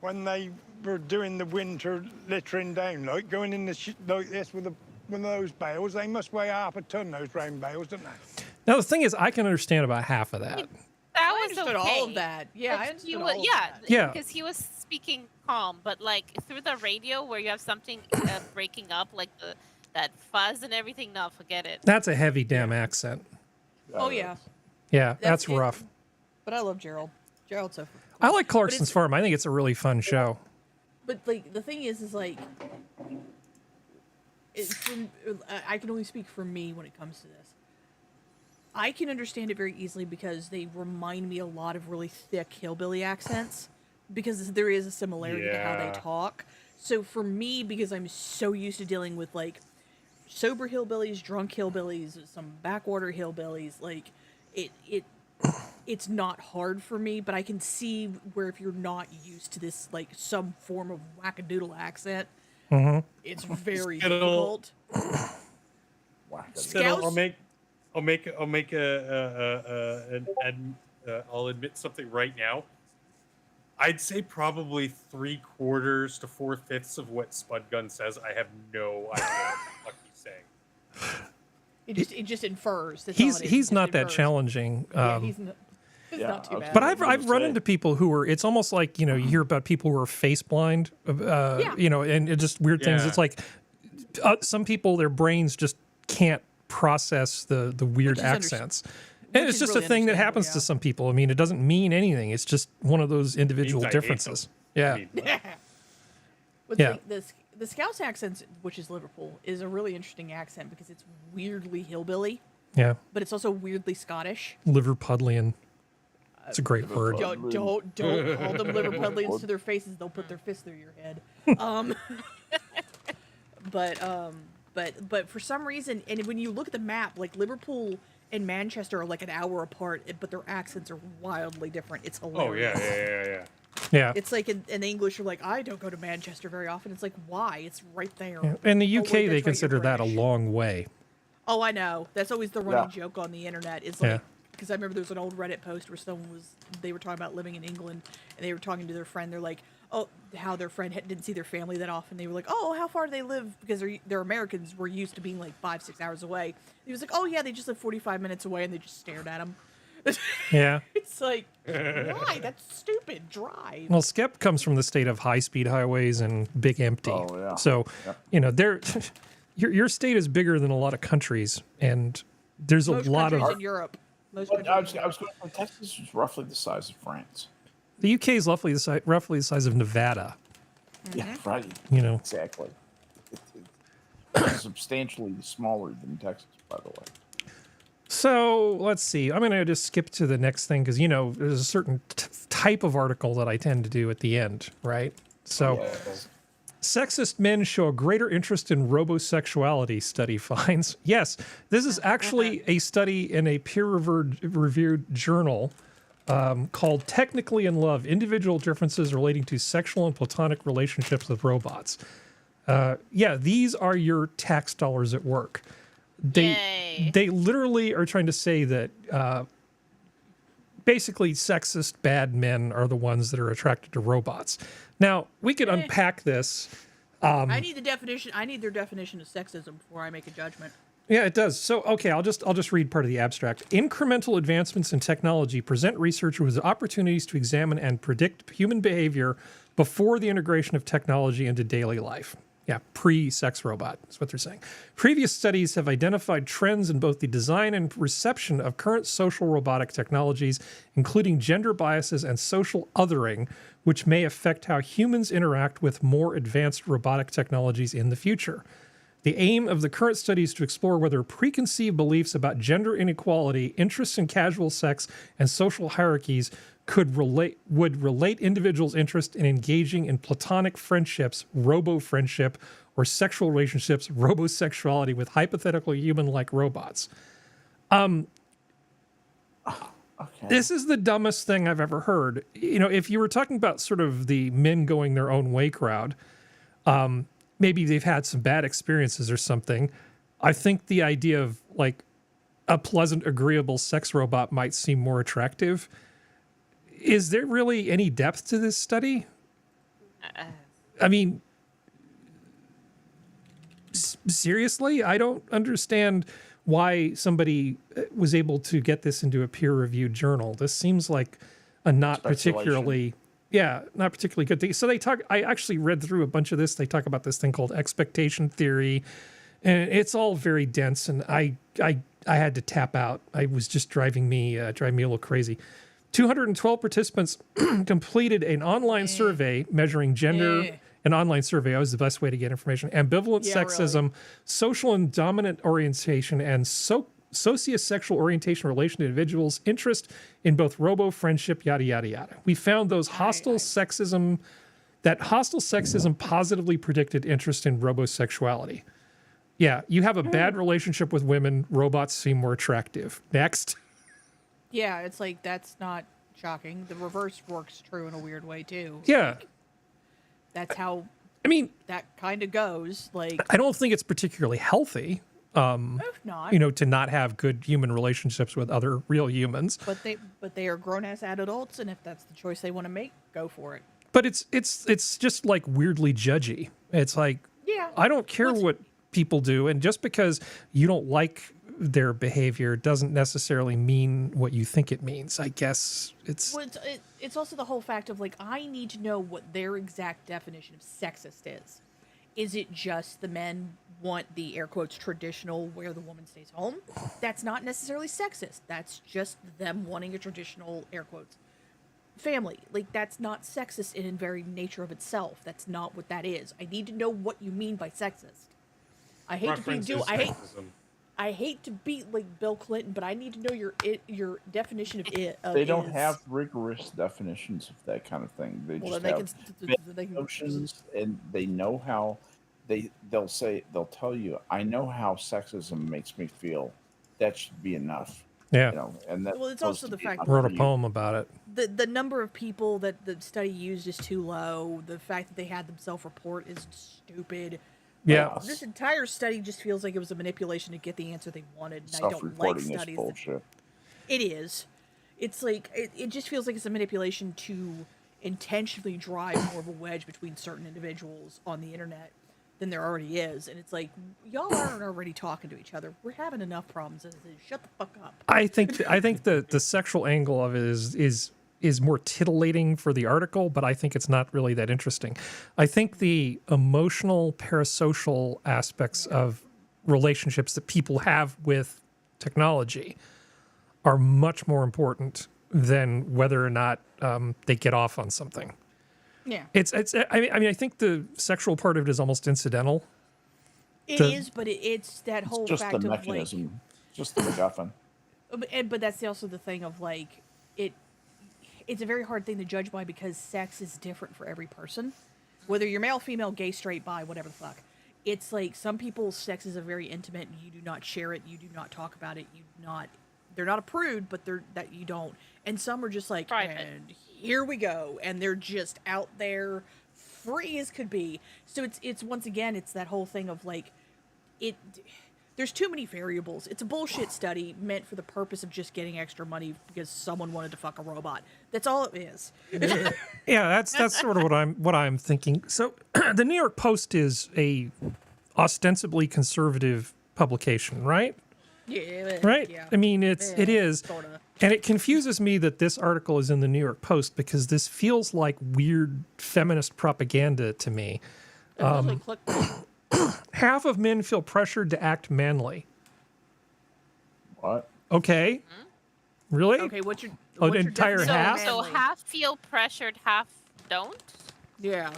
When they were doing the winter littering down, like going in the like this with one of those bales, they must weigh half a ton, those round bales, don't they? Now the thing is, I can understand about half of that. That I was understood okay. all of that. Yeah, I understood all of that. Yeah. Because he was speaking calm, but like through the radio where you have something breaking up, like that fuzz and everything. No, forget it. That's a heavy damn accent. Oh, yeah. Yeah, that's it. rough. But I love Gerald. Gerald's so I like Clarkson's Farm. I think it's a really fun show. But like the thing is like, I can only speak for me when it comes to this. I can understand it very easily because they remind me a lot of really thick hillbilly accents, because there is a similarity to how they talk. So for me, because I'm so used to dealing with like sober hillbillies, drunk hillbillies, some backwater hillbillies, like it it's not hard for me, but I can see where if you're not used to this, like some form of wackadoodle accent, it's very difficult. I'll admit something right now. I'd say probably 3/4 to 4/5 of what Spud Gun says. I have no idea what the fuck he's saying. It just infers. He's not that challenging. He's not too bad. But I've run into people who are. It's almost like you hear about people who are face blind. And it just weird things. It's like some people, their brains just can't process the weird accents. And it's just a thing that happens to some people. I mean, it doesn't mean anything. It's just one of those individual differences. Yeah. The Scouse accent, which is Liverpool, is a really interesting accent because it's weirdly hillbilly. Yeah. But it's also weirdly Scottish. Liverpudlian. It's a great word. Don't call them Liverpudlians to their faces. They'll put their fist through your head. But for some reason, and when you look at the map, like Liverpool and Manchester are like an hour apart, but their accents are wildly different. It's hilarious. Oh, yeah. It's like in the English, you're like, I don't go to Manchester very often. It's like, why? It's right there. Yeah. In the UK, they right, consider that a long way. Oh, I know. That's always the running joke on the internet. Is like, because I remember there was an old Reddit post where they were talking about living in England, and they were talking to their friend. They're like, oh, how their friend didn't see their family that often. They were like, oh, how far do they live? Because they're Americans. We're used to being like 5-6 hours away. He was like, oh yeah, they just live 45 minutes away, and they just stared at him. Yeah. It's like, why? That's stupid. Drive. Well, Skep comes from the state of high-speed highways and big empty. Oh, yeah. So, your state is bigger than a lot of countries, and there's Most a lot of countries in Europe. I was going to say Texas is roughly the size of France. The UK is roughly the size of Nevada. Yeah, right. Exactly. It's substantially smaller than Texas, by the way. So let's see. I'm going to just skip to the next thing because there's a certain type of article that I tend to do at the end, right? So, sexist men show a greater interest in robosexuality, study finds. Yes, this is actually a study in a peer-reviewed journal called Technically in Love, Individual Differences Relating to Sexual and Platonic Relationships with Robots. These are your tax dollars at work. They literally are trying to say that basically sexist bad men are the ones that are attracted to robots. Now, we could unpack this. I need the definition. I need their definition of sexism before I make a judgment. Yeah, it does. So, okay, I'll just read part of the abstract. Incremental advancements in technology present researchers with opportunities to examine and predict human behavior before the integration of technology into daily life. Yeah, pre-sex robot is what they're saying. Previous studies have identified trends in both the design and reception of current social robotic technologies, including gender biases and social othering, which may affect how humans interact with more advanced robotic technologies in the future. The aim of the current study is to explore whether preconceived beliefs about gender inequality, interests in casual sex, and social hierarchies would relate individuals' interest in engaging in platonic friendships, robo-friendship, or sexual relationships, robosexuality with hypothetical human-like robots. This is the dumbest thing I've ever heard. If you were talking about sort of the men going their own way crowd, maybe they've had some bad experiences or something. I think the idea of like a pleasant, agreeable sex robot might seem more attractive. Is there really any depth to this study? I mean, seriously, I don't understand why somebody was able to get this into a peer-reviewed journal. This seems like a not particularly good thing. So I actually read through a bunch of this. They talk about this thing called expectation theory, and it's all very dense, and I had to tap out. It was just driving me a little crazy. 212 participants completed an online survey measuring gender. An online survey was the best way to get information. Ambivalent sexism, social and dominant orientation, and sociosexual orientation in relation to individuals' interest in both robo-friendship, yada, yada, yada. We found that hostile sexism positively predicted interest in robosexuality. Yeah, you have a bad relationship with women, robots seem more attractive. Next. Yeah, it's like that's not shocking. The reverse works true in a weird way too. Yeah. That's how. I mean, that kind of goes. Like, I don't think it's particularly healthy. If not, to not have good human relationships with other real humans. But they are grown ass adults, and if that's the choice they want to make, go for it. But it's just like weirdly judgy. It's like, yeah, I don't care what people do, and just because you don't like their behavior doesn't necessarily mean what you think it means. I guess it's. Well, it's also the whole fact of like, I need to know what their exact definition of sexist is. Is it just the men want the air quotes traditional where the woman stays home? That's not necessarily sexist. That's just them wanting a traditional air quotes family. Like, that's not sexist in very nature of itself. That's not what that is. I need to know what you mean by sexist. I hate I hate to be like Bill Clinton, but I need to know your definition of it. They don't have rigorous definitions of that kind of thing. They just have notions, and they know how. They'll tell you, I know how sexism makes me feel. That should be enough. Yeah. And that. Well, it's also the fact. Wrote a poem about it. The number of people that the study used is too low. The fact that they had them self-report is stupid. Yeah. This entire study just feels like it was a manipulation to get the answer they wanted. And I don't like studies. Is bullshit. It is. It's like it just feels like it's a manipulation to intentionally drive more of a wedge between certain individuals on the internet than there already is. And it's like, y'all aren't already talking to each other. We're having enough problems as it is. Shut the fuck up. I think the sexual angle of it is more titillating for the article, but I think it's not really that interesting. I think the emotional, parasocial aspects of relationships that people have with technology are much more important than whether or not they get off on something. Yeah. I mean, I think the sexual part of it is almost incidental. It is, but it's that whole just fact the of mechanism, like, just the MacGuffin. But that's also the thing of like it's a very hard thing to judge by because sex is different for every person. Whether you're male, female, gay, straight, bi, whatever the fuck. It's like some people's sex is a very intimate and you do not share it, you do not talk about it, they're not a prude, but that you don't. And some are just like, and here we go. And they're just out there free as could be. So it's once again, it's that whole thing of like, there's too many variables. It's a bullshit study meant for the purpose of just getting extra money because someone wanted to fuck a robot. That's all it is. Yeah, that's sort of what I'm thinking. So the New York Post is a ostensibly conservative publication, right? Yeah. Right? Yeah. I mean, it is. Sorta. And it confuses me that this article is in the New York Post because this feels like weird feminist propaganda to me. Half of men feel pressured to act manly. What? Okay. Mm-hmm. Really? Okay, what's your entire half? So half feel pressured, half don't? Yeah.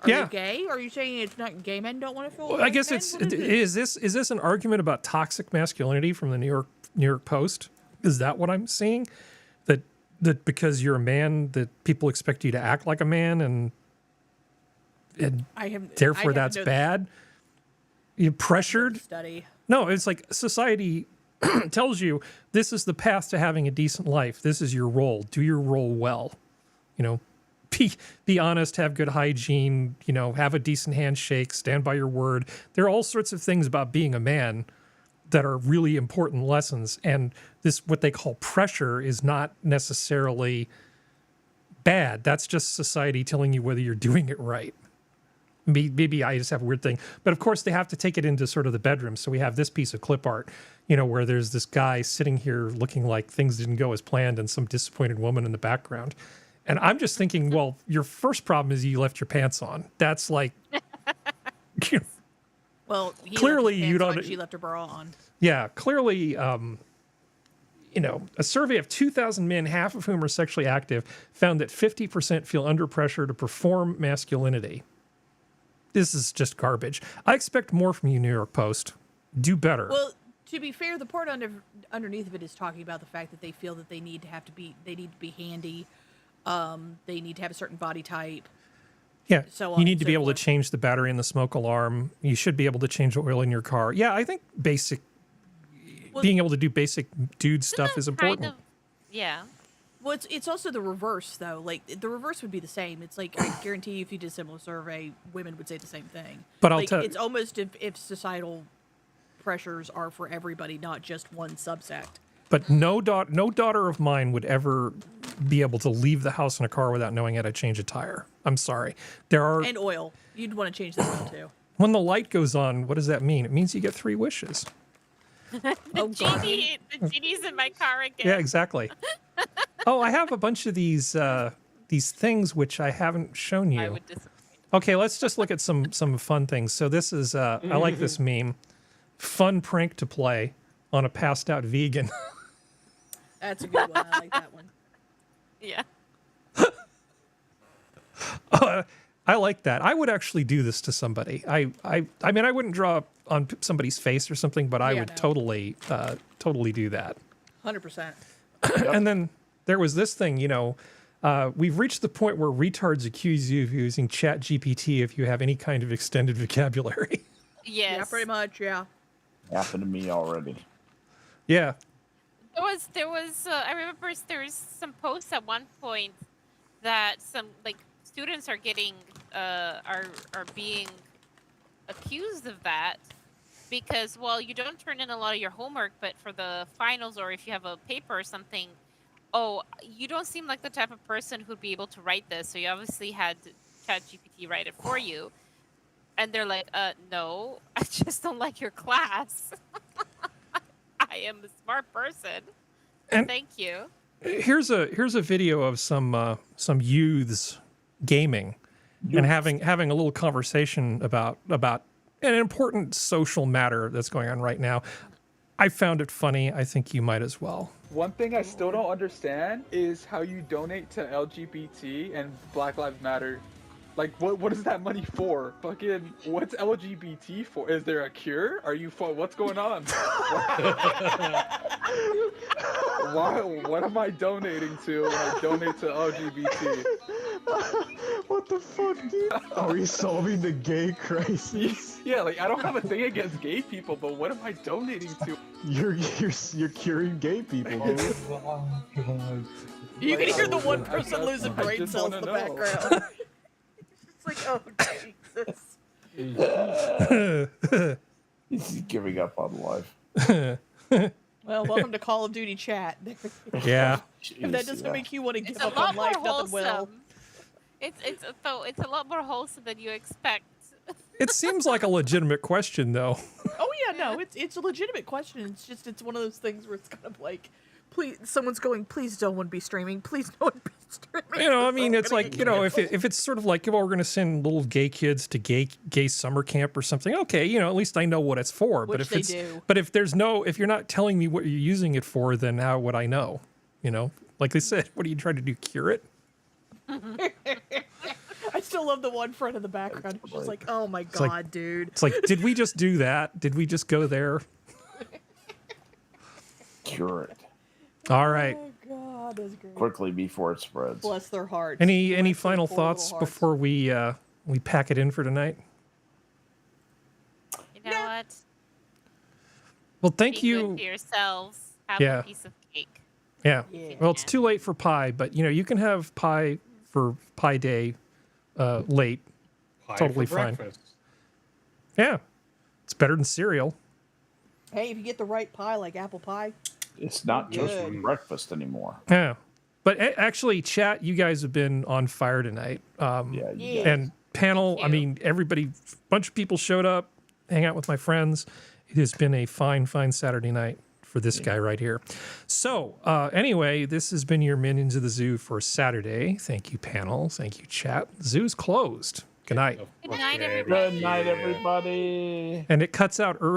Are you gay? Are you saying it's not gay men don't want to feel? Well, I guess is this an argument about toxic masculinity from the New York Post? Is that what I'm seeing? That because you're a man that people expect you to act like a man and therefore that's bad? You're pressured? Study. No, it's like society tells you this is the path to having a decent life. This is your role. Do your role well. Be honest, have good hygiene, have a decent handshake, stand by your word. There are all sorts of things about being a man that are really important lessons. And this, what they call pressure, is not necessarily bad. That's just society telling you whether you're doing it right. Maybe I just have a weird thing. But of course, they have to take it into sort of the bedroom. So we have this piece of clip art, where there's this guy sitting here looking like things didn't go as planned and some disappointed woman in the background. And I'm just thinking, well, your first problem is you left your pants on. That's like... Well, clearly you don't. She left her bra on. Yeah, clearly, a survey of 2,000 men, half of whom are sexually active, found that 50% feel under pressure to perform masculinity. This is just garbage. I expect more from you, New York Post. Do better. Well, to be fair, the part underneath of it is talking about the fact that they feel that they need to be handy. They need to have a certain body type. Yeah, so you need to be able to change the battery in the smoke alarm. You should be able to change the oil in your car. Yeah, I think being able to do basic dude stuff is important. Yeah. Well, it's also the reverse though. Like the reverse would be the same. It's like I guarantee you, if you did a similar survey, women would say the same thing. But I'll like, tell it's almost if societal pressures are for everybody, not just one subsect. But no daughter of mine would ever be able to leave the house in a car without knowing how to change a tire. I'm sorry. There are And oil. You'd want to change that oil too. when the light goes on, what does that mean? It means you get 3 wishes. The genie's in my car again. Yeah, exactly. Oh, I have a bunch of these things which I haven't shown you. I would disappoint. Okay, let's just look at some fun things. So this is I like this meme. Fun prank to play on a passed out vegan. That's a good one. I like that one. Yeah. I like that. I would actually do this to somebody. I mean, I wouldn't draw on somebody's face or something, but I would totally do that. 100%. And then there was this thing, we've reached the point where retards accuse you of using Chat GPT if you have any kind of extended vocabulary. Yes. Yeah, pretty much. Yeah. Happened to me already. Yeah. There was I remember there was some posts at one point that some students are getting are being accused of that because you don't turn in a lot of your homework, but for the finals or if you have a paper or something, you don't seem like the type of person who'd be able to write this, so you obviously had ChatGPT write it for you. And they're like, no, I just don't like your class. I am a smart person. And thank you. Here's a video of some youths gaming and having a little conversation about an important social matter that's going on right now. I found it funny. I think you might as well. One thing I still don't understand is how you donate to LGBT and Black Lives Matter. Like, what is that money for? Fucking, what's LGBT for? Is there a cure? Are you what's going on? Why? What am I donating to when I donate to LGBT? What the fuck, dude? Are we solving the gay crisis? Yeah, like, I don't have a thing against gay people, but what am I donating to? You're curing gay people, dude. You can hear the one person losing brain cells in the background. It's like, oh, Jesus. He's giving up on life. Well, welcome to Call of Duty chat. Yeah. If that doesn't make you want to give up on life, nothing will. It's a lot more wholesome than you expect. It seems like a legitimate question, though. Oh yeah, no, it's a legitimate question. It's one of those things where it's kind of like, please, someone's going, please no one be streaming, please no one be streaming. I mean, it's like, if it's sort of like, we're going to send little gay kids to gay summer camp or something. Okay, at least I know what it's for. Which but they do. But if you're not telling me what you're using it for, then how would I know? Like they said, what are you trying to do? Cure it? I still love the one front in the background. It's just like, oh my god, dude. It's like, did we just do that? Did we just go there? Cure it. All right. Oh god, that's great. Quickly before it spreads. Bless their hearts. Any final thoughts before we pack it in for tonight? You know what? Well, thank Be you. Good to yourselves. Have Yeah. a piece of cake. Yeah. Well, it's too late for pie, but you can have pie for Pie Day late. Pie totally for fine. breakfast. Yeah. It's better than cereal. Hey, if you get the right pie, like apple pie. It's not just for Good. breakfast anymore. Yeah. But actually, chat, you guys have been on fire tonight. And panel, I mean, everybody, bunch of people showed up, hang out with my friends. It has been a fine, fine Saturday night for this guy right here. So, anyway, this has been your Minions of the Zoo for Saturday. Thank you, panel. Thank you, chat. Zoo's closed. Good night. Good night, everybody. Good night, everybody. And it cuts out early.